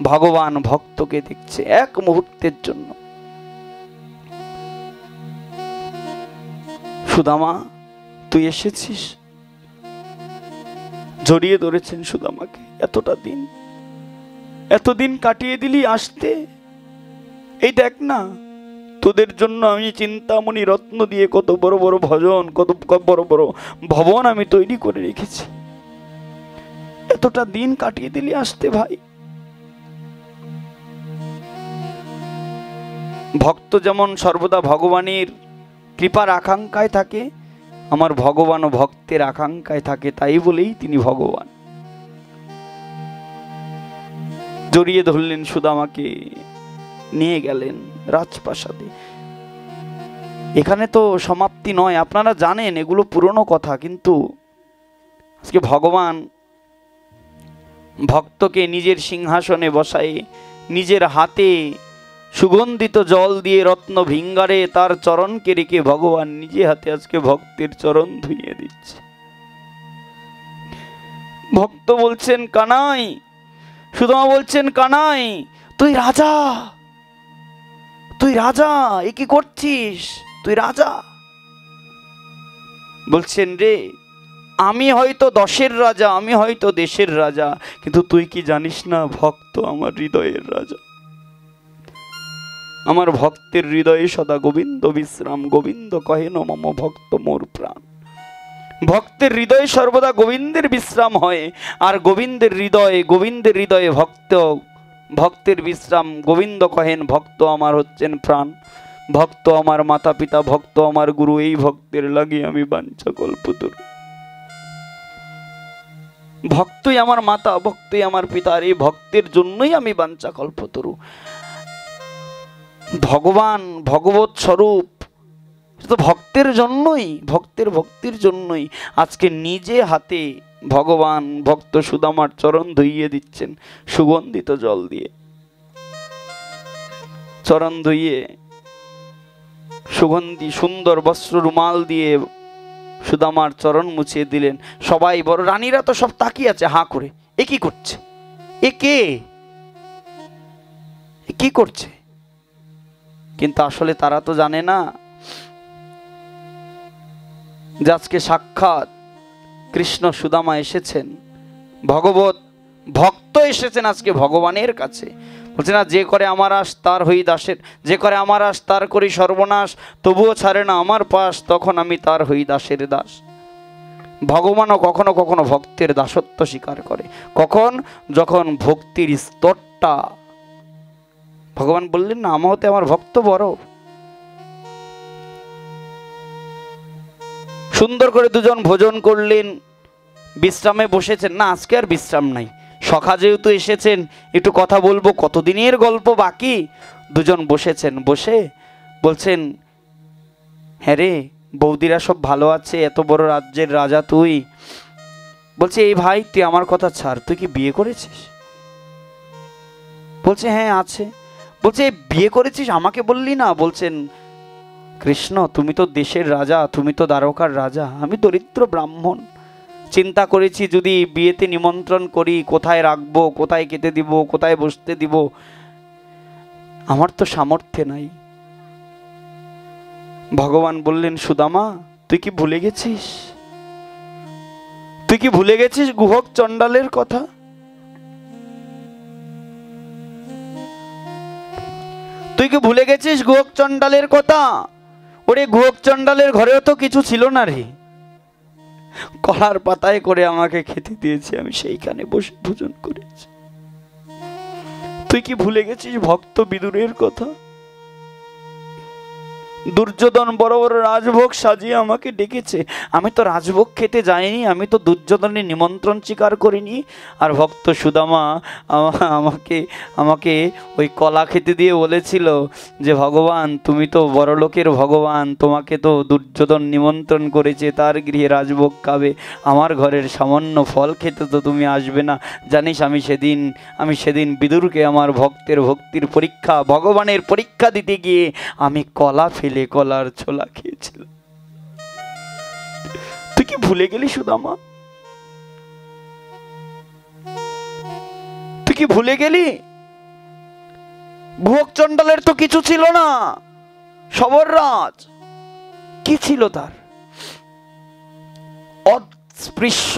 ভগবান ভক্তকে দেখছে, এক মুহূর্তের জন্য। সুদামা তুই এসেছিস, জড়িয়ে ধরেছেন সুদামাকে। এতদিন কাটিয়ে দিলি আসতে, এই দেখ না তোদের জন্য আমি চিন্তামণি রত্ন দিয়ে কত বড় বড় ভজন, কত বড় বড় ভবন আমি তৈরি করে রেখেছি, এতটা দিন কাটিয়ে দিলি আসতে ভাই। ভক্ত যেমন সর্বদা ভগবানের কৃপার আকাঙ্ক্ষায় থাকে, আমার ভগবানও ভক্তের আকাঙ্ক্ষায় থাকে, তাই বলেই তিনি ভগবান। জড়িয়ে ধরলেন সুদামাকে, নিয়ে গেলেন রাজপ্রাসাদে। এখানে তো সমাপ্তি নয়, আপনারা জানেন এগুলো পুরনো কথা, কিন্তু আজকে ভগবান ভক্তকে নিজের সিংহাসনে বসায়, নিজের হাতে সুগন্ধিত জল দিয়ে রত্ন ভিঙ্গারে তার চরণকে রেখে ভগবান নিজে হাতে আজকে ভক্তের চরণ ধুইয়ে দিচ্ছে। ভক্ত বলছেন কানাই, সুদামা বলছেন কানাই তুই রাজা, তুই রাজা, এ কি করছিস, তুই রাজা। বলছেন রে, আমি হয়তো 10-এর রাজা, আমি হয়তো দেশের রাজা, কিন্তু তুই কি জানিস না ভক্ত আমার হৃদয়ের রাজা। আমার ভক্তের হৃদয়ে সদা গোবিন্দ বিশ্রাম, গোবিন্দ কহে ন মম ভক্ত মোর প্রাণ। ভক্তের হৃদয়ে সর্বদা গোবিন্দের বিশ্রাম হয়, আর গোবিন্দের হৃদয়ে ভক্তের বিশ্রাম। গোবিন্দ কহেন ভক্ত আমার হচ্ছেন প্রাণ, ভক্ত আমার মাতা পিতা, ভক্ত আমার গুরু, এই ভক্তের লাগি আমি বাঞ্ছা কল্পতরু। ভক্তই আমার মাতা, ভক্তই আমার পিতা, আর এই ভক্তের জন্যই আমি বাঞ্ছা কল্পতরু। ভগবান ভগবত স্বরূপ তো ভক্তের জন্যই, ভক্তের ভক্তির জন্যই আজকে নিজে হাতে ভগবান ভক্ত সুদামার চরণ ধুইয়ে দিচ্ছেন সুগন্ধিত জল দিয়ে। চরণ ধুইয়ে সুগন্ধি সুন্দর বস্ত্র রুমাল দিয়ে সুদামার চরণ মুছিয়ে দিলেন। সবাই বড় রানীরা তো সব তাকিয়ে আছে হাঁ করে, এ কি করছে, এ কে, কি করছে? কিন্তু আসলে তারা তো জানে না যে আজকে সাক্ষাৎ কৃষ্ণ সুদামা এসেছেন, ভগবত ভক্ত এসেছেন আজকে ভগবানের কাছে। বলছে না, যে করে আমার আশ তার হই দাসের, যে করে আমার আশ তার করি সর্বনাশ, তবুও ছাড়ে না আমার পাশ, তখন আমি তার হই দাসের দাস। ভগবানও কখনো কখনো ভক্তের দাসত্ব স্বীকার করে। কখন? যখন ভক্তির স্তরটা, ভগবান বললেন না আমার হতে আমার ভক্ত বড়। সুন্দর করে দুজন ভোজন করলেন, বিশ্রামে বসেছেন। না, আজকে আর বিশ্রাম নাই, সখা যেহেতু এসেছেন একটু কথা বলবো, কতদিনের গল্প বাকি। দুজন বসেছেন, বসে বলছেন, হ্যাঁ রে, বৌদিরা সব ভালো আছে, এত বড় রাজ্যের রাজা তুই। বলছে, এই ভাই তুই আমার কথা ছাড়, তুই কি বিয়ে করেছিস? বলছে, হ্যাঁ আছে। বলছে, বিয়ে করেছিস, আমাকে বললি না? বলছেন, কৃষ্ণ তুমি তো দেশের রাজা, তুমি তো দ্বারকার রাজা, আমি দরিদ্র ব্রাহ্মণ, চিন্তা করেছি যদি বিয়েতে নিমন্ত্রণ করি, কোথায় রাখবো, কোথায় খেতে দিব, কোথায় বসতে দিব, আমার তো সামর্থ্য নাই। ভগবান বললেন, সুদামা তুই কি ভুলে গেছিস, তুই কি ভুলে গেছিস গুহক চণ্ডালের কথা? তুই কি ভুলে গেছিস গুহক চণ্ডালের কথা? ওরে গুহক চণ্ডালের ঘরেও তো কিছু ছিল না রে, কলার পাতায় করে আমাকে খেতে দিয়েছে, আমি সেইখানে বসে ভোজন করেছি। তুই কি ভুলে গেছিস ভক্ত বিদুরের কথা? দুর্যোধন বড় বড় রাজভোগ সাজিয়ে আমাকে ডেকেছে, আমি তো রাজভোগ খেতে যাইনি, আমি তো দুর্যোধনের নিমন্ত্রণ স্বীকার করিনি। আর ভক্ত সুদামা আমাকে আমাকে ওই কলা খেতে দিয়ে বলেছিল যে ভগবান তুমি তো বড়লোকের ভগবান, তোমাকে তো দুর্যোধন নিমন্ত্রণ করেছে, তার গৃহে রাজভোগ খাবে, আমার ঘরের সামান্য ফল খেতে তো তুমি আসবে না। জানিস আমি সেদিন বিদুরকে আমার ভক্তের ভক্তির পরীক্ষা, ভগবানের পরীক্ষা দিতে গিয়ে আমি কলা ফেলে কলার ছোলা খেয়েছিল। তুই কি ভুলে গেলি সুদামা? তুই কি ভুলে গেলি? গুহক চণ্ডালের তো কিছু ছিল না, সবর রাজ কি ছিল তার? অস্পৃশ্য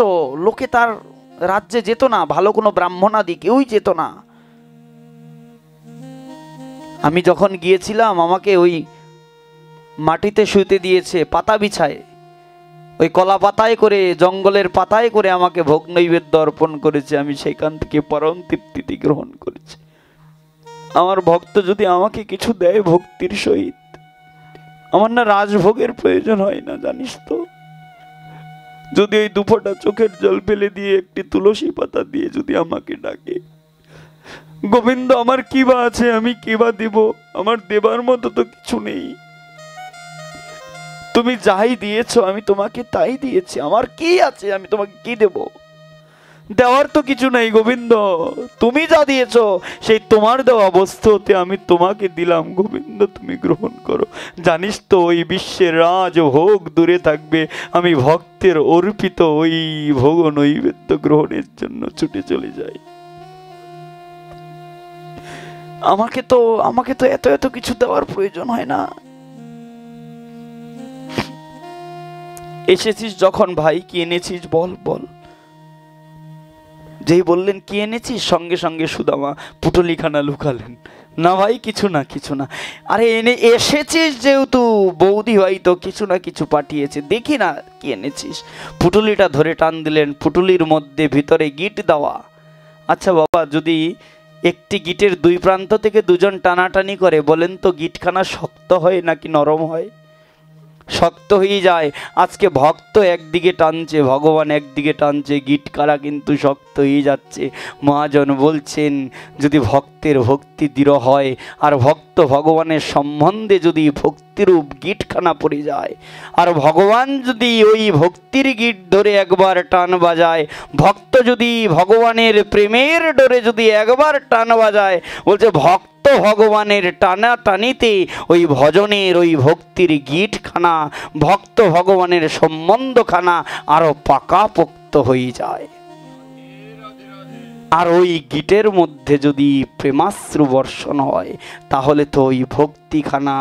লোকে তার রাজ্যে যেত না, ভালো কোনো ব্রাহ্মণাদি কেউই যেত না। আমি যখন গিয়েছিলাম আমাকে ওই মাটিতে শুতে দিয়েছে, পাতা বিছায়, ওই কলা পাতায় করে, জঙ্গলের পাতায় করে আমাকে ভোগ নৈবেদ্য অর্পণ করেছে, আমি সেখান থেকে পরম তৃপ্তিতে গ্রহণ করেছি। আমার ভক্ত যদি আমাকে কিছু দেয় ভক্তির সহিত, আমার না রাজভোগের প্রয়োজন হয় না, জানিস তো। যদি ওই দুফোঁটা চোখের জল ফেলে দিয়ে একটি তুলসী পাতা দিয়ে যদি আমাকে ডাকে, গোবিন্দ আমার কি বা আছে, আমি কি বা দিব, আমার দেবার মতো তো কিছু নেই। তুমি যাই দিয়েছো আমি তোমাকে তাই দিয়েছি, আমার কি আছে, আমি তোমাকে কি দেব? দেওয়ার তো কিছু নাই গোবিন্দ, তুমি যা দিয়েছো সেই তোমার দেওয়া বস্তুতে আমি তোমাকে দিলাম, গোবিন্দ তুমি গ্রহণ করো। জানিস তো ওই বিশ্বের রাজ ভোগ দূরে থাকবে, আমি ভক্তের অর্পিত ওই ভোগ নৈবেদ্য গ্রহণের জন্য ছুটে চলে যাই। আমাকে তো এত এত কিছু দেওয়ার প্রয়োজন হয় না। এসেছিস যখন ভাই, কি এনেছিস বল বল। যেই বললেন কি এনেছিস, সঙ্গে সঙ্গে সুদামা পুটলিখানা লুকালেন। না ভাই কিছু না কিছু না। আরে এসেছিস যেহেতু, বৌদি হয়তো কিছু না কিছু পাঠিয়েছে, দেখি না কি এনেছিস। পুটলিটা ধরে টান দিলেন, পুটলির মধ্যে ভিতরে গিট দেওয়া। আচ্ছা বাবা, যদি একটি গিটের দুই প্রান্ত থেকে দুজন টানাটানি করে, বলেন তো গিটখানা শক্ত হয় নাকি নরম হয়? শক্ত হয়ে যায়। আজকে ভক্ত একদিকে টানছে, ভগবান একদিকে টানছে, গিটকারা কিন্তু শক্ত হয়ে যাচ্ছে। মহাজন বলছেন যদি ভক্তের ভক্তি দৃঢ় হয় আর ভক্ত ভগবানের সম্বন্ধে যদি ভক্তিরূপ গিটখানা পড়ে যায়, আর ভগবান যদি ওই ভক্তির গিট ধরে একবার টান বাজায়, ভক্ত যদি ভগবানের প্রেমের ডোরে যদি একবার টান বাজায়, বলছে ভক্ত ভগবানের টানা টানিতে ওই ভজনের ওই ভক্তির গিটখানা, ভক্ত ভগবানের সম্বন্ধখানা আরো পাকাপোক্ত হয়ে যায়। আর ওই গিটের মধ্যে যদি প্রেমাশ্রু বর্ষণ হয়, তাহলে তো ওই ভক্তিখানা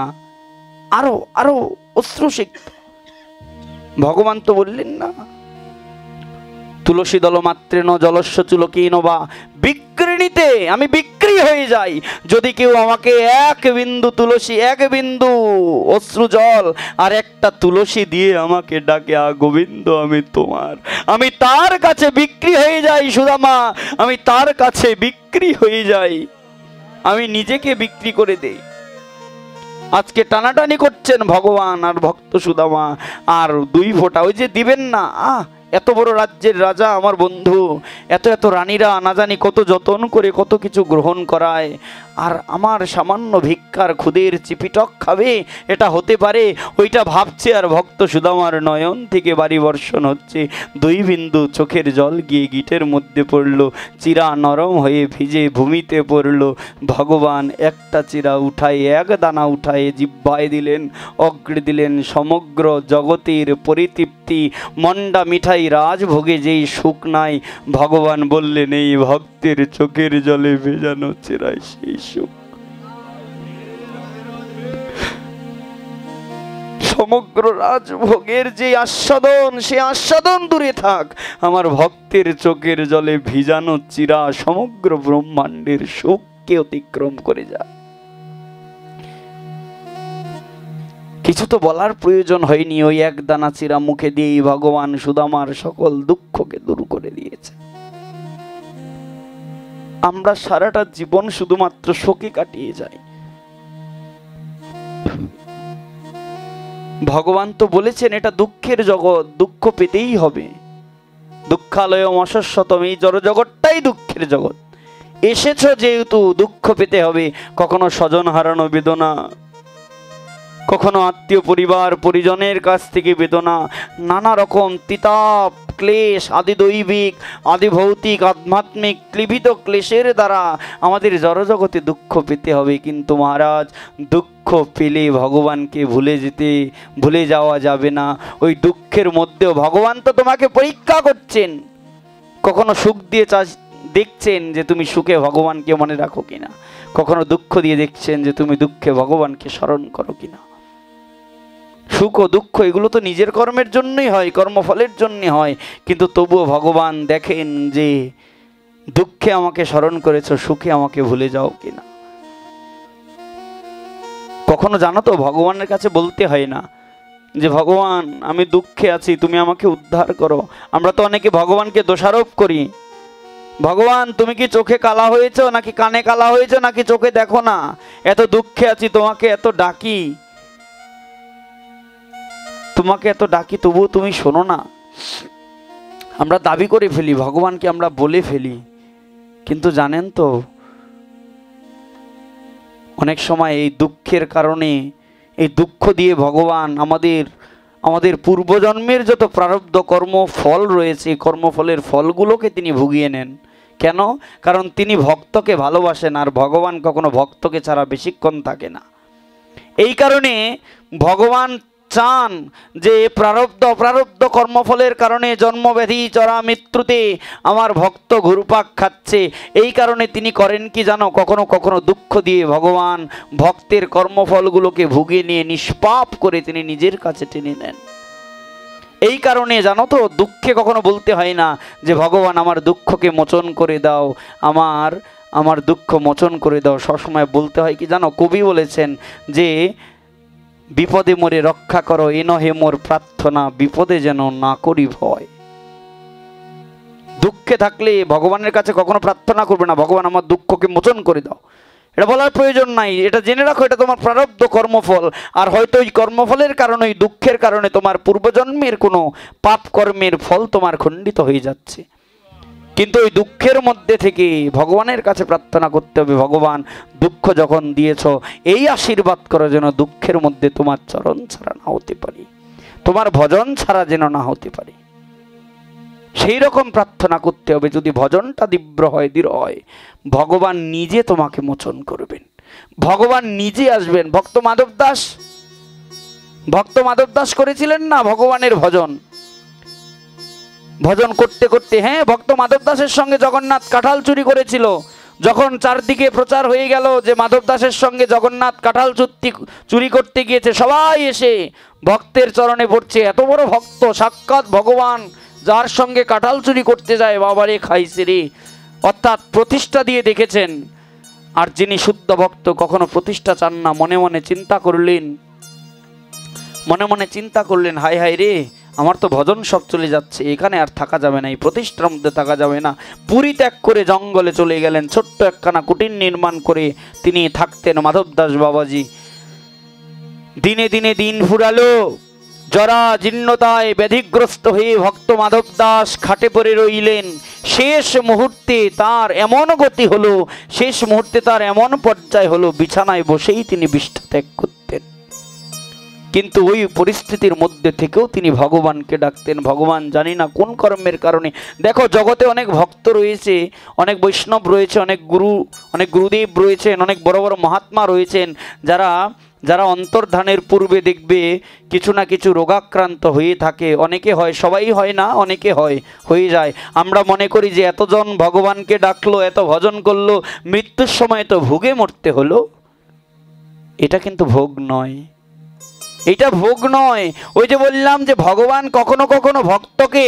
আরো আরো অশ্রুসিক্ত। ভগবান তো বললেন না, তুলসী দল মাত্রেন জলস্য চুলকীন বা বিক্রিণীতে, আমি বিক্রি হয়ে যাই যদি কেউ আমাকে এক বিন্দু তুলসী, এক বিন্দু অশ্রু জল আর একটা তুলসী দিয়ে আমাকে ডাকে, গোবিন্দ আমি তোমার, আমি তার কাছে বিক্রি হয়ে যাই। সুদামা, আমি তার কাছে বিক্রি হয়ে যাই, আমি নিজেকে বিক্রি করে দেই। আজকে টানাটানি করছেন ভগবান আর ভক্ত সুদামা, আর দুই ফোঁটা ওই যে দিবেন না। এত বড় রাজ্যের রাজা আমার বন্ধু, এত এত রানীরা না জানি কত যতন করে কত কিছু গ্রহণ করায়, আর আমার সামান্য ভিক্ষার খুদের চিপিটক খাবে, এটা হতে পারে? ওইটা ভাবছে, আর ভক্ত সুদামার নয়ন থেকে বাড়ি বর্ষণ হচ্ছে, দুই বিন্দু চোখের জল গিয়ে গিটের মধ্যে পড়ল, চিরা নরম হয়ে ভিজে ভূমিতে পড়ল। ভগবান একটা চিরা উঠায়, এক দানা উঠায় জিহ্বায় দিলেন, অগ্রে দিলেন সমগ্র জগতের পরিতৃপ্তি, মন্ডা মিঠাই রাজভোগে যেই সুখ নাই, ভগবান বললেন এই ভক্তের চোখের জলে ভেজানো চিরায় সেই সুখ। সমগ্র রাজভোগের যে আস্বাদন, সে আস্বাদন দূরে থাক, আমার ভক্তের চোখের জলে ভিজানো চিরা সমগ্র ব্রহ্মাণ্ডের সুখকে অতিক্রম করে যায়। কিছু তো বলার প্রয়োজন হয়নি, ওই এক দানা চিরা মুখে দিয়েই ভগবান সুদামার সকল দুঃখকে দূর করে দিয়েছে। আমরা সারাটা জীবন শুধুমাত্র শোকে কাটিয়ে যাই। ভগবান তো বলেছেন এটা দুঃখের জগৎ, দুঃখ পেতেই হবে। দুঃখালয়ম অশশ্বতম, এই জড়জগৎটাই দুঃখের জগৎ। এসেছো যেহেতু দুঃখ পেতে হবে। কখনো স্বজন হারানো বেদনা, কখনো আত্মীয় পরিবার পরিজনের কাছ থেকে বেদনা, নানা রকম তিতাপ ক্লেশ, আদি দৈবিক আদি ভৌতিক আধ্যাত্মিক ক্লিবিত ক্লেশের দ্বারা আমাদের জড়জগতে দুঃখ পেতে হবে। কিন্তু মহারাজ, দুঃখ পেলে ভগবানকে ভুলে যাওয়া যাবে না। ওই দুঃখের মধ্যেও ভগবান তো তোমাকে পরীক্ষা করছেন, কখনো সুখ দিয়ে দেখছেন যে তুমি সুখে ভগবানকে মনে রাখো কিনা, কখনো দুঃখ দিয়ে দেখছেন যে তুমি দুঃখে ভগবানকে স্মরণ করো কিনা। সুখ ও দুঃখ এগুলো তো নিজের কর্মের জন্যই হয়, কর্মফলের জন্য হয়, কিন্তু তবুও ভগবান দেখেন যে দুঃখে আমাকে স্মরণ করেছো, সুখে আমাকে ভুলে যাও কিনা। কখনো জানো তো ভগবানের কাছে বলতে হয় না যে ভগবান আমি দুঃখে আছি, তুমি আমাকে উদ্ধার করো। আমরা তো অনেকে ভগবানকে দোষারোপ করি, ভগবান তুমি কি চোখে কালা হয়েছো, নাকি কানে কালা হয়েছো, নাকি চোখে দেখো না? এত দুঃখে আছি, তোমাকে এত ডাকি, তবুও তুমি শোনো না। আমরা দাবি করে ফেলি, ভগবানকে আমরা বলে ফেলি। কিন্তু জানেন তো অনেক সময় এই দুঃখের কারণে, এই দুঃখ দিয়ে ভগবান আমাদের পূর্বজন্মের যত প্রারব্ধ কর্মফল রয়েছে, কর্মফলের ফলগুলোকে তিনি ভুগিয়ে নেন। কেন? কারণ তিনি ভক্তকে ভালোবাসেন, আর ভগবান কখনো ভক্তকে ছাড়া বেশিক্ষণ থাকে না। এই কারণে ভগবান চান যে প্রারব্ধ অপ্রারব্ধ কর্মফলের কারণে জন্মব্যাধি চড়া মৃত্যুতে আমার ভক্ত ঘুরপাক খাচ্ছে। এই কারণে তিনি করেন কি জানো, কখনো কখনো দুঃখ দিয়ে ভগবান ভক্তের কর্মফলগুলোকে ভুগিয়ে নিয়ে নিষ্পাপ করে তিনি নিজের কাছে টেনে নেন। এই কারণে জানো তো, দুঃখে কখনো বলতে হয় না যে ভগবান আমার দুঃখকে মোচন করে দাও, আমার দুঃখ মোচন করে দাও। সবসময় বলতে হয় কি জানো, কবি বলেছেন যে বিপদে মোরে রক্ষা করো, এ নহে মোর প্রার্থনা, বিপদে যেন না করি ভয়। দুঃখে থাকলে ভগবানের কাছে কখনো প্রার্থনা করবে না ভগবান আমার দুঃখকে মোচন করে দাও, এটা বলার প্রয়োজন নাই, এটা জেনে রাখো এটা তোমার প্রারব্ধ কর্মফল। আর হয়তো ওই কর্মফলের কারণে, ওই দুঃখের কারণে তোমার পূর্বজন্মের কোনো পাপ কর্মের ফল তোমার খণ্ডিত হয়ে যাচ্ছে। কিন্তু ওই দুঃখের মধ্যে থেকে ভগবানের কাছে প্রার্থনা করতে হবে, ভগবান দুঃখ যখন দিয়েছ এই আশীর্বাদ করো যেন দুঃখের মধ্যে তোমার চরণ ছাড়া না হতে পারি, তোমার ভজন ছাড়া যেন না হতে পারে। সেই রকম প্রার্থনা করতে হবে। যদি ভজনটা তীব্র হয়, দৃঢ় হয়, ভগবান নিজে তোমাকে মোচন করবেন, ভগবান নিজে আসবেন। ভক্ত মাধব দাস করেছিলেন না ভগবানের ভজন, ভজন করতে করতে। হ্যাঁ, ভক্ত মাধব দাসের সঙ্গে জগন্নাথ কাঁঠাল চুরি করেছিল। যখন চারদিকে প্রচার হয়ে গেল যে মাধব দাসের সঙ্গে জগন্নাথ কাঁঠাল চুরি করতে গিয়েছে, সবাই এসে ভক্তের চরণে পড়ছে। এত বড় ভক্ত, সাক্ষাৎ ভগবান, যার সঙ্গে কাঁঠাল চুরি করতে যায়, বাবারে খাইছে রে। অর্থাৎ প্রতিষ্ঠা দিয়ে দেখেছেন। আর যিনি শুদ্ধ ভক্ত কখনো প্রতিষ্ঠা চান না, মনে মনে চিন্তা করলেন, হায় হায় রে, আমার তো ভজন সব চলে যাচ্ছে, এখানে আর থাকা যাবে না, এই প্রতিষ্ঠার মধ্যে থাকা যাবে না। পুরী ত্যাগ করে জঙ্গলে চলে গেলেন। ছোট্ট একখানা কুটির নির্মাণ করে তিনি থাকতেন মাধব দাস বাবাজি। দিনে দিনে দিন ফুরালো, জরা জীর্ণতায় ব্যাধিগ্রস্ত হয়ে ভক্ত মাধব দাস খাটে পড়ে রইলেন। শেষ মুহূর্তে তার এমন গতি হলো, শেষ মুহূর্তে তার এমন পর্যায় হলো, বিছানায় বসেই তিনি বিষ্ঠা ত্যাগ করতেন। কিন্তু ওই পরিস্থিতির মধ্যে থেকেও তিনি ভগবানকে ডাকতেন। ভগবান জানি না কোন কর্মের কারণে। দেখো, জগতে অনেক ভক্ত রয়েছে, অনেক বৈষ্ণব রয়েছে, অনেক গুরুদেব রয়েছেন, অনেক বড় বড় মহাত্মা রয়েছেন, যারা অন্তর্ধানের পূর্বে দেখবে কিছু না কিছু রোগাক্রান্ত হয়ে থাকে। অনেকে হয়, সবাই হয় না, অনেকে হয়ে যায়। আমরা মনে করি যে এতজন ভগবানকে ডাকলো, এত ভজন করলো, মৃত্যুর সময় তো ভোগে মরতে হলো। এটা কিন্তু ভোগ নয়, এটা ভোগ নয়। ওই যে বললাম যে ভগবান কখনো কখনো ভক্তকে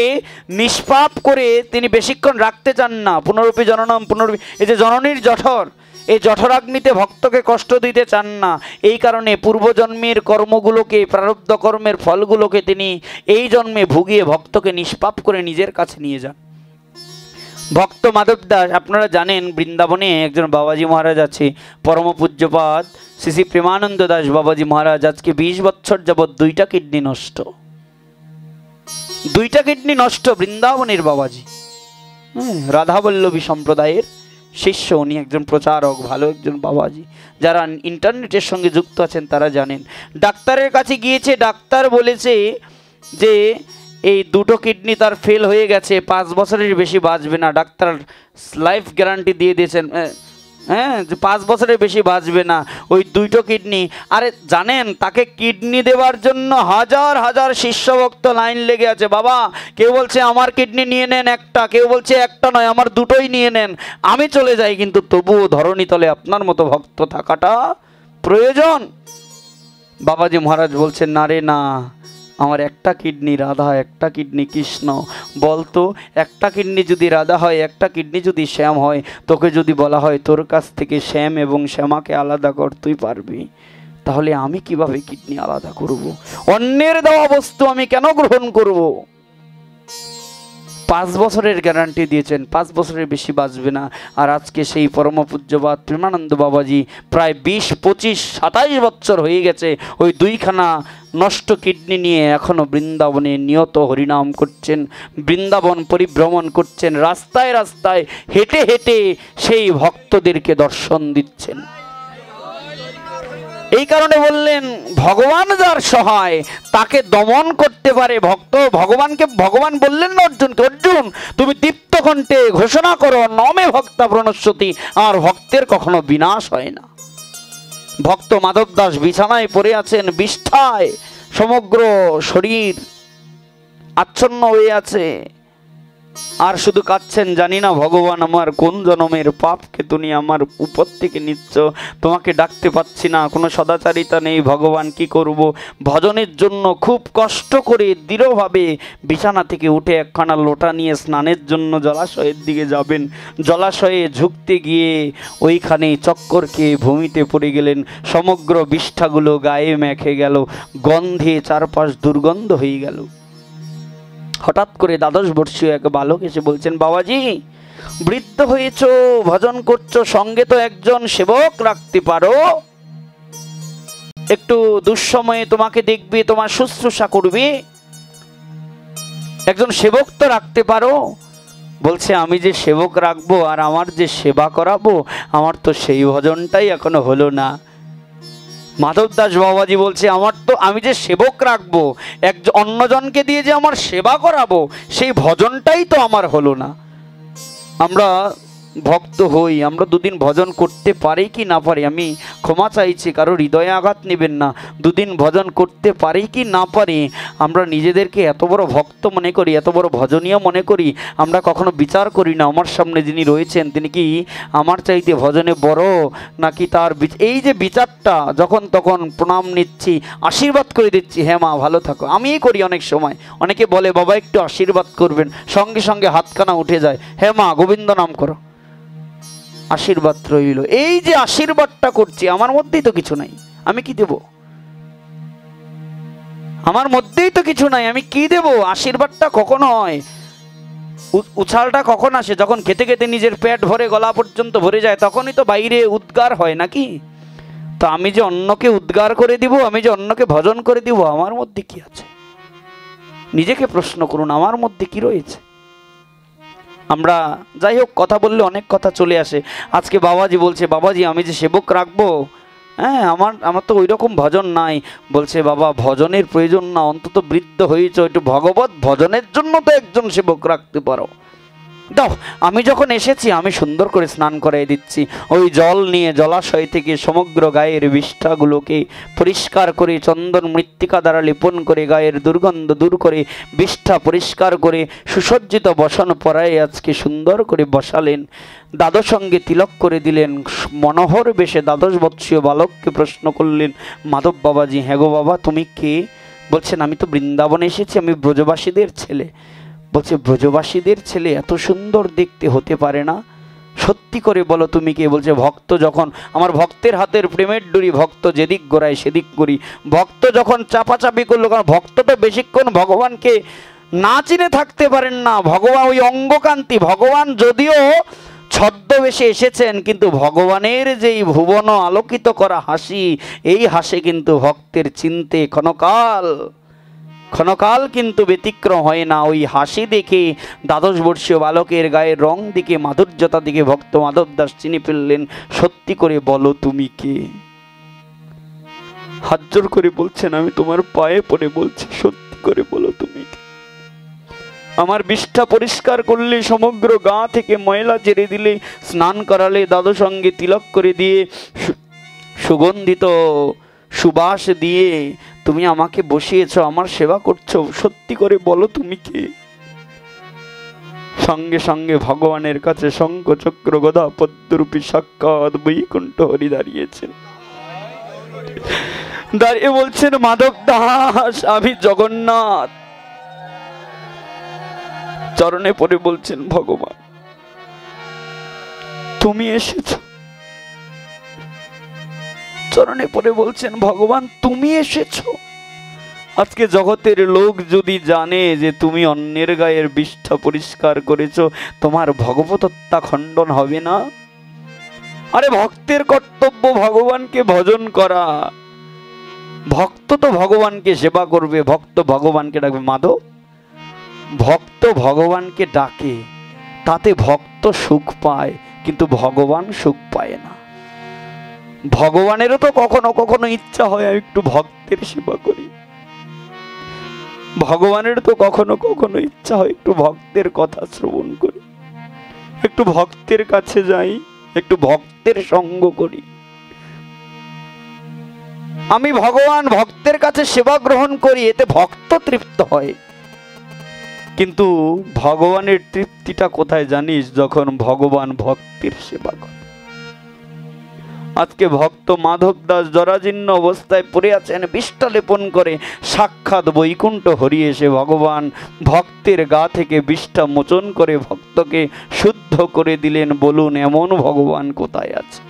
নিষ্পাপ করে তিনি বেশিক্ষণ রাখতে চান না। পুনরূপী জননম পুনরূপী, এই যে জননীর জঠর, এই জঠরাগ্নিতে ভক্তকে কষ্ট দিতে চান না। এই কারণে পূর্বজন্মের কর্মগুলোকে, প্রারব্ধ কর্মের ফলগুলোকে তিনি এই জন্মে ভুগিয়ে ভক্তকে নিষ্পাপ করে নিজের কাছে নিয়ে যান। ভক্ত মাধব দাস, আপনারা জানেন বৃন্দাবনে একজন বাবাজি মহারাজ আছে, পরম পূজ্যপাদ শ্রী শ্রী প্রেমানন্দ দাস বাবাজি মহারাজ। আজকে 20 বছর যাবৎ 2টা কিডনি নষ্ট বৃন্দাবনের বাবাজি। রাধাবল্লভী সম্প্রদায়ের শিষ্য, উনি একজন প্রচারক, ভালো একজন বাবাজি। যারা ইন্টারনেটের সঙ্গে যুক্ত আছেন তারা জানেন। ডাক্তারের কাছে গিয়েছে, ডাক্তার বলেছে যে এই 2টো কিডনি তার ফেল হয়ে গেছে, 5 বছরের বেশি বাঁচবে না। ডাক্তার লাইফ গ্যারান্টি দিয়ে দিয়েছেন, হ্যাঁ, যে 5 বছরের বেশি বাঁচবে না ওই 2টো কিডনি। আরে জানেন, তাকে কিডনি দেওয়ার জন্য হাজার হাজার শিষ্যভক্ত লাইন লেগে আছে। বাবা, কেউ বলছে আমার কিডনি নিয়ে নেন একটা, কেউ বলছে একটা নয় আমার 2টোই নিয়ে নেন, আমি চলে যাই। কিন্তু তবুও ধরণীতলে আপনার মতো ভক্ত থাকাটা প্রয়োজন। বাবাজি মহারাজ বলছেন, না রে না, আমার একটা কিডনি রাধা, একটা কিডনি কৃষ্ণ। বলতো, একটা কিডনি যদি রাধা হয়, একটা কিডনি যদি শ্যাম হয়, তোকে যদি বলা হয় তোর কাছ থেকে শ্যাম এবং শ্যামাকে আলাদা কর, তুই পারবি? তাহলে আমি কিভাবে কিডনি আলাদা করব? অন্যের দেওয়া বস্তু আমি কেন গ্রহণ করব? 5 বছরের গ্যারান্টি দিয়েছেন, 5 বছরের বেশি বাঁচবে না। আর আজকে সেই পরম পূজ্যপাদ প্রেমানন্দ বাবাজি প্রায় 20, 25, 27 বছর হয়ে গেছে ওই 2খানা নষ্ট কিডনি নিয়ে এখনো বৃন্দাবনে নিয়ত হরিনাম করছেন, বৃন্দাবন পরিভ্রমণ করছেন, রাস্তায় রাস্তায় হেঁটে হেঁটে সেই ভক্তদেরকে দর্শন দিচ্ছেন। এই কারণে বললেন, ভগবান যার সহায় তাকে দমন করতে পারে। ভগবান বললেন না অর্জুনকে, অর্জুন তুমি দীপ্ত কণ্ঠে ঘোষণা করো, নমে ভক্তা প্রণশ্যতি, আর ভক্তের কখনো বিনাশ হয় না। ভক্ত মাধব দাস বিছানায় পড়ে আছেন, বিষ্ঠায় সমগ্র শরীর আচ্ছন্ন হয়ে আছে, আর শুধু কাঁদছেন, জানি না ভগবান আমার কোন জন্মের পাপকে তুমি আমার উপর থেকে নিচ্ছ, তোমাকে ডাকতে পাচ্ছি না, কোনো সদাচারিতা নেই, ভগবান কি করব? ভজনের জন্য খুব কষ্ট করে দৃঢ়ভাবে বিছানা থেকে উঠে একখানা লোটা নিয়ে স্নানের জন্য জলাশয়ের দিকে যাবেন। জলাশয়ে ঝুঁকতে গিয়ে ওইখানে চক্কর খেয়ে ভূমিতে পড়ে গেলেন। সমগ্র বিষ্ঠাগুলো গায়ে মেখে গেল, গন্ধে চারপাশ দুর্গন্ধ হয়ে গেল। হঠাৎ করে 12 বর্ষীয় এক বালক এসে বলছেন, বাবাজি বৃদ্ধ হয়েছ, ভজন করছো, সঙ্গে তো একজন সেবক রাখতে পারো, একটু দুঃসময়ে তোমাকে দেখবে, তোমার শুশ্রূষা করবে, একজন সেবক তো রাখতে পারো। বলছে আমি যে সেবক রাখবো আর আমার যে সেবা করাবো, আমার তো সেই ভজনটাই এখনো হলো না। মাধব দাস বাবাজি বলছে আমার তো, আমি যে সেবক রাখবো, অন্যজনকে দিয়ে যে আমার সেবা করাবো, সেই ভজনটাই তো আমার হলো না। আমরা ভক্ত হই, আমরা দুদিন ভজন করতে পারি কি না পারি, আমি ক্ষমা চাইছি, কারো হৃদয়ে আঘাত নেবেন না। দুদিন ভজন করতে পারি কি না পারি, আমরা নিজেদেরকে এত বড় ভক্ত মনে করি, এত বড় ভজনীয় মনে করি, আমরা কখনো বিচার করি না আমার সামনে যিনি রয়েছেন তিনি কি আমার চাইতে ভজনে বড় নাকি তার। এই যে বিচারটা, যখন তখন প্রণাম নিচ্ছি, আশীর্বাদ করে দিচ্ছি, হ্যাঁ মা ভালো থাকো, আমিই করি অনেক সময়। অনেকে বলে বাবা একটু আশীর্বাদ করবেন, সঙ্গে সঙ্গে হাতখানা উঠে যায়, হ্যাঁ মা গোবিন্দ নাম করো, আশীর্বাদ রইল। এই যে আশীর্বাদটা করছি, আমার মধ্যেই তো কিছু নাই, আমি কি দেব? আমার মধ্যেই তো কিছু নাই, আমি কি দেব? আশীর্বাদটা কখন হয়, উছালটা কখন আসে? যখন খেতে খেতে নিজের পেট ভরে, গলা পর্যন্ত ভরে যায়, তখনই তো বাইরে উদ্গার হয় নাকি? তো আমি যে অন্যকে উদ্গার করে দিব, আমি যে অন্যকে ভজন করে দিব, আমার মধ্যে কি আছে? নিজেকে প্রশ্ন করুন, আমার মধ্যে কি রয়েছে? আমরা যাই হোক, কথা বললে অনেক কথা চলে আসে। আজকে বাবাজি বলছে, বাবাজি আমি যে সেবক রাখবো, হ্যাঁ আমার তো ওই রকম ভজন নাই। বলছে বাবা ভজনের প্রয়োজন না, অন্তত বৃদ্ধ হয়েছ, একটু ভগবত ভজনের জন্য তো একজন সেবক রাখতে পারো। দাও, আমি যখন এসেছি আমি সুন্দর করে স্নান করাই দিচ্ছি, ওই জল নিয়ে জলাশয় থেকে সমগ্র গায়ের বিষ্ঠাগুলোকে পরিষ্কার করে, চন্দন মৃত্তিকা দ্বারা লেপন করে, গায়ের দুর্গন্ধ দূর করে, বিষ্ঠা পরিষ্কার করে, সুসজ্জিত বসন পরায় আজকে সুন্দর করে বসালেন। দ্বাদশ সঙ্গে তিলক করে দিলেন। মনোহর বেশে দ্বাদশ বৎসীয় বালককে প্রশ্ন করলেন, মাধব বাবাজি হ্যাঁ গো বাবা তুমি কে? বলছেন আমি তো বৃন্দাবনে এসেছি, আমি ব্রজবাসীদের ছেলে। বলছে ব্রজবাসীদের ছেলে এত সুন্দর দেখতে হতে পারে না, সত্যি করে বলো তুমি কে? বলছে ভক্ত যখন, আমার ভক্তের হাতের প্রেমের ডুরি, ভক্ত যেদিক গোড়ায় সেদিক করি। ভক্ত যখন চাপাচাপি করলো, কারণ ভক্ত তো বেশিক্ষণ ভগবানকে না চিনে থাকতে পারেন না। ভগবান ওই অঙ্গকান্তি, ভগবান যদিও ছদ্মবেশে এসেছেন, কিন্তু ভগবানের যেই ভুবন আলোকিত করা হাসি, এই হাসি কিন্তু ভক্তের চিনতে ক্ষণকাল কিন্তু ব্যতিক্রম হয় না। ওই হাসি দেখে, দ্বাদশ বর্ষীয় বালকের গায়ের রং দিকে, মাধুর্যতা দিকে ভক্ত মাধব দাস চিনি ফেললেন। সত্যি করে বলো তুমি কে? হাত জোর করে বলছেন, আমি তোমার পায়ে পড়ে বলছি, সত্যি করে বলো তুমি কে? আমার বিষ্ঠা পরিষ্কার করলে, সমগ্র গা থেকে ময়লা ঝেড়ে দিলে, স্নান করালে, দ্বাদশ সঙ্গে তিলক করে দিয়ে, সুগন্ধিত সুবাস দিয়ে তুমি আমাকে বসিয়েছ, আমার সেবা করছো, সত্যি করে বলো তুমি কে? সঙ্গে সঙ্গে ভগবানের কাছে শঙ্খ চক্র গদা পদ্মরূপী সাক্ষাৎ বৈকুণ্ঠ হরি দাঁড়িয়েছেন। দাঁড়িয়ে বলছেন, মাধব দাস আমি জগন্নাথ। চরণে পড়ে বলছেন, ভগবান তুমি এসেছো। চরণে পড়ে বলছেন, ভগবান তুমি এসেছো। আজকে জগতের লোক যদি জানে যে তুমি অন্যের গায়ের বিষ্ঠা পরিষ্কার করেছো, তোমার ভগবতত্তা খণ্ডন হবে না? আরে ভক্তের কর্তব্য ভগবানকে ভজন করা। ভক্ত তো ভগবানকে সেবা করবে, ভক্ত ভগবানকে ডাকবে। মাধব, ভক্ত ভগবানকে ডাকে, তাতে ভক্ত সুখ পায়, কিন্তু ভগবান সুখ পায় না। ভগবানেরও তো কখনো কখনো ইচ্ছা হয় একটু ভক্তের সেবা করি। ভগবানের তো কখনো কখনো ইচ্ছা হয় একটু ভক্তের কথা শ্রবণ করি, একটু ভক্তের কাছে যাই, একটু ভক্তের সঙ্গ করি। আমি ভগবান ভক্তের কাছে সেবা গ্রহণ করি, এতে ভক্ত তৃপ্ত হয়। কিন্তু ভগবানের তৃপ্তিটা কোথায় জানিস? যখন ভগবান ভক্তের সেবা করে। আজকে ভক্ত মাধব দাস জরাজীর্ণ অবস্থায় পড়ে আছেন, বিষ্ঠা লেপন করে, সাক্ষাৎ বৈকুণ্ঠ হরি এসে ভগবান ভক্তের গা থেকে বিষ্ঠা মোচন করে ভক্তকে শুদ্ধ করে দিলেন। বলুন এমন ভগবান কোথায় আছে?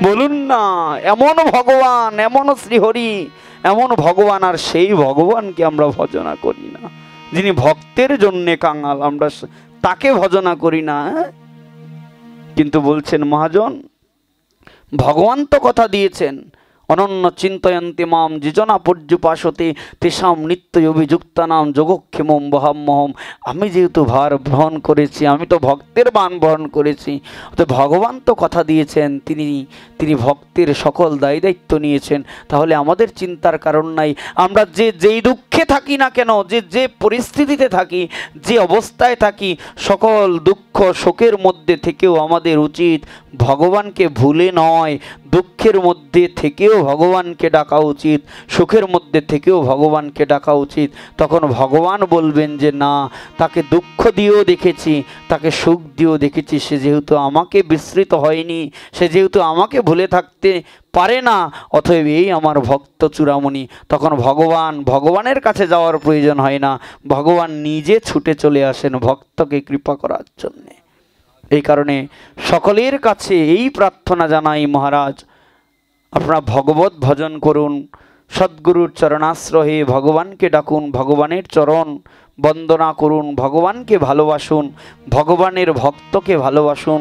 বলুন না, এমন ভগবান, এমন শ্রীহরি, এমন ভগবান। আর সেই ভগবানকে আমরা ভজনা করি না, যিনি ভক্তের জন্যে কাঙাল। আমরা তাকে ভজনা করি না। কিন্তু বলছেন মহাজন, ভগবান তো কথা দিয়েছেন, অনন্য চিন্তয়ন্তি মাম যিজনা পর্যুপাসতে তেষাম নিত্য অভিযুক্তানাম যোগক্ষেমম বহাম্মহম। আমি যেহেতু ভার বহন করেছি, আমি তো ভক্তের বান বহন করেছি, তো ভগবান তো কথা দিয়েছেন, তিনি ভক্তের সকল দায় দায়িত্ব নিয়েছেন। তাহলে আমাদের চিন্তার কারণ নাই। আমরা যেই দুঃখে থাকি না কেন, যে পরিস্থিতিতে থাকি, যে অবস্থায় থাকি, সকল দুঃখ শোকের মধ্যে থেকেও আমাদের উচিত ভগবানকে ভুলে নয়, দুঃখের মধ্যে থেকেও ভগবানকে ডাকা উচিত, সুখের মধ্যে থেকেও ভগবানকে ডাকা উচিত। তখন ভগবান বলবেন যে না, তাকে দুঃখ দিয়েও দেখেছি, তাকে সুখ দিয়েও দেখেছি, সে যেহেতু আমাকে বিস্মৃত হয়নি, সে যেহেতু আমাকে ভুলে থাকতে পারে না, অতএব এই আমার ভক্ত চূড়ামণি। তখন ভগবানের কাছে যাওয়ার প্রয়োজন হয় না, ভগবান নিজে ছুটে চলে আসেন ভক্তকে কৃপা করার জন্যে। এই কারণে সকলের কাছে এই প্রার্থনা জানাই, মহারাজ আপনারা ভগবত ভজন করুন, সদ্গুরুর চরণাশ্রয়ে ভগবানকে ডাকুন, ভগবানের চরণ বন্দনা করুন, ভগবানকে ভালোবাসুন, ভগবানের ভক্তকে ভালোবাসুন,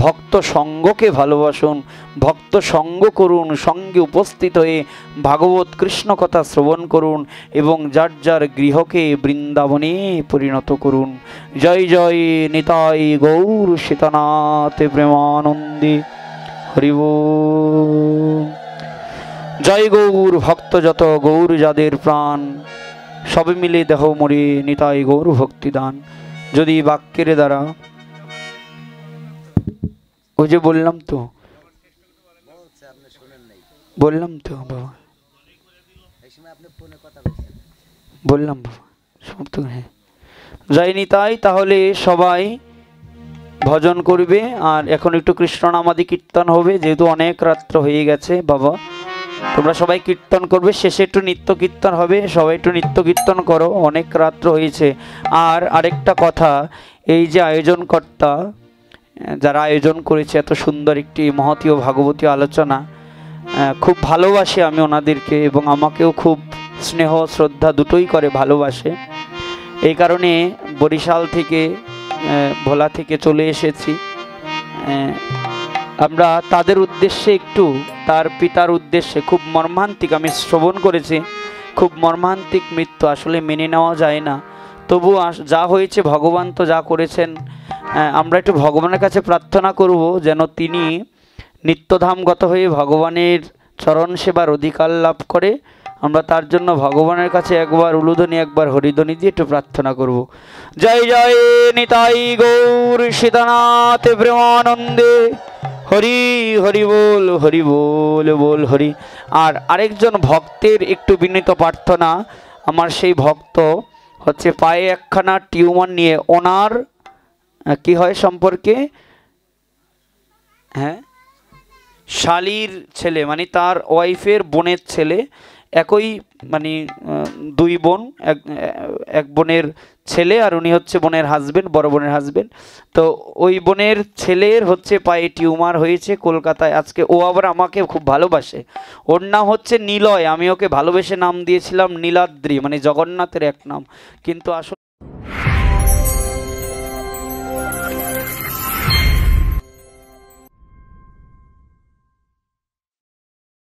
ভক্ত সঙ্গকে ভালোবাসুন, ভক্ত সঙ্গ করুন, সঙ্গে উপস্থিত হয়ে ভাগবত কৃষ্ণ কথা শ্রবণ করুন এবং যার যার গৃহকে বৃন্দাবনে পরিণত করুন। জয় জয় নিতাই গৌর সীতানাথ প্রেমানন্দে। হরি বল। জয় গৌর ভক্ত যত, গৌর যাদের প্রাণ, সবে মিলে দেহ মরে নিতাই গৌর ভক্তিদান। যদি বাক্যের দ্বারা, ওই যে বললাম তো বাবা, বললাম বাবা সমাপ্ত। হ্যাঁ, জয় নিতাই। তাহলে সবাই ভজন করবে, আর এখন একটু কৃষ্ণ নামাদি কীর্তন হবে, যেহেতু অনেক রাত্র হয়ে গেছে বাবা, তোমরা সবাই কীর্তন করবে, শেষে একটু নিত্য কীর্তন হবে, সবাই একটু নিত্য কীর্তন করো, অনেক রাত্র হয়েছে। আর আরেকটা কথা, এই যে আয়োজনকর্তা যারা আয়োজন করেছে এত সুন্দর একটি মহতীয় ভাগবতীয় আলোচনা, খুব ভালোবাসি আমি ওনাদেরকে, এবং আমাকেও খুব স্নেহ শ্রদ্ধা দুটোই করে, ভালোবাসে। এই কারণে বরিশাল থেকে, ভোলা থেকে চলে এসেছি। আমরা তাদের উদ্দেশ্যে একটু, তার পিতার উদ্দেশ্যে, খুব মর্মান্তিক, আমি শ্রবণ করেছি, খুব মর্মান্তিক মৃত্যু, আসলে মেনে নেওয়া যায় না। তবু যা হয়েছে, ভগবান তো যা করেছেন, আমরা একটু ভগবানের কাছে প্রার্থনা করব যেন তিনি নিত্যধামগত হয়ে ভগবানের চরণ সেবার অধিকার লাভ করে। আমরা তার জন্য ভগবানের কাছে একবার উলুধ্বনি, একবার হরিধ্বনি দিয়ে একটু প্রার্থনা করব। জয় জয় নিতাই গৌর সীতানাথ প্রেমানন্দে। হরি হরি বল, হরি বল, বল হরি। আর আরেকজন ভক্তের একটু বিনীত প্রার্থনা, আমার সেই ভক্ত হচ্ছে পায়ে একখানা টিউমার নিয়ে, ওনার কি হয় সম্পর্কে, হ্যাঁ, শালির ছেলে, মানে তার ওয়াইফের বোনের ছেলে, একই মানে দুই বোন, এক বোনের ছেলে, আর উনি হচ্ছে বোনের হাজবেন্ড, বড় বোনের হাজবেন্ড। তো ওই বোনের ছেলের হচ্ছে পায়ে টিউমার হয়েছে কলকাতায়। আজকে ও আবার আমাকে খুব ভালোবাসে, ওর নাম হচ্ছে নিলয়, আমি ওকে ভালোবেসে নাম দিয়েছিলাম নীলাদ্রি, মানে জগন্নাথের এক নাম, কিন্তু আসলে